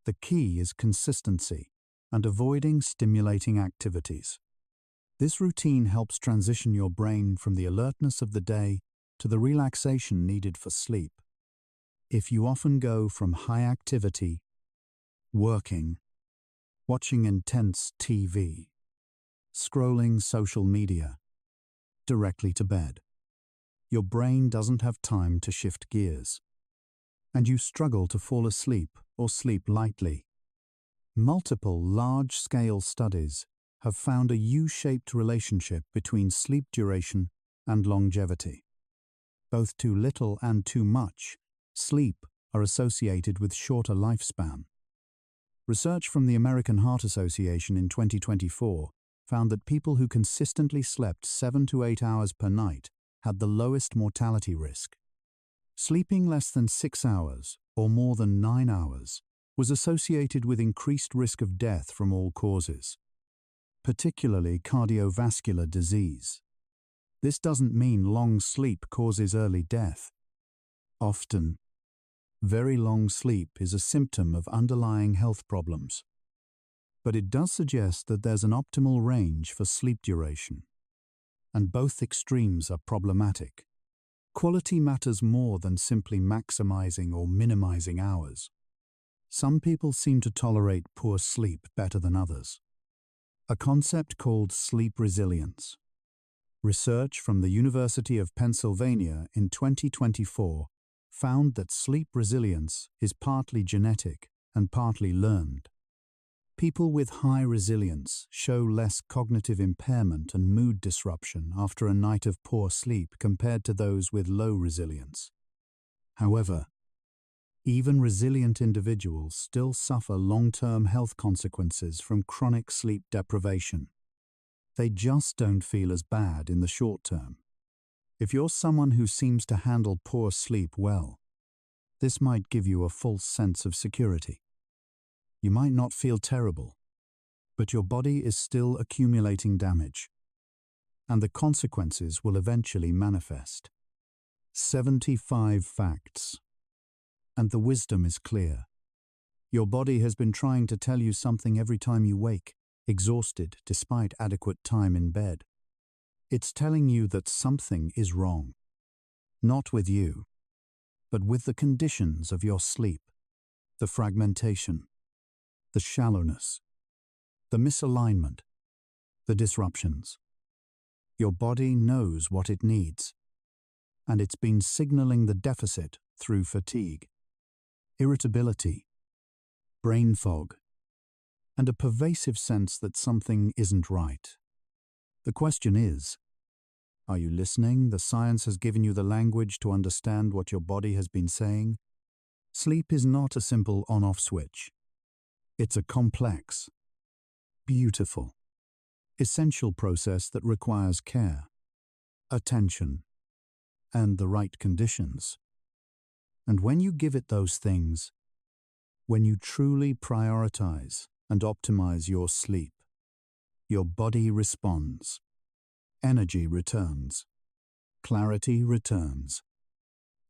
The key is consistency and avoiding stimulating activities. This routine helps transition your brain from the alertness of the day to the relaxation needed for sleep. If you often go from high activity, working, watching intense TV, scrolling social media, directly to bed, your brain doesn't have time to shift gears, and you struggle to fall asleep or sleep lightly. Multiple large-scale studies have found a U-shaped relationship between sleep duration and longevity. Both too little and too much sleep are associated with shorter lifespan. Research from the American Heart Association in 2024 found that people who consistently slept 7 to 8 hours per night had the lowest mortality risk. Sleeping less than 6 hours or more than 9 hours was associated with increased risk of death from all causes, particularly cardiovascular disease. This doesn't mean long sleep causes early death. Often, very long sleep is a symptom of underlying health problems. But it does suggest that there's an optimal range for sleep duration, and both extremes are problematic. Quality matters more than simply maximizing or minimizing hours. Some people seem to tolerate poor sleep better than others. A concept called sleep resilience. Research from the University of Pennsylvania in 2024 found that sleep resilience is partly genetic and partly learned. People with high resilience show less cognitive impairment and mood disruption after a night of poor sleep compared to those with low resilience. However, even resilient individuals still suffer long-term health consequences from chronic sleep deprivation. They just don't feel as bad in the short term. If you're someone who seems to handle poor sleep well, this might give you a false sense of security. You might not feel terrible, but your body is still accumulating damage, and the consequences will eventually manifest. 75 facts. And the wisdom is clear. Your body has been trying to tell you something every time you wake, exhausted despite adequate time in bed. It's telling you that something is wrong. Not with you, but with the conditions of your sleep, the fragmentation, the shallowness, the misalignment, the disruptions. Your body knows what it needs, and it's been signaling the deficit through fatigue, irritability, brain fog, and a pervasive sense that something isn't right. The question is, are you listening? The science has given you the language to understand what your body has been saying. Sleep is not a simple on-off switch. It's a complex, beautiful, essential process that requires care, attention, and the right conditions. And when you give it those things, when you truly prioritize and optimize your sleep, your body responds. Energy returns. Clarity returns.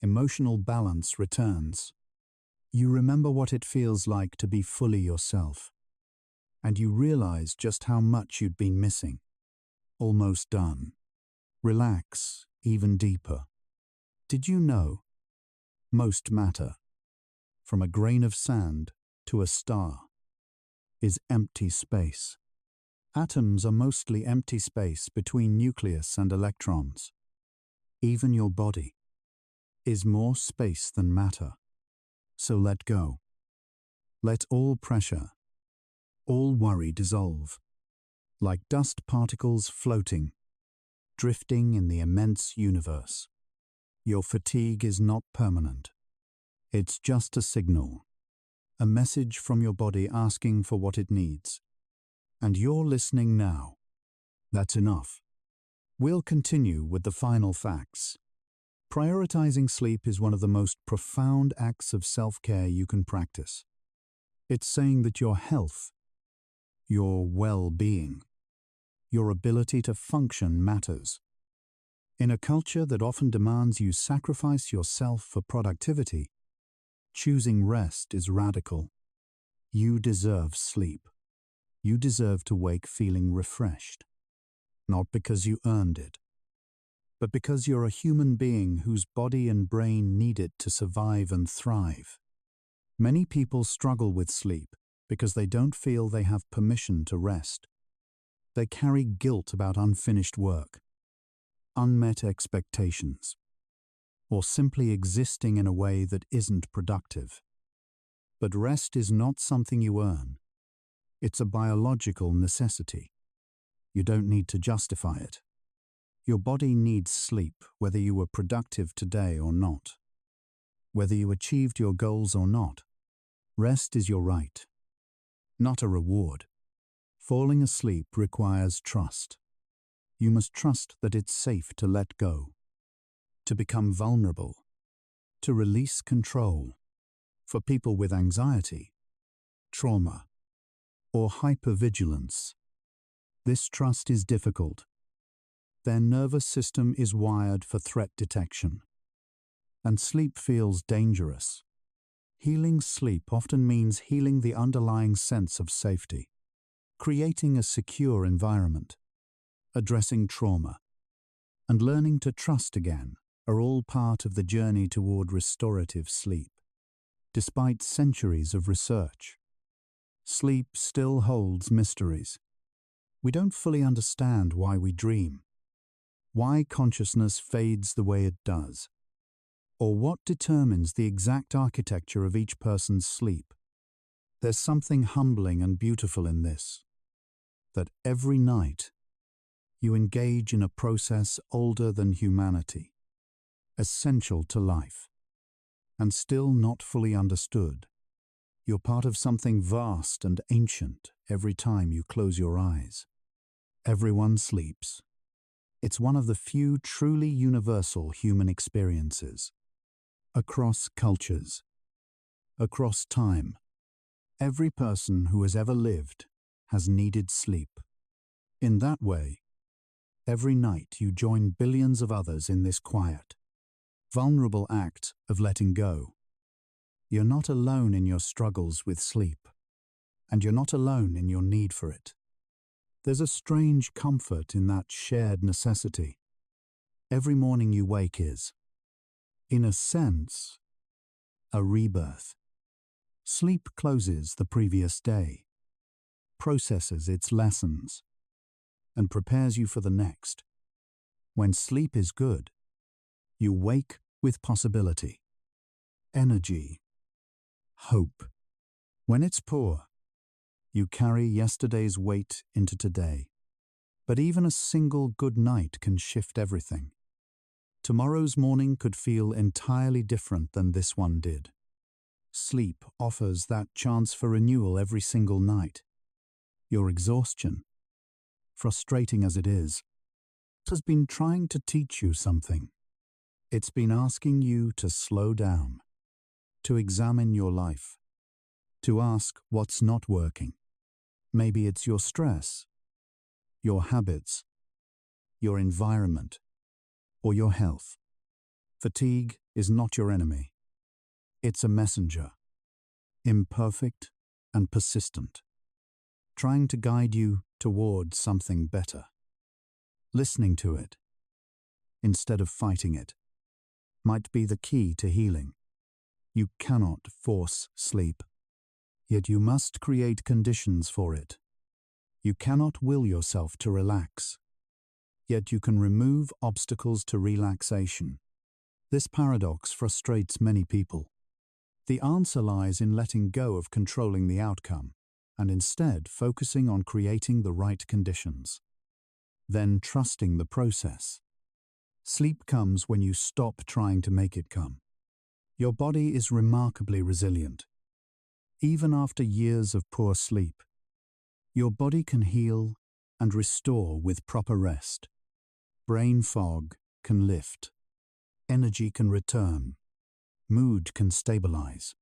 Emotional balance returns. You remember what it feels like to be fully yourself, and you realize just how much you'd been missing. Almost done. Relax even deeper. Did you know? Most matter, from a grain of sand to a star, is empty space. Atoms are mostly empty space between nucleus and electrons. Even your body is more space than matter. So let go. Let all pressure, all worry dissolve, like dust particles floating, drifting in the immense universe. Your fatigue is not permanent. It's just a signal, a message from your body asking for what it needs. And you're listening now. That's enough. We'll continue with the final facts. Prioritizing sleep is one of the most profound acts of self-care you can practice. It's saying that your health, your well-being, your ability to function matters. In a culture that often demands you sacrifice yourself for productivity, choosing rest is radical. You deserve sleep. You deserve to wake feeling refreshed. Not because you earned it, but because you're a human being whose body and brain need it to survive and thrive. Many people struggle with sleep because they don't feel they have permission to rest. They carry guilt about unfinished work, unmet expectations, or simply existing in a way that isn't productive. But rest is not something you earn. It's a biological necessity. You don't need to justify it. Your body needs sleep, whether you were productive today or not. Whether you achieved your goals or not. Rest is your right, not a reward. Falling asleep requires trust. You must trust that it's safe to let go, to become vulnerable, to release control. For people with anxiety, trauma, or hypervigilance, this trust is difficult. Their nervous system is wired for threat detection, and sleep feels dangerous. Healing sleep often means healing the underlying sense of safety, creating a secure environment, addressing trauma, and learning to trust again are all part of the journey toward restorative sleep. Despite centuries of research, sleep still holds mysteries. We don't fully understand why we dream, why consciousness fades the way it does, or what determines the exact architecture of each person's sleep. There's something humbling and beautiful in this, that every night you engage in a process older than humanity, essential to life, and still not fully understood. You're part of something vast and ancient every time you close your eyes. Everyone sleeps. It's one of the few truly universal human experiences. Across cultures, across time, every person who has ever lived has needed sleep. In that way, every night you join billions of others in this quiet, vulnerable act of letting go. You're not alone in your struggles with sleep, and you're not alone in your need for it. There's a strange comfort in that shared necessity. Every morning you wake is, in a sense, a rebirth. Sleep closes the previous day, processes its lessons, and prepares you for the next. When sleep is good, you wake with possibility, energy, hope. When it's poor, you carry yesterday's weight into today. But even a single good night can shift everything. Tomorrow's morning could feel entirely different than this one did. Sleep offers that chance for renewal every single night. Your exhaustion, frustrating as it is, has been trying to teach you something. It's been asking you to slow down, to examine your life, to ask what's not working. Maybe it's your stress, your habits, your environment, or your health. Fatigue is not your enemy. It's a messenger, imperfect and persistent, trying to guide you toward something better. Listening to it, instead of fighting it, might be the key to healing. You cannot force sleep, yet you must create conditions for it. You cannot will yourself to relax, yet you can remove obstacles to relaxation. This paradox frustrates many people. The answer lies in letting go of controlling the outcome, and instead focusing on creating the right conditions. Then trusting the process. Sleep comes when you stop trying to make it come. Your body is remarkably resilient. Even after years of poor sleep, your body can heal and restore with proper rest. Brain fog can lift. Energy can return. Mood can stabilize.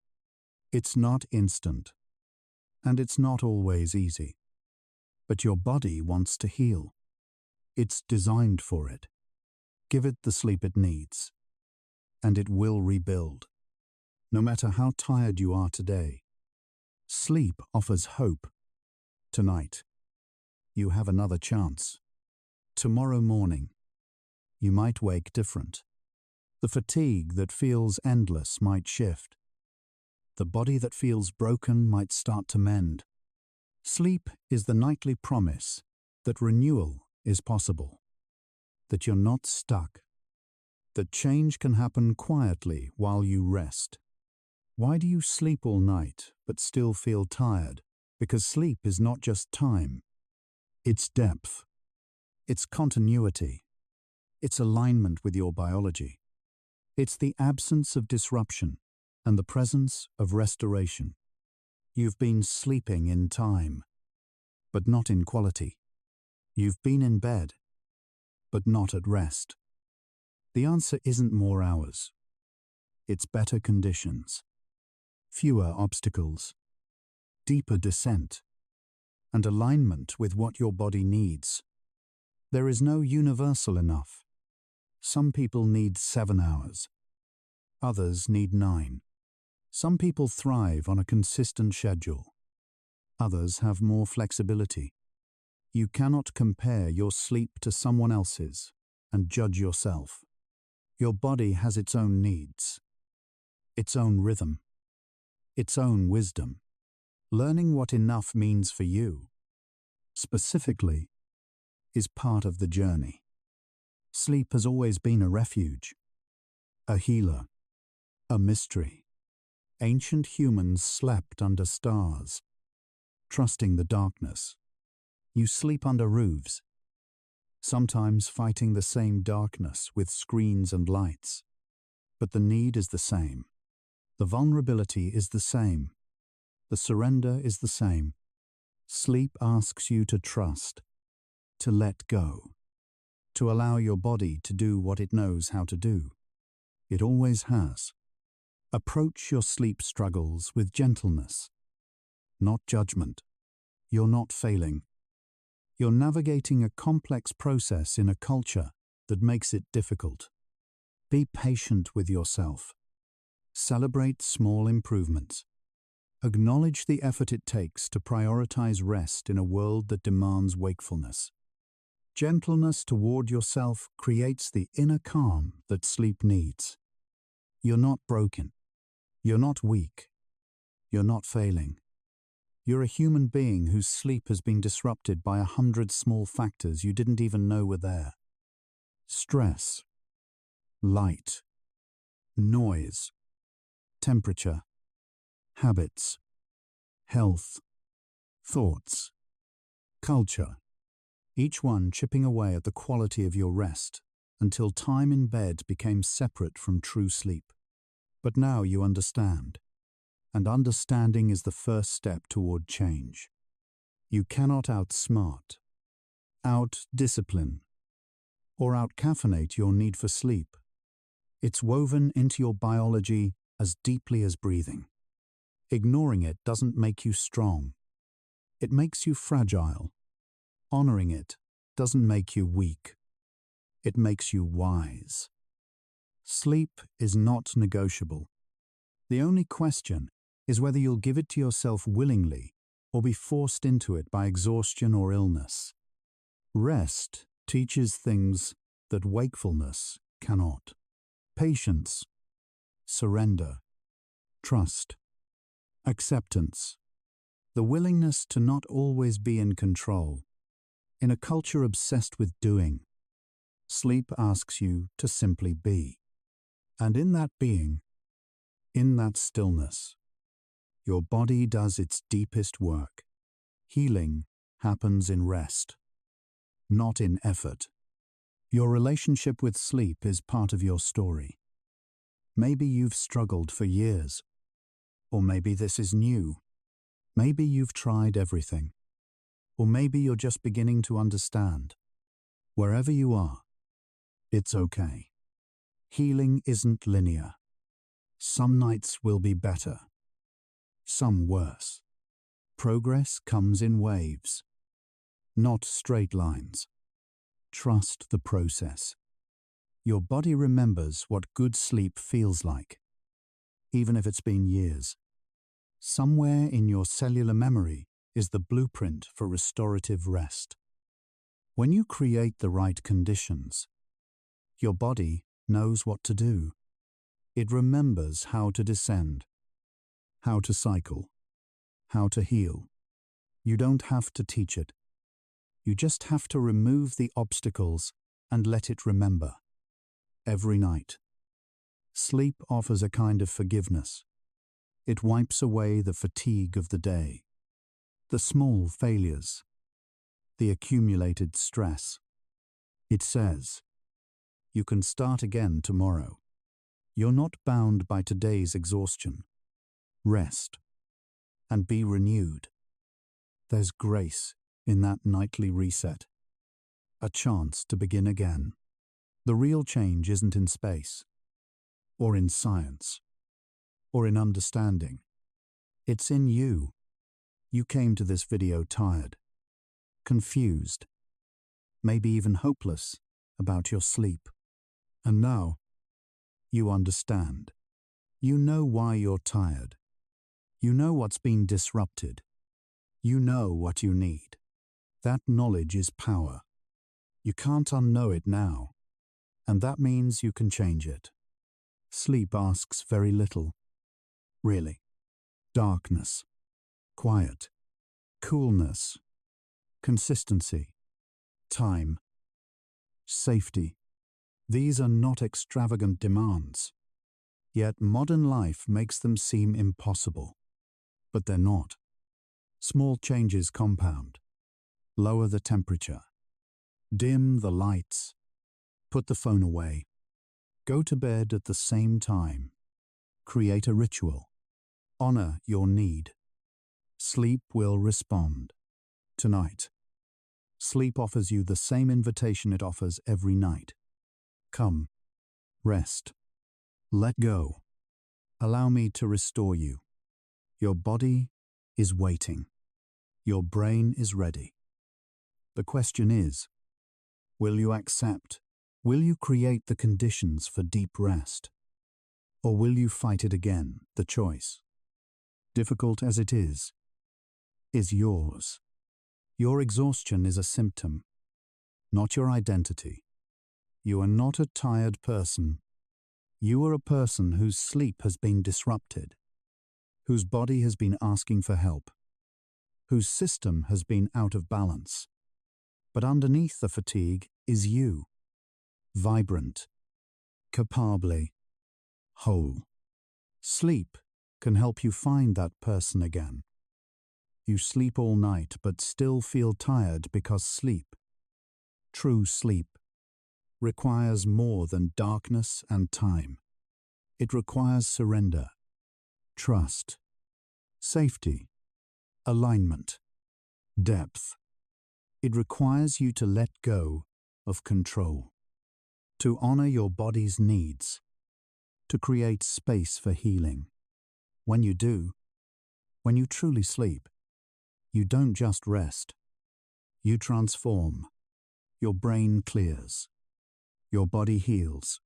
It's not instant, and it's not always easy. But your body wants to heal. It's designed for it. Give it the sleep it needs, and it will rebuild. No matter how tired you are today, sleep offers hope. Tonight, you have another chance. Tomorrow morning, you might wake different. The fatigue that feels endless might shift. The body that feels broken might start to mend. Sleep is the nightly promise that renewal is possible, that you're not stuck, that change can happen quietly while you rest. Why do you sleep all night but still feel tired? Because sleep is not just time, it's depth. It's continuity. It's alignment with your biology. It's the absence of disruption and the presence of restoration. You've been sleeping in time, but not in quality. You've been in bed, but not at rest. The answer isn't more hours. It's better conditions, fewer obstacles, deeper descent, and alignment with what your body needs. There is no universal enough. Some people need 7 hours. Others need 9. Some people thrive on a consistent schedule. Others have more flexibility. You cannot compare your sleep to someone else's and judge yourself. Your body has its own needs, its own rhythm, its own wisdom. Learning what enough means for you, specifically, is part of the journey. Sleep has always been a refuge, a healer, a mystery. Ancient humans slept under stars, trusting the darkness. You sleep under roofs, sometimes fighting the same darkness with screens and lights. But the need is the same. The vulnerability is the same. The surrender is the same. Sleep asks you to trust, to let go, to allow your body to do what it knows how to do. It always has. Approach your sleep struggles with gentleness, not judgment. You're not failing. You're navigating a complex process in a culture that makes it difficult. Be patient with yourself. Celebrate small improvements. Acknowledge the effort it takes to prioritize rest in a world that demands wakefulness. Gentleness toward yourself creates the inner calm that sleep needs. You're not broken. You're not weak. You're not failing. You're a human being whose sleep has been disrupted by 100 small factors you didn't even know were there. Stress, light, noise, temperature, habits, health, thoughts, culture, each one chipping away at the quality of your rest until time in bed became separate from true sleep. But now you understand, and understanding is the first step toward change. You cannot outsmart, out-discipline, or out-caffeinate your need for sleep. It's woven into your biology as deeply as breathing. Ignoring it doesn't make you strong. It makes you fragile. Honoring it doesn't make you weak. It makes you wise. Sleep is not negotiable. The only question is whether you'll give it to yourself willingly or be forced into it by exhaustion or illness. Rest teaches things that wakefulness cannot. Patience, surrender, trust, acceptance, the willingness to not always be in control. In a culture obsessed with doing, sleep asks you to simply be. And in that being, in that stillness, your body does its deepest work. Healing happens in rest, not in effort. Your relationship with sleep is part of your story. Maybe you've struggled for years, or maybe this is new. Maybe you've tried everything, or maybe you're just beginning to understand. Wherever you are, it's okay. Healing isn't linear. Some nights will be better, some worse. Progress comes in waves, not straight lines. Trust the process. Your body remembers what good sleep feels like, even if it's been years. Somewhere in your cellular memory is the blueprint for restorative rest. When you create the right conditions, your body knows what to do. It remembers how to descend, how to cycle, how to heal. You don't have to teach it. You just have to remove the obstacles and let it remember. Every night, sleep offers a kind of forgiveness. It wipes away the fatigue of the day, the small failures, the accumulated stress. It says, you can start again tomorrow. You're not bound by today's exhaustion. Rest and be renewed. There's grace in that nightly reset. A chance to begin again. The real change isn't in space, or in science, or in understanding. It's in you. You came to this video tired, confused, maybe even hopeless about your sleep. And now, you understand. You know why you're tired. You know what's been disrupted. You know what you need. That knowledge is power. You can't unknow it now, and that means you can change it. Sleep asks very little, really. Darkness, quiet, coolness, consistency, time, safety. These are not extravagant demands, yet modern life makes them seem impossible. But they're not. Small changes compound. Lower the temperature. Dim the lights. Put the phone away. Go to bed at the same time. Create a ritual. Honor your need. Sleep will respond. Tonight, sleep offers you the same invitation it offers every night. Come, rest, let go. Allow me to restore you. Your body is waiting. Your brain is ready. The question is, will you accept? Will you create the conditions for deep rest? Or will you fight it again? The choice, difficult as it is yours. Your exhaustion is a symptom, not your identity. You are not a tired person. You are a person whose sleep has been disrupted, whose body has been asking for help, whose system has been out of balance. But underneath the fatigue is you, vibrant, capable, whole. Sleep can help you find that person again. You sleep all night but still feel tired because sleep, true sleep, requires more than darkness and time. It requires surrender, trust, safety, alignment, depth. It requires you to let go of control, to honor your body's needs, to create space for healing. When you do, when you truly sleep, you don't just rest. You transform. Your brain clears. Your body heals.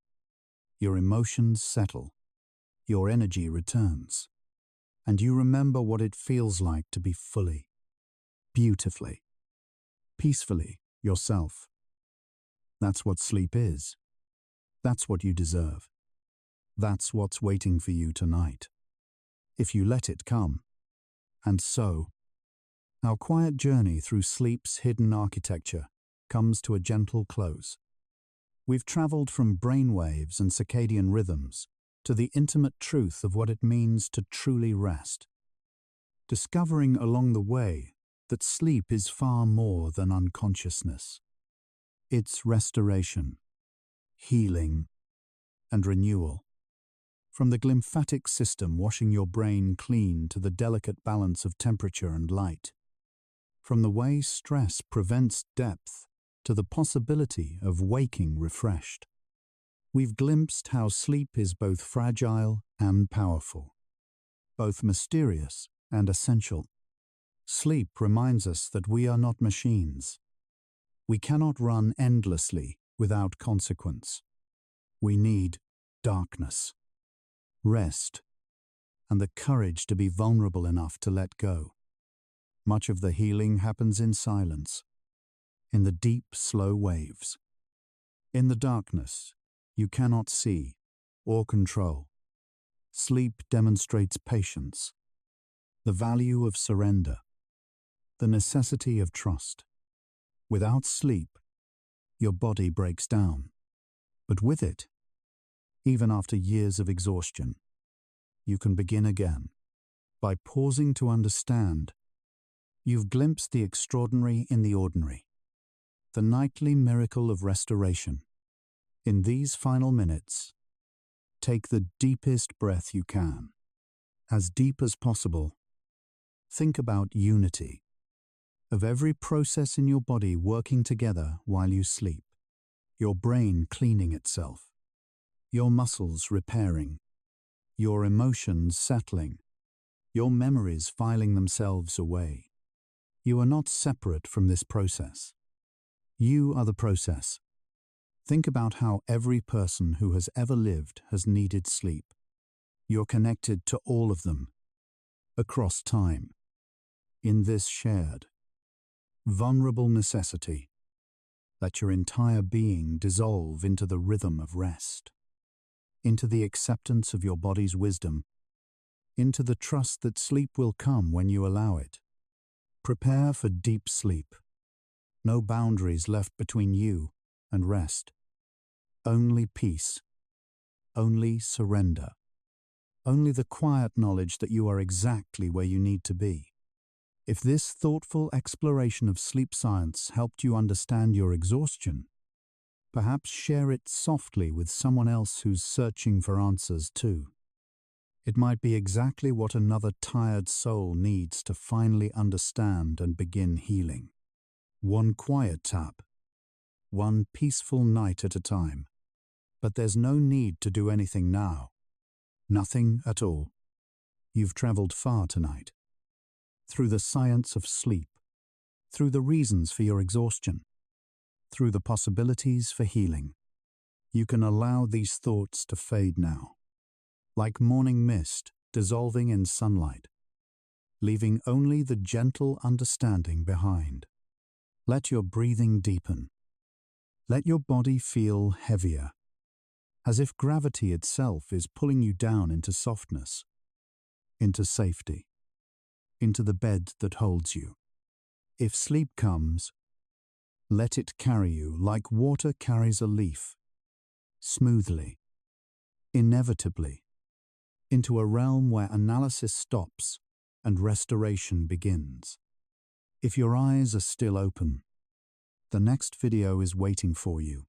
Your emotions settle. Your energy returns. And you remember what it feels like to be fully, beautifully, peacefully yourself. That's what sleep is. That's what you deserve. That's what's waiting for you tonight, if you let it come. And so, our quiet journey through sleep's hidden architecture comes to a gentle close. We've traveled from brainwaves and circadian rhythms to the intimate truth of what it means to truly rest, discovering along the way that sleep is far more than unconsciousness. It's restoration, healing, and renewal. From the glymphatic system washing your brain clean to the delicate balance of temperature and light. From the way stress prevents depth to the possibility of waking refreshed. We've glimpsed how sleep is both fragile and powerful, both mysterious and essential. Sleep reminds us that we are not machines. We cannot run endlessly without consequence. We need darkness, rest, and the courage to be vulnerable enough to let go. Much of the healing happens in silence, in the deep, slow waves. In the darkness, you cannot see or control. Sleep demonstrates patience, the value of surrender, the necessity of trust. Without sleep, your body breaks down. But with it, even after years of exhaustion, you can begin again. By pausing to understand, you've glimpsed the extraordinary in the ordinary, the nightly miracle of restoration. In these final minutes, take the deepest breath you can. As deep as possible, think about unity, of every process in your body working together while you sleep. Your brain cleaning itself, your muscles repairing, your emotions settling, your memories filing themselves away. You are not separate from this process. You are the process. Think about how every person who has ever lived has needed sleep. You're connected to all of them, across time, in this shared, vulnerable necessity. Let your entire being dissolve into the rhythm of rest, into the acceptance of your body's wisdom, into the trust that sleep will come when you allow it. Prepare for deep sleep. No boundaries left between you and rest. Only peace. Only surrender. Only the quiet knowledge that you are exactly where you need to be. If this thoughtful exploration of sleep science helped you understand your exhaustion, perhaps share it softly with someone else who's searching for answers too. It might be exactly what another tired soul needs to finally understand and begin healing. One quiet tap, one peaceful night at a time. But there's no need to do anything now. Nothing at all. You've traveled far tonight. Through the science of sleep, through the reasons for your exhaustion, through the possibilities for healing. You can allow these thoughts to fade now, like morning mist dissolving in sunlight, leaving only the gentle understanding behind. Let your breathing deepen. Let your body feel heavier, as if gravity itself is pulling you down into softness, into safety, into the bed that holds you. If sleep comes, let it carry you like water carries a leaf, smoothly, inevitably, into a realm where analysis stops and restoration begins. If your eyes are still open, the next video is waiting for you,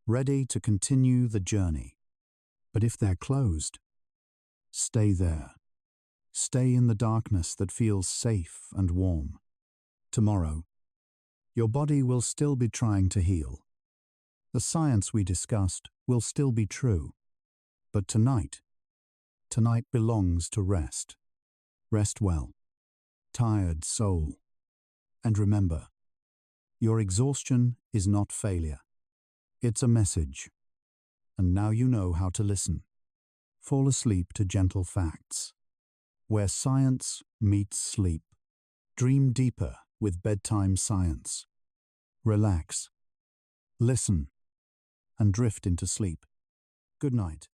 ready to continue the journey. But if they're closed, stay there. Stay in the darkness that feels safe and warm. Tomorrow, your body will still be trying to heal. The science we discussed will still be true. But tonight belongs to rest. Rest well, tired soul. And remember, your exhaustion is not failure. It's a message. And now you know how to listen. Fall asleep to gentle facts, where science meets sleep. Dream deeper with bedtime science. Relax, listen, and drift into sleep. Good night.